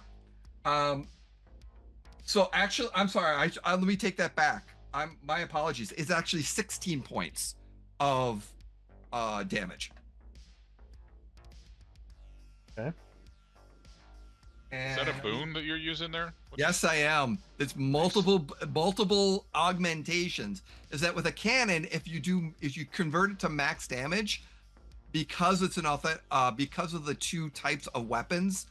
So actually, I'm sorry. Let me take that back. My apologies. It's actually 16 points of damage. Okay. Is that a boon that you're using there? Yes, I am. It's multiple augmentations. Is that with a cannon, if you convert it to max damage, because it's because of the 2 types of weapons,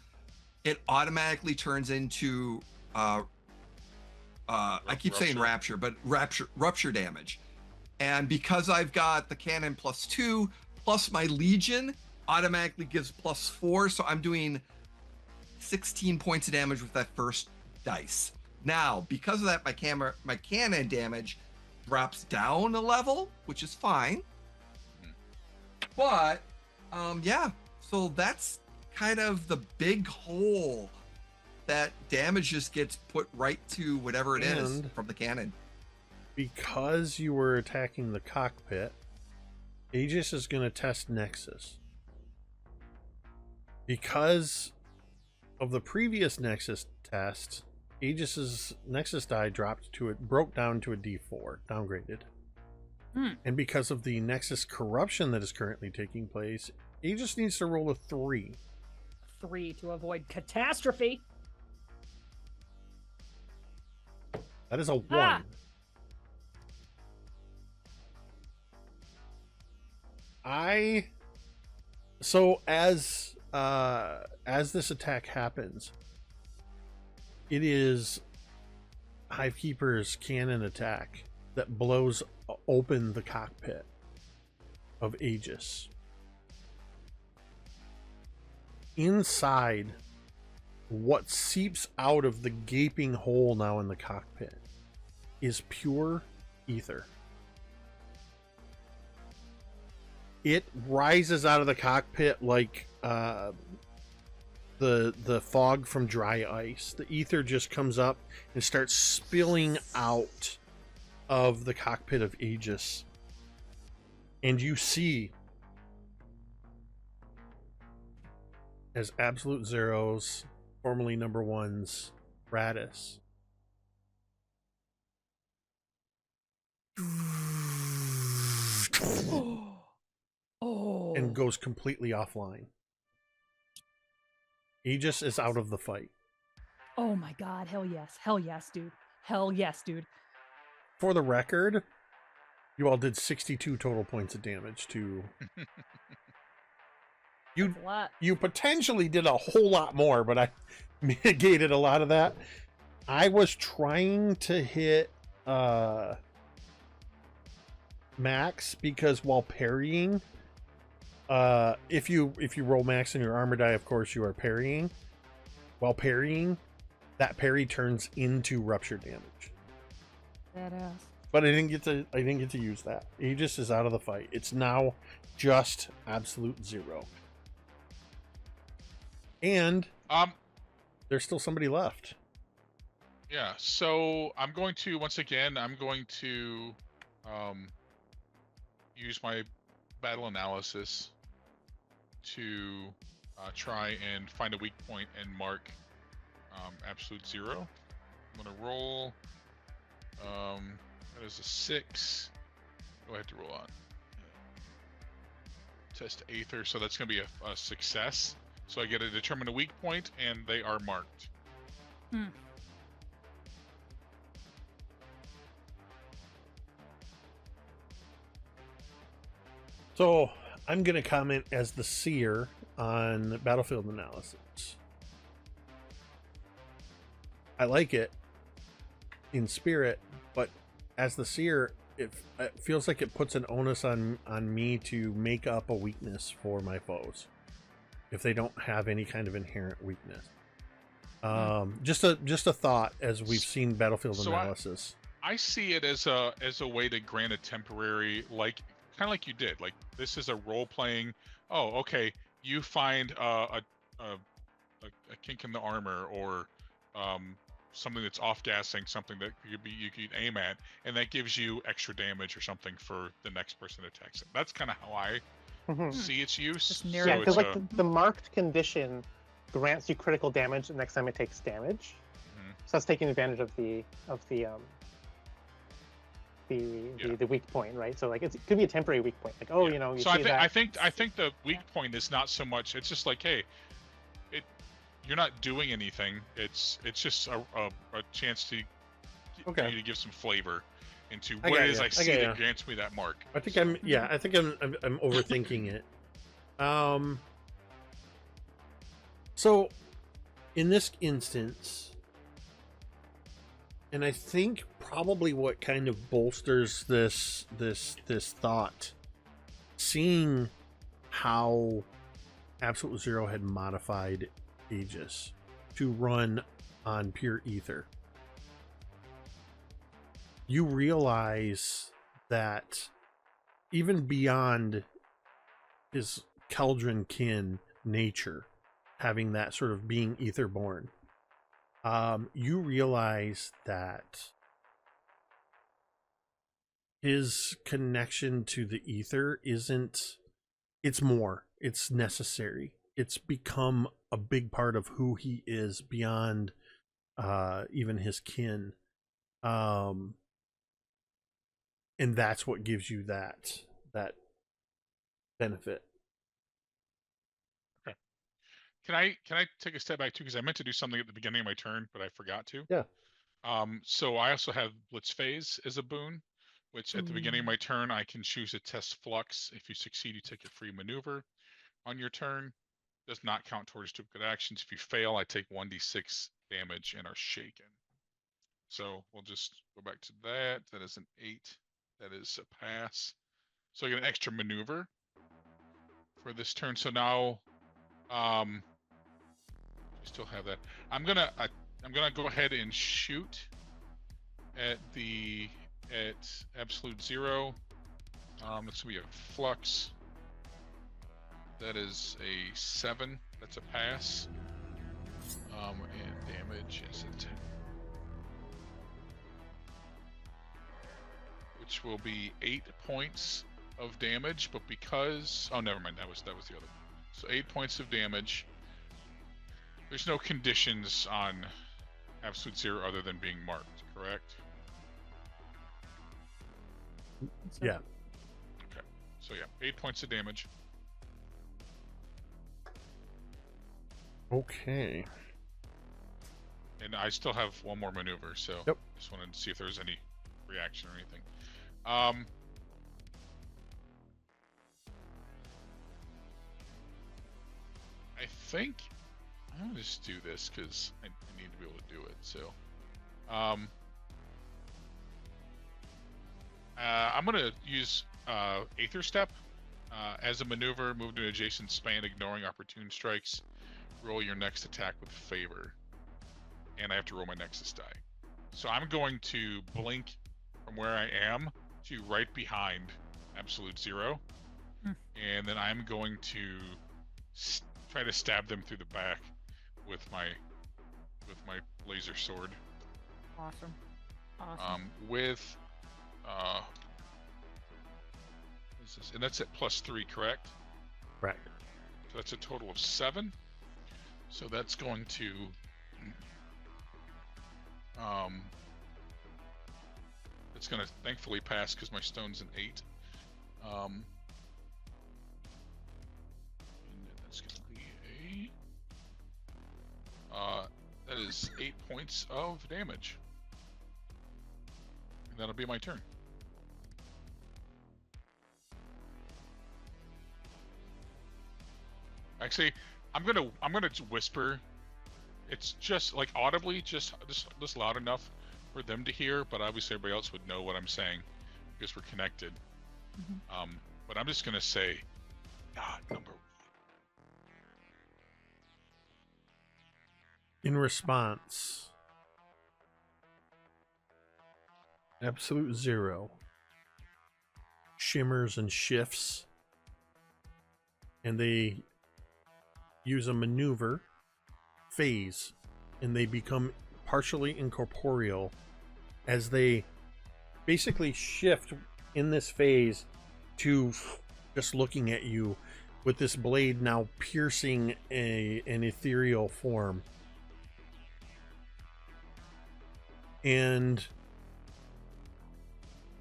it automatically turns into I keep saying rapture, but rupture damage. And because I've got the cannon +2 plus my legion automatically gives +4, so I'm doing 16 points of damage with that first dice. Now, because of that, my cannon damage drops down a level, which is fine. But yeah, so that's kind of the big hole that damage just gets put right to whatever it is from the cannon. Because you were attacking the cockpit, Aegis is going to test Nexus. Because of the previous Nexus test, Aegis's Nexus die broke down to a D4, downgraded. And because of the Nexus corruption that is currently taking place, Aegis needs to roll a 3. 3 to avoid catastrophe. That is a 1. So as this attack happens, it is Hivekeeper's cannon attack that blows open the cockpit of Aegis. Inside, what seeps out of the gaping hole now in the cockpit is pure ether. It rises out of the cockpit like the fog from dry ice. The ether just comes up and starts spilling out of the cockpit of Aegis. And you see, as absolute zeros, formerly number ones, Radis. And goes completely offline. Aegis is out of the fight. Oh my god, hell yes. Hell yes, dude. Hell yes, dude. For the record, you all did 62 total points of damage to... That's a lot. You potentially did a whole lot more, but I mitigated a lot of that. I was trying to hit max because while parrying, if you roll max in your armor die, of course you are parrying. While parrying, that parry turns into rupture damage. Badass. But I didn't get to use that. Aegis is out of the fight. It's now just absolute zero. And there's still somebody left. Yeah, so I'm going to use my battle analysis to try and find a weak point and mark absolute zero. I'm going to roll. That is a 6, Go ahead to roll on. Test Aether, so that's going to be a success. So I get to determine a weak point, and they are marked. So I'm going to comment as the seer on battlefield analysis. I like it in spirit, but as the seer, it feels like it puts an onus on me to make up a weakness for my foes if they don't have any kind of inherent weakness. Just a thought as we've seen battlefield analysis. I see it as a way to grant a temporary, like kind of like you did. Like this is a role playing. Oh, okay. You find a kink in the armor, or something that's off gassing, something that you could aim at, and that gives you extra damage or something for the next person that attacks it. That's kind of how I see its use. Yeah, because like the marked condition grants you critical damage the next time it takes damage. So that's taking advantage of the weak point, right? So like it could be a temporary weak point. Like, you know, you so see that. I think the weak point is not so much. It's just like, hey, you're not doing anything. It's just a chance to for you to give some flavor into what it is I see that grants me that mark. I think I'm overthinking it. So in this instance, and I think probably what kind of bolsters this thought, seeing how Absolute Zero had modified Aegis to run on pure ether, you realize that even beyond his Cauldron kin nature, having that sort of being etherborn, you realize that his connection to the ether it's necessary. It's become a big part of who he is beyond even his kin. And that's what gives you that benefit. Okay. Can I take a step back too? Because I meant to do something at the beginning of my turn, but I forgot to. Yeah. So I also have Blitz Phase as a boon, which at the beginning of my turn I can choose to test Flux. If you succeed, you take a free maneuver on your turn. Does not count towards duplicate actions. If you fail, I take 1d6 damage and are shaken. So we'll just go back to that. That is an 8. That is a pass. So I get an extra maneuver for this turn. So now, we still have that. I'm gonna go ahead and shoot at Absolute Zero. This will be a Flux. That is a 7. That's a pass. And damage is a 10. Which will be 8 points of damage, but because... Oh, never mind. That was the other one. So 8 points of damage. There's no conditions on Absolute Zero other than being marked, correct? Yeah. Okay. So yeah, 8 points of damage. Okay. And I still have one more maneuver, so just wanted to see if there was any reaction or anything. I think I'm gonna just do this because I need to be able to do it. So, I'm gonna use Aether Step as a maneuver. Move to an adjacent span, ignoring opportune strikes. Roll your next attack with favor, and I have to roll my Nexus die. So I'm going to blink from where I am to right behind Absolute Zero, and then I'm going to try to stab them through the back with my laser sword. Awesome. With what is this? And that's at +3, correct? Correct. So that's a total of 7. So that's going to it's going to thankfully pass because my stone's an 8. And that's going to be that is 8 points of damage. And that'll be my turn. Actually, I'm gonna whisper. It's just like audibly, just loud enough for them to hear, but obviously everybody else would know what I'm saying because we're connected. Mm-hmm. But I'm just gonna say, God, number. In response, Absolute Zero shimmers and shifts, and they use a maneuver phase, and they become partially incorporeal as they basically shift in this phase to just looking at you with this blade now piercing an ethereal form. And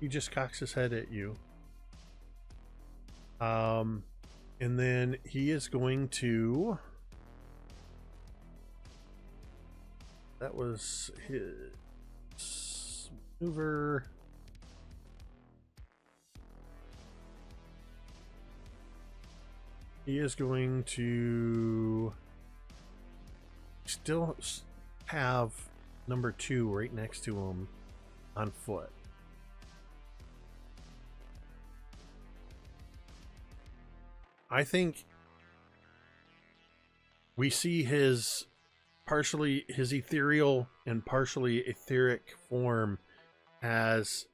he just cocks his head at you. And then he is going to... That was his maneuver. He is going to still have number 2 right next to him on foot. I think we see his ethereal and partially etheric form as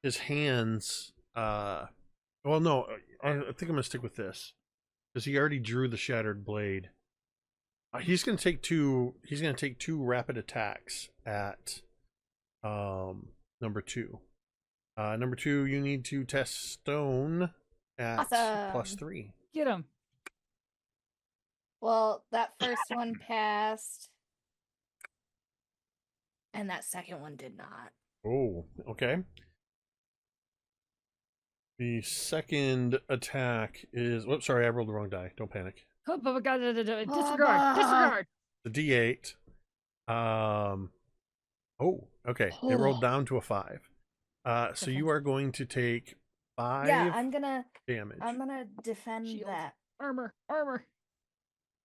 his hands. Well, no, I think I'm gonna stick with this because he already drew the shattered blade. He's gonna take 2. He's gonna take 2 rapid attacks at number 2. Number 2, you need to test stone at Awesome. +3. Get him. Well, that first one passed, and that second one did not. Oh, okay. The second attack is... Whoops, sorry, I rolled the wrong die. Don't panic. Oh, but God, disregard. The D8. Oh, okay. It rolled down to a 5. So you are going to take 5 Yeah, I'm gonna defend Shield. that. Armor.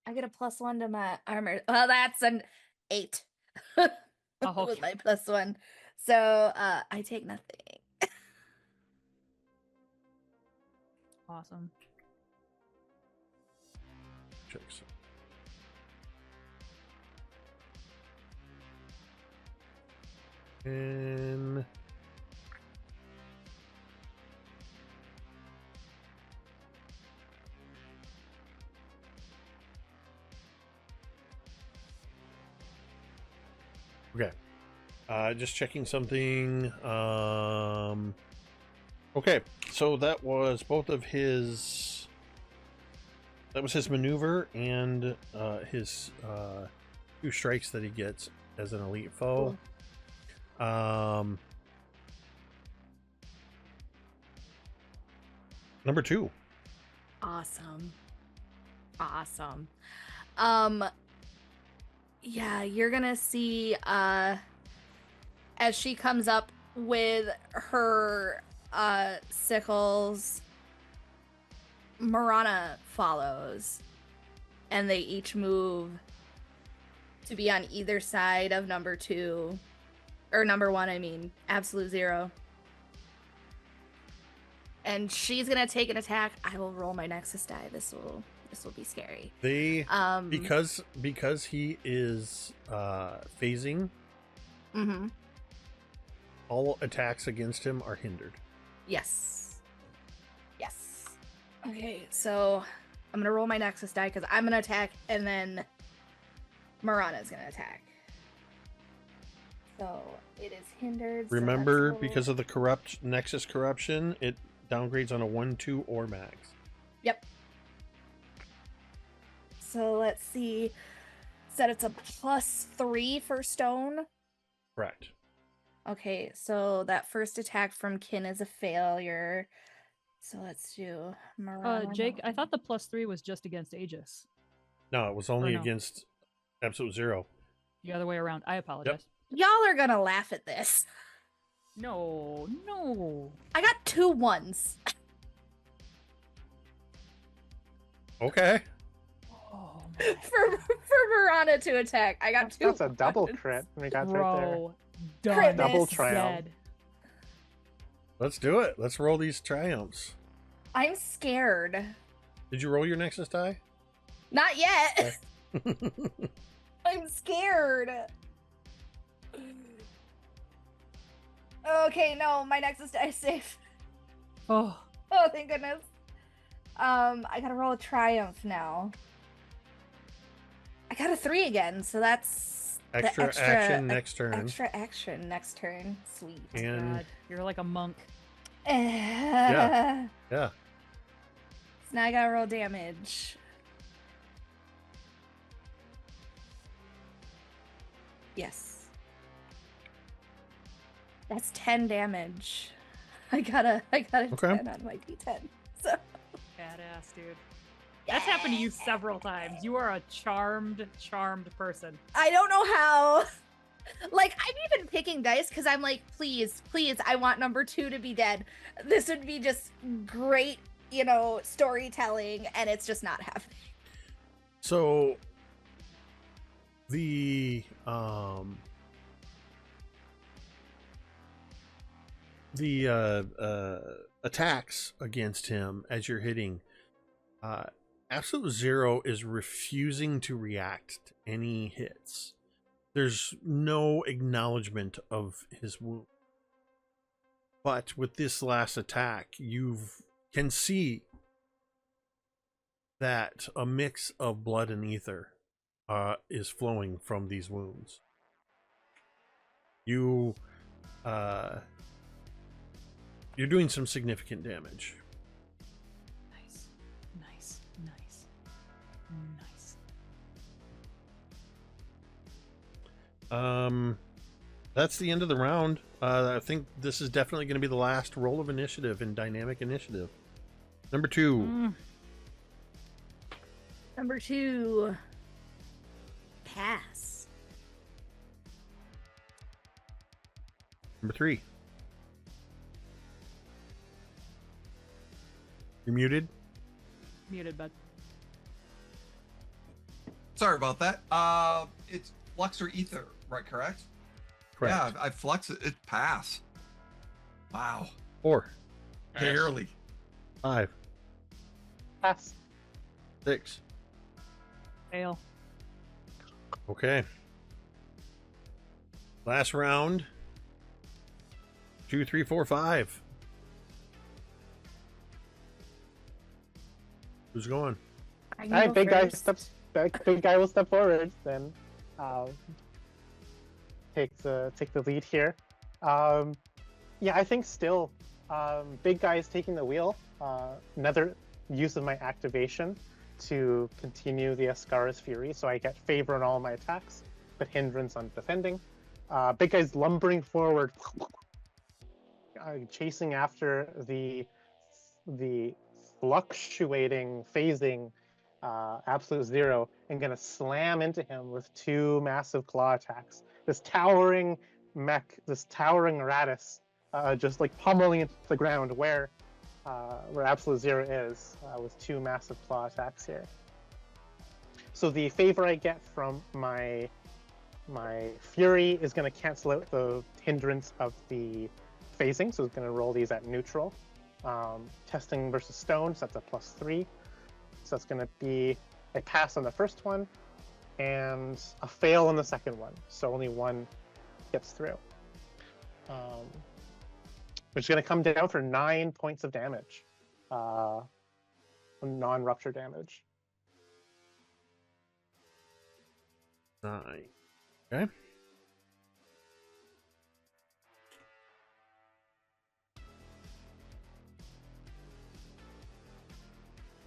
I get a +1 to my armor. Well, that's an 8. Oh, With my +1. So I take nothing. Awesome. Check some. And okay. Just checking something. Okay, so that was both of his. That was his maneuver and his 2 strikes that he gets as an elite foe. Cool. Number 2. Awesome. Yeah, you're gonna see as she comes up with her sickles, Marana follows, and they each move to be on either side of number 2, or number 1, I mean, Absolute Zero. And she's gonna take an attack. I will roll my Nexus die. This will be scary. They because he is phasing. Mm-hmm. All attacks against him are hindered. Yes. Okay, so I'm gonna roll my Nexus die because I'm gonna attack, and then Marana's gonna attack. So it is hindered. Remember, because of the Nexus corruption, it downgrades on a 1, 2, or max. Yep. So let's see. Said it's a +3 for stone. Correct. Okay, so that first attack from Kin is a failure. So let's do Jake, I thought the +3 was just against Aegis. No, it was only no? against Absolute Zero. The other way around. I apologize. Y'all are gonna laugh at this. No. I got 2 ones. Okay. Oh, for Mirana to attack. I got 2 That's a double ones. crit. We got right bro. Crit Done. Double miss. triumph. Dead. Let's do it. Let's roll these triumphs. I'm scared. Did you roll your Nexus die? Not yet. I'm scared. Okay, no, my Nexus die is safe. Oh. Oh, thank goodness. I gotta roll a triumph now. I got a 3 again, so that's the Extra action next turn. Extra action next turn. Sweet. And God, you're like a monk. Yeah. So now I gotta roll damage. Yes. That's 10 damage. I got a Okay. 10 on my D10. So Badass, dude. That's happened to you several times. You are a charmed person. I don't know how. Like, I'm even picking dice because I'm like, please, I want number 2 to be dead. This would be just great, storytelling, and it's just not happening. So the attacks against him as you're hitting, Absolute Zero is refusing to react to any hits. There's no acknowledgement of his wound. But with this last attack, you can see that a mix of blood and ether is flowing from these wounds. You're doing some significant damage. Nice. That's the end of the round. I think this is definitely going to be the last roll of initiative in dynamic initiative. Number 2. Number 2. Pass. Number 3. You're muted. Muted, bud. Sorry about that. It's Flux or Ether, right? Correct? Correct. Yeah, I Flux it. It pass. Wow. 4. Barely. 5. Pass. 6. Fail. Okay. Last round. 2, 3, 4, 5. Who's going? I All can right, go big guy first. big guy will step forward, then take the lead here. Yeah, I think still big guy is taking the wheel. Another use of my activation to continue the Eskhara's Fury, so I get favor on all my attacks, but hindrance on defending. Big guy's lumbering forward, chasing after the fluctuating, phasing Absolute Zero, and gonna slam into him with 2 massive claw attacks. This towering mech, this towering Apparatus, just like pummeling into the ground where Absolute Zero is, with 2 massive claw attacks here. So the favor I get from my Fury is going to cancel out the hindrance of the phasing, so it's going to roll these at neutral. Testing versus stone, so that's a +3. So that's going to be a pass on the first one and a fail on the second one, so only 1 gets through. Which is going to come down for 9 points of damage, non-rupture damage. 9. Okay.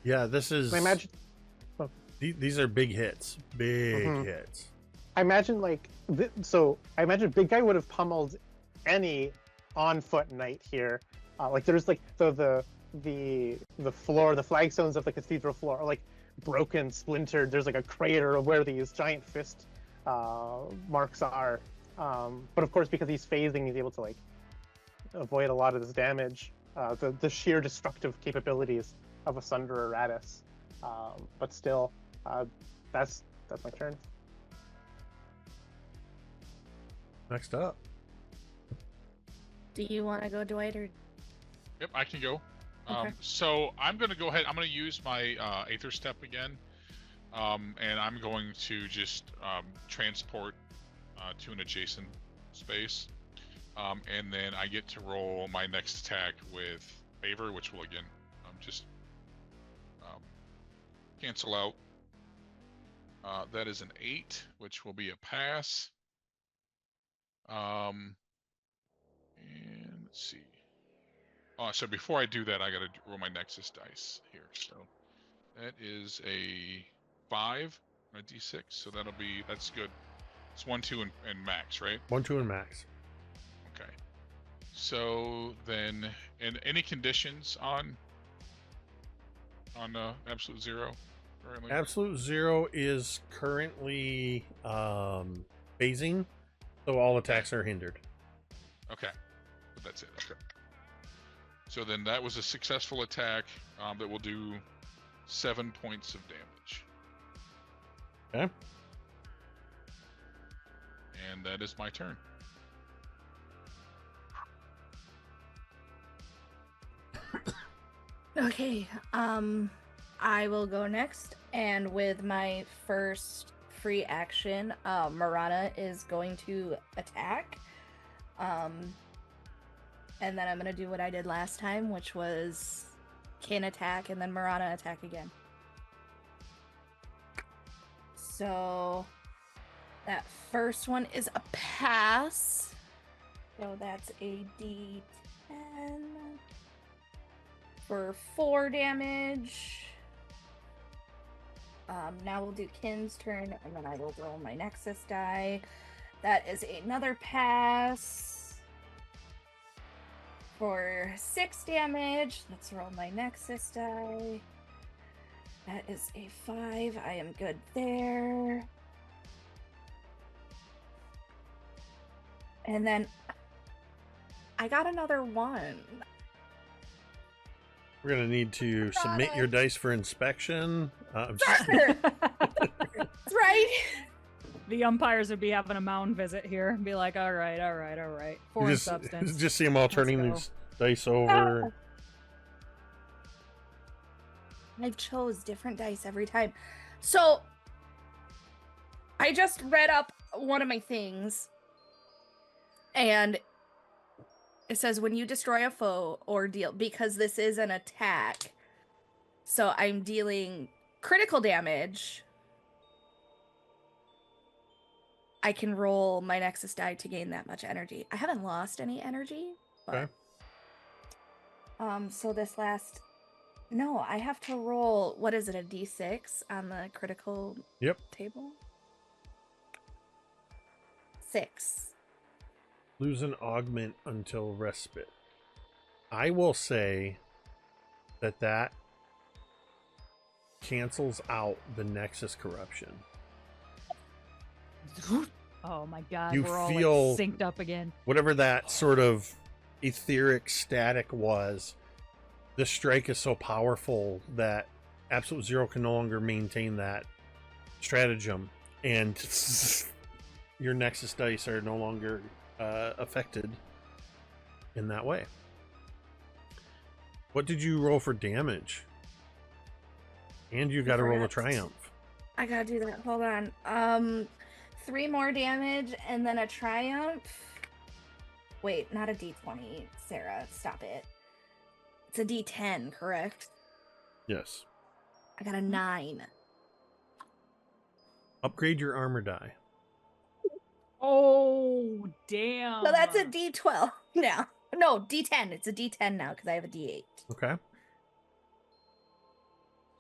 Yeah, this is. I imagine. These are big hits. Big hits. I imagine I imagine big guy would have pummeled any on-foot knight here. Like there's like the floor, the flagstones of the cathedral floor are like broken, splintered. There's like a crater of where these giant fist marks are. But of course, because he's phasing, he's able to like avoid a lot of this damage. The sheer destructive capabilities of a Sunder Apparatus. But still, that's my turn. Next up. Do you want to go, Dwight, or? Yep, I can go. Okay. So I'm going to go ahead. I'm going to use my Aether Step again. And I'm going to just transport to an adjacent space. And then I get to roll my next attack with Favor, which will again just cancel out. That is an 8, which will be a pass. And let's see. So before I do that, I got to roll my Nexus dice here. So that is a 5 on a D6. So that's good. It's 1, 2, and max, right? 1, 2, and max. Okay. So then, and any conditions on Absolute Zero currently? Absolute Zero is currently phasing, so all attacks are hindered. Okay. But that's it. Okay. So then that was a successful attack that will do 7 points of damage. Okay. And that is my turn. Okay, I will go next, and with my first free action, Marana is going to attack. And then I'm gonna do what I did last time, which was Kin attack and then Marana attack again. So that first one is a pass. So that's a D10 for 4 damage. Now we'll do Kin's turn, and then I will roll my Nexus die. That is another pass for 6 damage. Let's roll my Nexus die. That is a 5. I am good there. And then I got another 1. We're going to need to submit your dice for inspection. That's right. The umpires would be having a mound visit here and be like, all right. Foreign substance. Just see them all turning go. these dice over. I've chose different dice every time. So I just read up one of my things, and it says when you destroy a foe or deal, because this is an attack, so I'm dealing critical damage, I can roll my Nexus die to gain that much energy. I haven't lost any energy, but so this last, no, I have to roll, what is it, a D6 on the critical table? 6. Lose an augment until respite. I will say that cancels out the Nexus corruption. Oh my god, You we're all feel like synced up again. Whatever that sort of etheric static was, the strike is so powerful that Absolute Zero can no longer maintain that stratagem, and your Nexus dice are no longer affected in that way. What did you roll for damage? And you got to roll a triumph. I gotta do that. Hold on. 3 more damage and then a triumph. Wait, not a D20, Sarah. Stop it. It's a D10, correct? Yes. I got a 9. Upgrade your armor die. Oh, damn. So that's a D12 now. No, D10. It's a D10 now because I have a D8. Okay.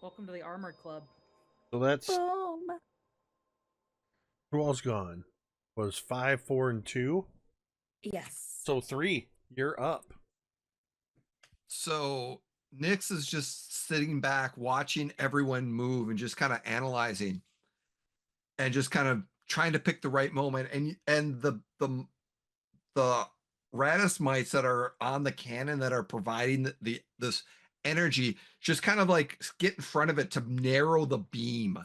Welcome to the Armored Club. So that's Boom. who all's gone? Was 5, 4, and 2? Yes. So 3, you're up. So Nyx is just sitting back, watching everyone move and just kind of analyzing and just kind of trying to pick the right moment. And the Radis mites that are on the cannon that are providing this energy just kind of like get in front of it to narrow the beam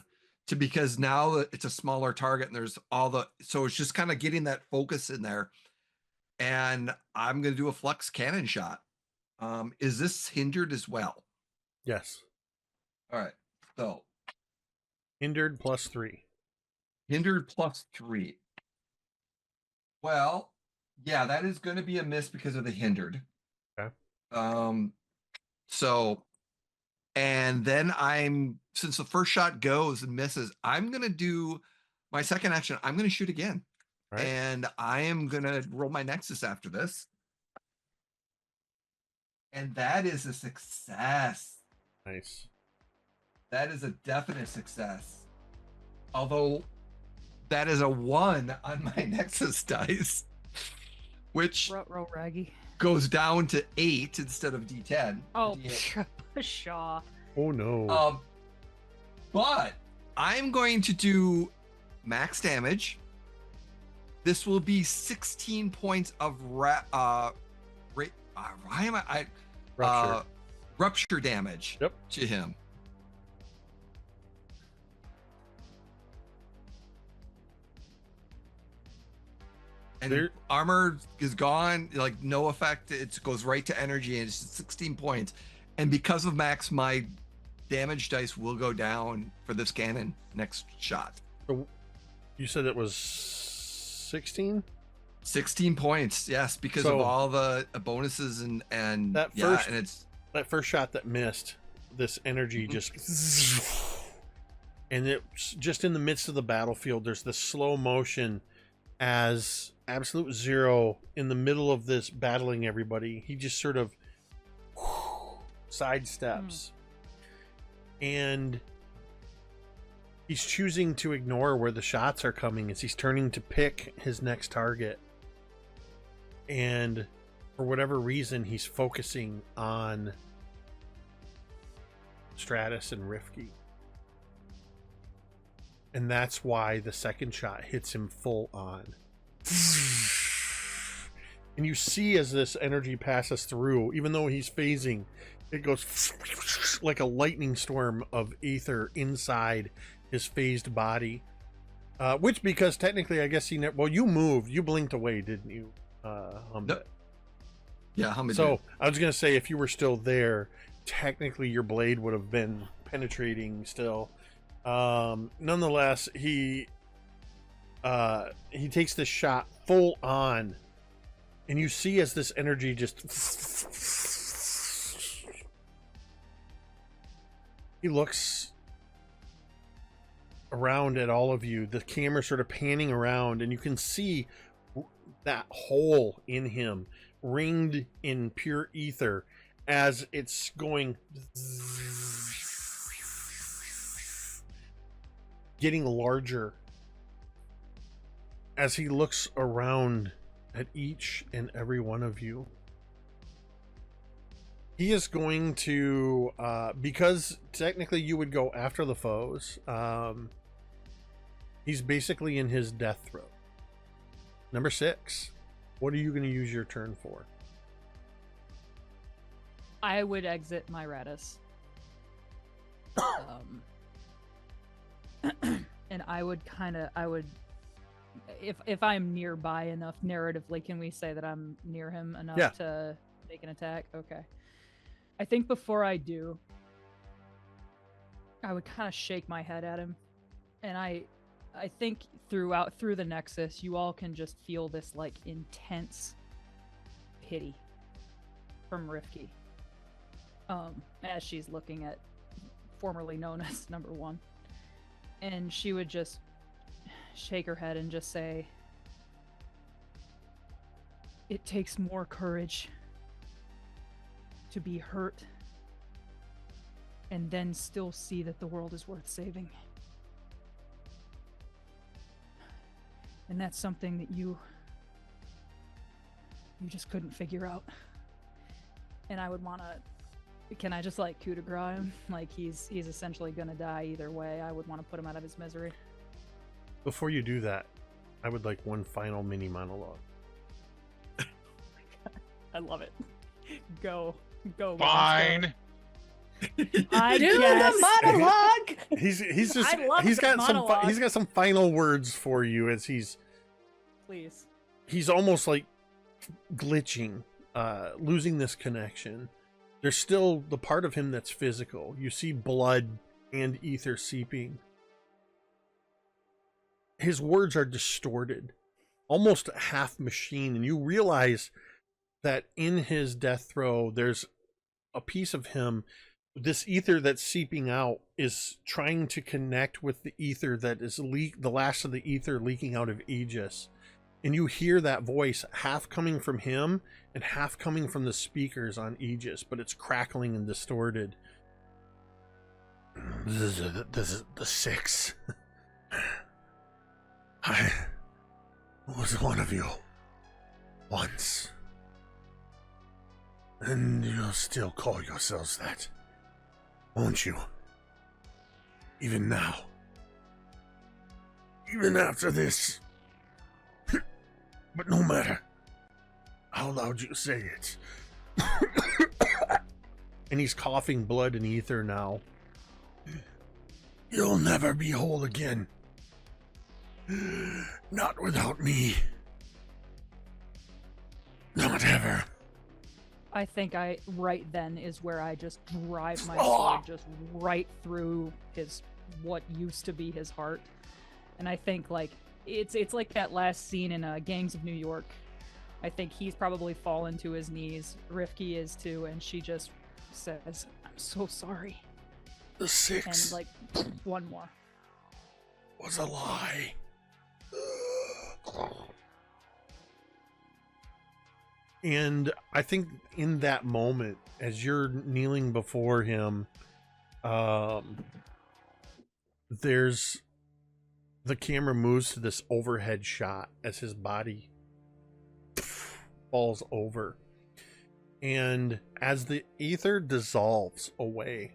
to, because now it's a smaller target and there's so it's just kind of getting that focus in there. And I'm going to do a flux cannon shot. Is this hindered as well? Yes. All right. So Hindered +3. hindered +3. Well, yeah, that is going to be a miss because of the hindered. Okay. So, and then since the first shot goes and misses, I'm going to do my second action. I'm going to shoot again. Right. And I am going to roll my Nexus after this. And that is a success. Nice. That is a definite success. Although that is a 1 on my Nexus dice, which Row raggy. goes down to 8 instead of D10. Oh, D8. Shaw. Oh no. But I'm going to do max damage. This will be 16 points of Rupture. rupture damage Yep. to him. And There- armor is gone, like no effect. It goes right to energy, and it's 16 points. And because of max, my damage dice will go down for this cannon next shot. So you said it was 16? 16 points, yes, because So- of all the bonuses and That yeah, first- and it's That first shot that missed, this energy just, and it's just in the midst of the battlefield. There's this slow motion as Absolute Zero, in the middle of this battling everybody, he just sort of sidesteps, and he's choosing to ignore where the shots are coming as he's turning to pick his next target. And for whatever reason, he's focusing on Stratus and Rifki. And that's why the second shot hits him full on. And you see as this energy passes through, even though he's phasing, it goes like a lightning storm of ether inside his phased body. Which, because technically, I guess you moved. You blinked away, didn't you? Nope. Yeah, how many? So I was gonna say, if you were still there, technically your blade would have been penetrating still. Nonetheless, he takes this shot full on, and you see as this energy just, he looks around at all of you, the camera sort of panning around, and you can see that hole in him, ringed in pure ether, as it's going, getting larger as he looks around at each and every one of you. He is going to, because technically you would go after the foes, he's basically in his death throw. Number 6, what are you going to use your turn for? I would exit my Radis. And I would if I'm nearby enough narratively, can we say that I'm near him enough to make an attack? Okay. I think before I do, I would kind of shake my head at him. And I think through the Nexus, you all can just feel this like intense pity from Rifki. As she's looking at formerly known as number 1. And she would just shake her head and just say, "It takes more courage to be hurt and then still see that the world is worth saving. And that's something that you just couldn't figure out. And I would want to, can I just like coup de grace him? Like he's essentially gonna die either way. I would want to put him out of his misery. Before you do that, I would like one final mini monologue. I love it. Go. Fine. I Do guess. the monologue. He's just I love he's the got monologue. he's got some final words for you as Please. he's almost like glitching, losing this connection. There's still the part of him that's physical. You see blood and ether seeping. His words are distorted, almost half machine, and you realize that in his death throe, there's a piece of him. This ether that's seeping out is trying to connect with the ether that is the last of the ether leaking out of Aegis. And you hear that voice half coming from him and half coming from the speakers on Aegis, but it's crackling and distorted. This is the six. I was one of you once. And you'll still call yourselves that, won't you? Even now. Even after this. But no matter how loud you say it. And he's coughing blood and ether now. You'll never be whole again. Not without me. Not ever. I think right then is where I just drive my sword just right through what used to be his heart. And I think like it's like that last scene in Gangs of New York. I think he's probably fallen to his knees. Rifki is too, and she just says, "I'm so sorry." The six And like one more. was a lie. And I think in that moment, as you're kneeling before him, there's the camera moves to this overhead shot as his body falls over. And as the ether dissolves away,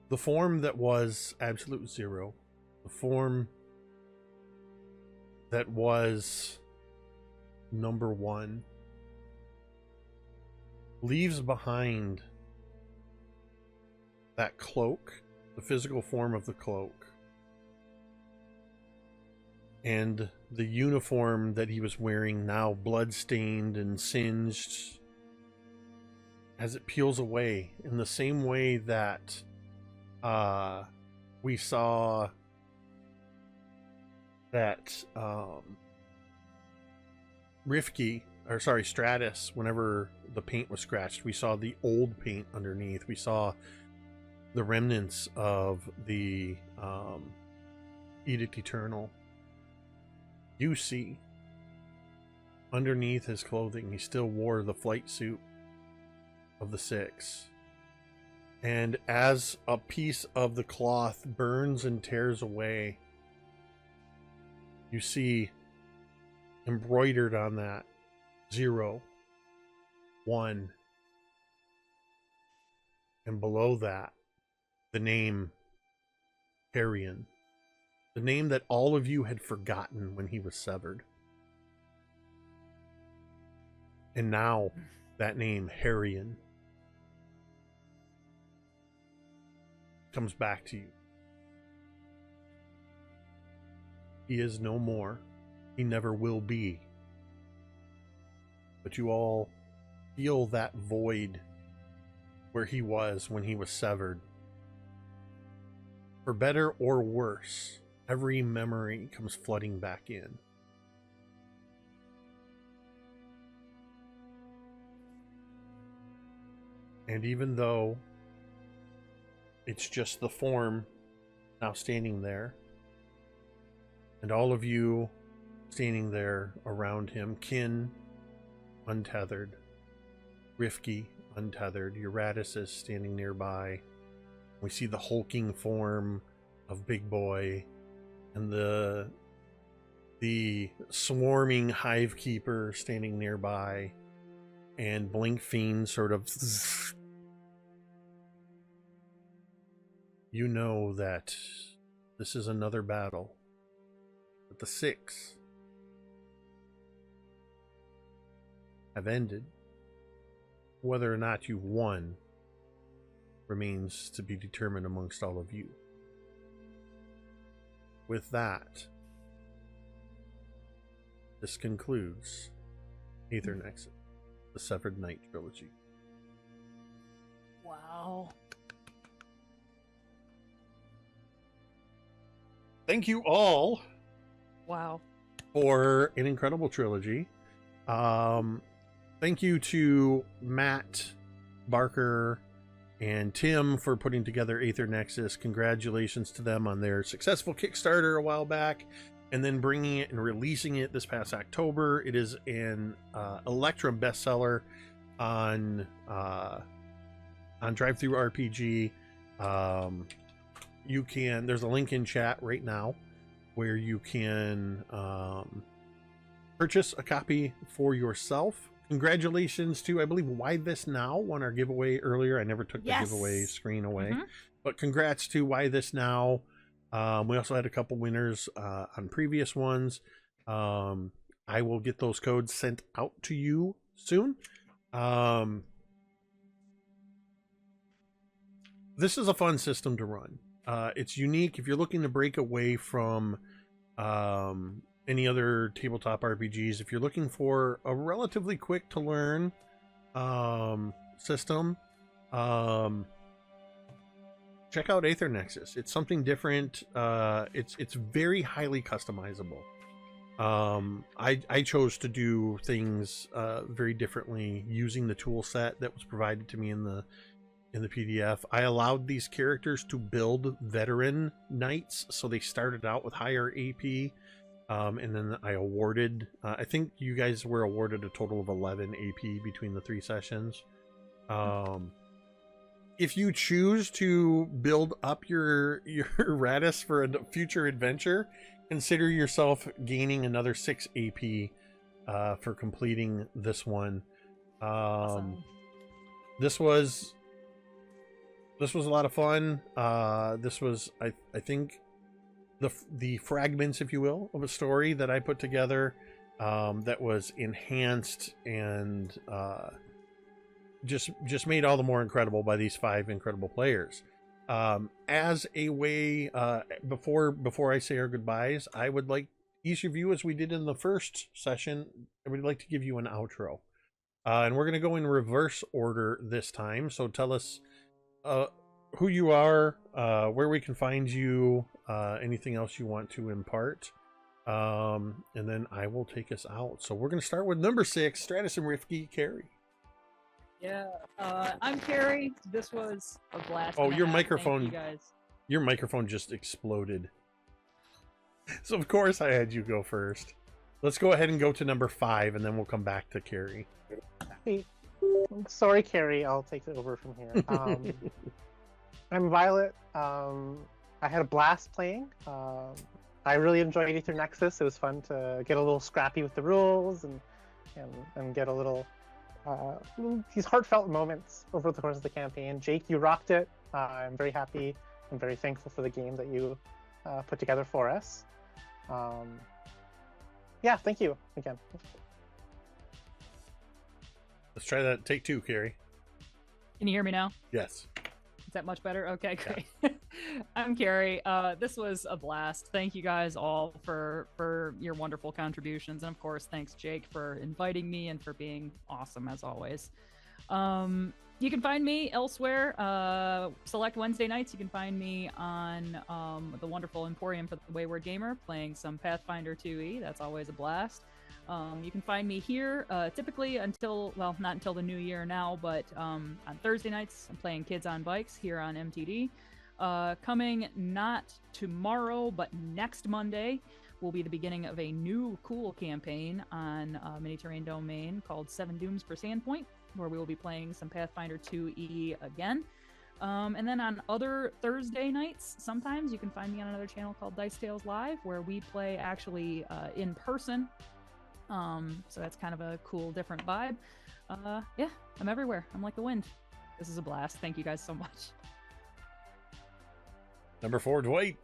the form that was Absolute Zero, the form that was number one, leaves behind that cloak, the physical form of the cloak, and the uniform that he was wearing, now blood-stained and singed, as it peels away in the same way that we saw that Stratus, whenever the paint was scratched, we saw the old paint underneath. We saw the remnants of the Edict Eternal. You see, underneath his clothing, he still wore the flight suit of the Six. And as a piece of the cloth burns and tears away, you see embroidered on that 0, 1, and below that the name Harrowing, the name that all of you had forgotten when he was severed. And now that name, Harrowing, comes back to you. He is no more. He never will be. But you all feel that void where he was when he was severed. For better or worse, every memory comes flooding back in. And even though it's just the form now standing there, and all of you standing there around him, Kin untethered, Rifki untethered, Eurydice is standing nearby. We see the hulking form of Big Boy and the the swarming hive keeper standing nearby, and Blink Fiend sort of. You know that this is another battle, but the 6 have ended. Whether or not you've won remains to be determined amongst all of you. With that, this concludes Aether Nexus, the Severed Night Trilogy. Wow. Thank you all Wow. for an incredible trilogy. Thank you to Matt, Barker, and Tim for putting together Aether Nexus. Congratulations to them on their successful Kickstarter a while back, and then bringing it and releasing it this past October. It is an Electrum bestseller on DriveThruRPG. You can, there's a link in chat right now where you can purchase a copy for yourself. Congratulations to, I believe, Why This Now won our giveaway earlier. I never took the giveaway screen away, but congrats to Why This Now. We also had a couple winners on previous ones. I will get those codes sent out to you soon. This is a fun system to run. It's unique. If you're looking to break away from any other tabletop RPGs, if you're looking for a relatively quick to learn system, check out Aether Nexus. It's something different. It's very highly customizable. I chose to do things very differently using the tool set that was provided to me in the PDF. I allowed these characters to build veteran knights, so they started out with higher AP, and then I awarded, I think you guys were awarded a total of 11 AP between the 3 sessions. If you choose to build up your Radis for a future adventure, consider yourself gaining another 6 AP for completing this one. Awesome. This was a lot of fun. This was, I think, the fragments, if you will, of a story that I put together that was enhanced and just made all the more incredible by these 5 incredible players. As a way, before I say our goodbyes, I would like each of you, as we did in the first session, I would like to give you an outro. And we're going to go in reverse order this time. So tell us who you are, where we can find you, anything else you want to impart, and then I will take us out. So we're going to start with number 6, Stratus and Rifki. Carrie. Yeah, I'm Carrie. This was a blast. Oh, and a your half. microphone. Thank you guys. Your microphone just exploded. So of course I had you go first. Let's go ahead and go to number 5, and then we'll come back to Carrie. Hey, sorry, Carrie. I'll take it over from here. I'm Violet. I had a blast playing. I really enjoyed Aether Nexus. It was fun to get a little scrappy with the rules and get a little these heartfelt moments over the course of the campaign. Jake, you rocked it. I'm very happy and very thankful for the game that you put together for us. Yeah, thank you again. Let's try that. Take 2, Carrie. Can you hear me now? Yes. Is that much better? Okay, great. I'm Carrie. This was a blast. Thank you guys all for your wonderful contributions. And of course, thanks Jake for inviting me and for being awesome as always. You can find me elsewhere. Select Wednesday nights. You can find me on the wonderful Emporium for the Wayward Gamer playing some Pathfinder 2e. That's always a blast. You can find me here typically until, well, not until the new year now, but on Thursday nights I'm playing Kids on Bikes here on MTD. Coming not tomorrow, but next Monday will be the beginning of a new cool campaign on Mini Terrain Domain called 7 Dooms per Sandpoint, where we will be playing some Pathfinder 2e again. And then on other Thursday nights, sometimes you can find me on another channel called Dice Tales Live, where we play actually in person. So that's kind of a cool, different vibe. Yeah, I'm everywhere. I'm like the wind. This is a blast. Thank you guys so much. Number 4, Dwight.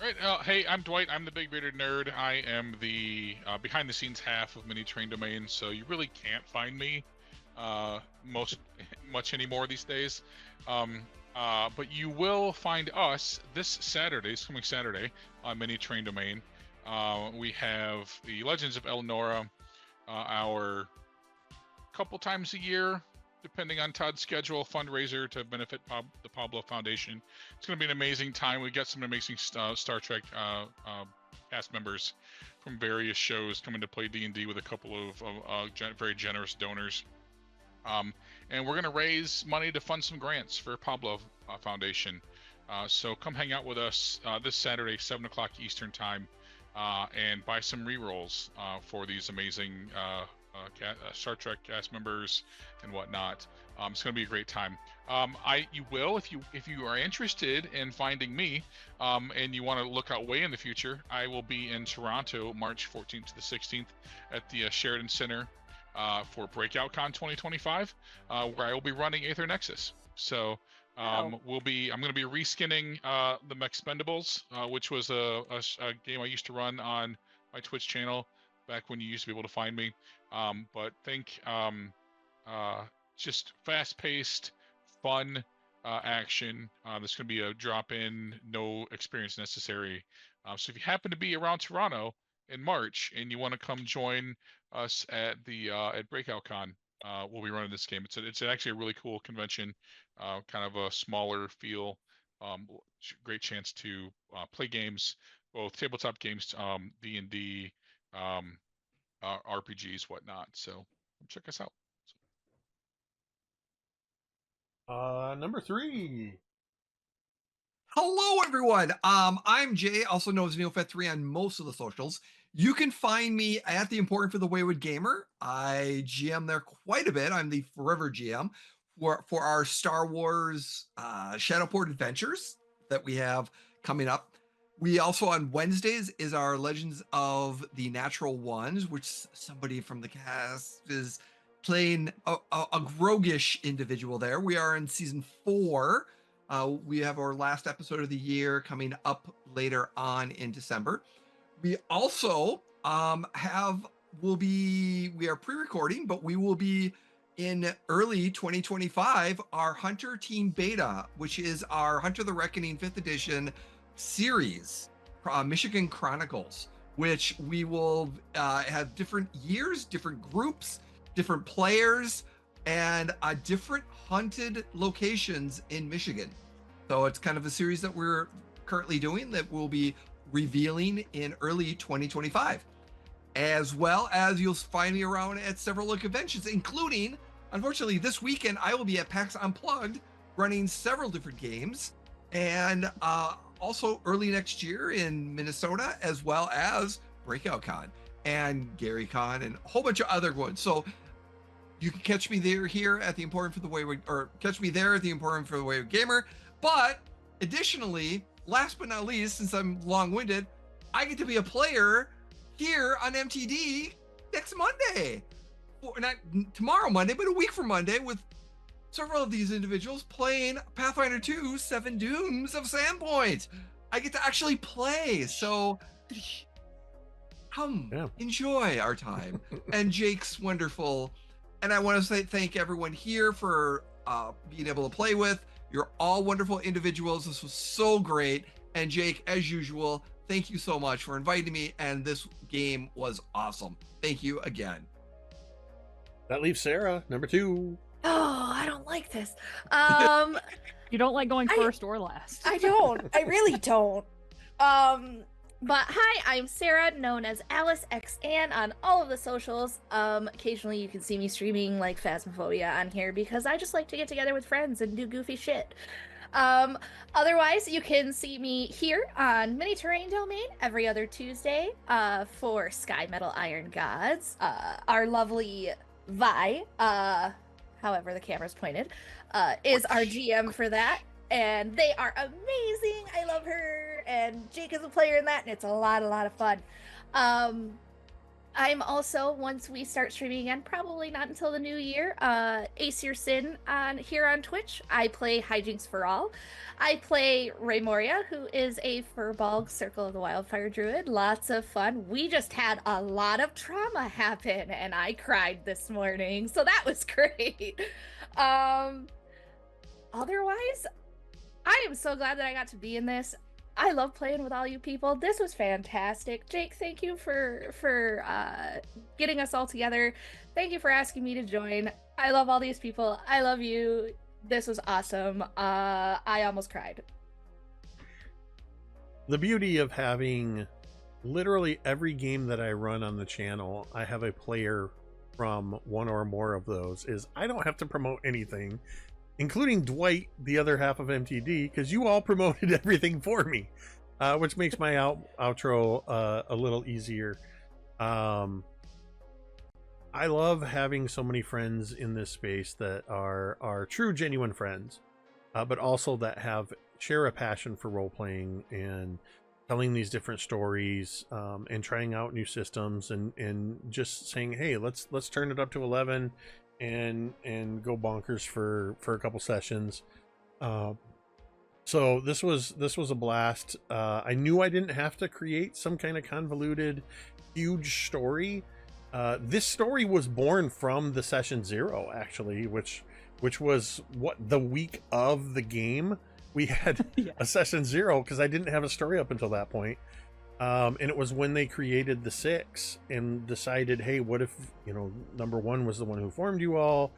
Right. Hey, I'm Dwight. I'm the big bearded nerd. I am the behind the scenes half of Mini Train Domain, so you really can't find me much anymore these days. But you will find us this coming Saturday on Mini Train Domain. We have the Legends of Elnora, our couple times a year, depending on Todd's schedule, fundraiser to benefit the Pablo Foundation. It's going to be an amazing time. We got some amazing Star Trek cast members from various shows coming to play D&D with a couple of very generous donors. And we're going to raise money to fund some grants for Pablo Foundation. So come hang out with us this Saturday, 7 o'clock Eastern Time, and buy some rerolls for these amazing Star Trek cast members and whatnot. It's going to be a great time. You will, if you are interested in finding me, and you want to look out way in the future, I will be in Toronto, March 14th to the 16th at the Sheridan Center for Breakout Con 2025, where I will be running Aether Nexus. So I'm going to be reskinning the Mexpendables, which was a game I used to run on my Twitch channel back when you used to be able to find me. But think just fast-paced, fun action. There's going to be a drop-in, no experience necessary. So if you happen to be around Toronto in March and you want to come join us at Breakout Con, we'll be running this game. It's actually a really cool convention, kind of a smaller feel. Great chance to play games, both tabletop games, D&D, RPGs, whatnot. So check us out. Number 3. Hello, everyone. I'm Jay, also known as NeoFet3 on most of the socials. You can find me at The Important for the Wayward Gamer. I GM there quite a bit. I'm the forever GM for our Star Wars Shadowport adventures that we have coming up. We also, on Wednesdays, is our Legends of the Natural Ones, which somebody from the cast is playing a Grogish individual there. We are in season 4. We have our last episode of the year coming up later on in December. We also we are pre-recording, but we will be in early 2025, our Hunter Team Beta, which is our Hunter the Reckoning 5th edition series, Michigan Chronicles, which we will have different years, different groups, different players, and different hunted locations in Michigan. So it's kind of a series that we're currently doing that we'll be revealing in early 2025. As well as you'll find me around at several conventions, including, unfortunately, this weekend, I will be at PAX Unplugged running several different games. And also early next year in Minnesota, as well as Breakout Con and Gary Con and a whole bunch of other ones. So you can catch me here at The Important for the Wayward, or catch me there at The Important for the Wayward Gamer. But additionally, last but not least, since I'm long-winded, I get to be a player here on MTD next Monday. Or not tomorrow Monday, but a week from Monday, with several of these individuals playing Pathfinder 2 Seven Dooms of Sandpoint. I get to actually play, so come enjoy our time. And Jake's wonderful. And I want to say thank everyone here for being able to play with. You're all wonderful individuals. This was so great. And Jake, as usual, thank you so much for inviting me. And this game was awesome. Thank you again. That leaves Sarah, number 2. Oh, I don't like this. You don't like going first or last. I don't. I really don't. But hi, I'm Sarah, known as Alice X Ann on all of the socials. Occasionally you can see me streaming like Phasmophobia on here because I just like to get together with friends and do goofy shit. Otherwise, you can see me here on Mini Terrain Domain every other Tuesday for Sky Metal Iron Gods, our lovely Vi, however the camera's pointed, is our GM for that. And they are amazing. I love her. And Jake is a player in that, and it's a lot of fun. I'm also, once we start streaming again, probably not until the new year, Aesir Sin here on Twitch. I play Hijinks for All. I play Raymoria, who is a Furbolg Circle of the Wildfire Druid. Lots of fun. We just had a lot of trauma happen, and I cried this morning, so that was great. Otherwise, I am so glad that I got to be in this. I love playing with all you people. This was fantastic. Jake, thank you for getting us all together. Thank you for asking me to join. I love all these people. I love you. This was awesome. I almost cried. The beauty of having literally every game that I run on the channel, I have a player from one or more of those, is I don't have to promote anything, including Dwight, the other half of MTD, because you all promoted everything for me, which makes my outro a little easier. I love having so many friends in this space that are true, genuine friends, but also that share a passion for role-playing and telling these different stories, and trying out new systems, and just saying, hey, let's turn it up to 11 and go bonkers for a couple sessions. So this was a blast. I knew I didn't have to create some kind of convoluted huge story. This story was born from the session 0, actually, which was the week of the game. We had a session 0 because I didn't have a story up until that point. And it was when they created the 6 and decided, hey, what if, number 1 was the one who formed you all,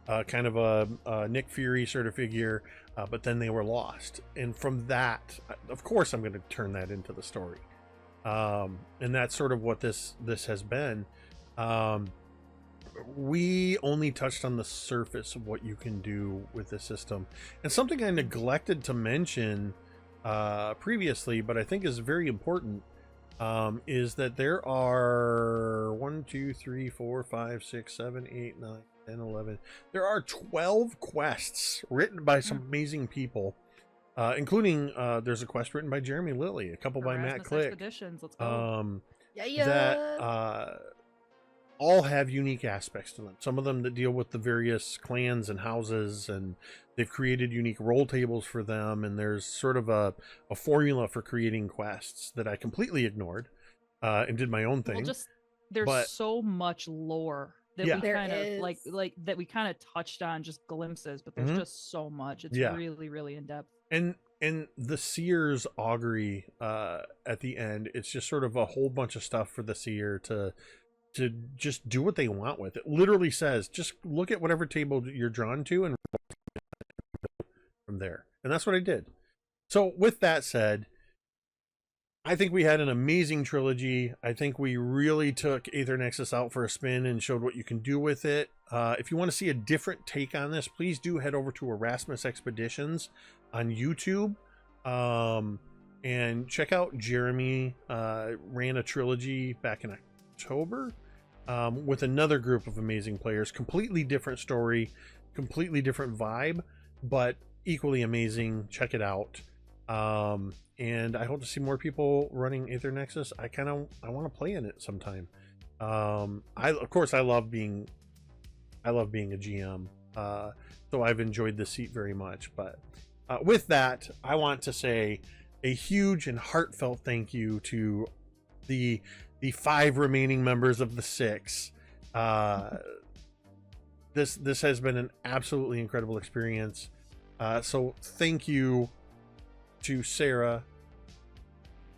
kind of a Nick Fury sort of figure, but then they were lost. And from that, of course, I'm going to turn that into the story. And that's sort of what this has been. We only touched on the surface of what you can do with this system. And something I neglected to mention previously, but I think is very important, is that there are 1, 2, 3, 4, 5, 6, 7, 8, 9, 10, 11. There are 12 quests written by some amazing people, including there's a quest written by Jeremy Lilly, a couple by Matt Click. Expeditions. Let's go. That all have unique aspects to them. Some of them that deal with the various clans and houses, and they've created unique roll tables for them, and there's sort of a formula for creating quests that I completely ignored and did my own thing. There's so much lore that we kind of like that we kind of touched on, just glimpses, but there's just so much. It's really, really in depth. And the Seer's augury at the end, it's just sort of a whole bunch of stuff for the Seer to just do what they want with. It literally says, just look at whatever table you're drawn to and from there. And that's what I did. So with that said, I think we had an amazing trilogy. I think we really took Aether Nexus out for a spin and showed what you can do with it. If you want to see a different take on this, please do head over to Erasmus Expeditions on YouTube. And check out Jeremy. Ran a trilogy back in October. With another group of amazing players, completely different story, completely different vibe, but equally amazing. Check it out. And I hope to see more people running Aether Nexus. I want to play in it sometime. Of course I love being a GM. So I've enjoyed the seat very much, but with that, I want to say a huge and heartfelt thank you to the 5 remaining members of the 6. This has been an absolutely incredible experience. So thank you to Sarah,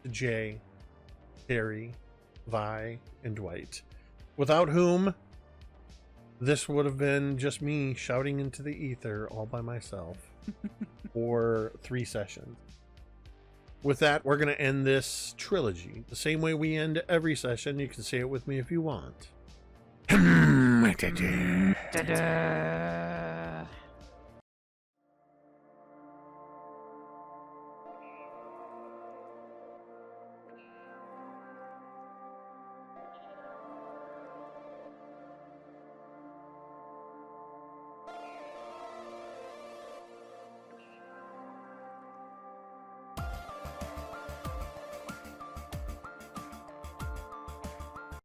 to Jay, Terry, Vi, and Dwight, without whom this would have been just me shouting into the ether all by myself for 3 sessions. With that, we're going to end this trilogy the same way we end every session. You can say it with me if you want.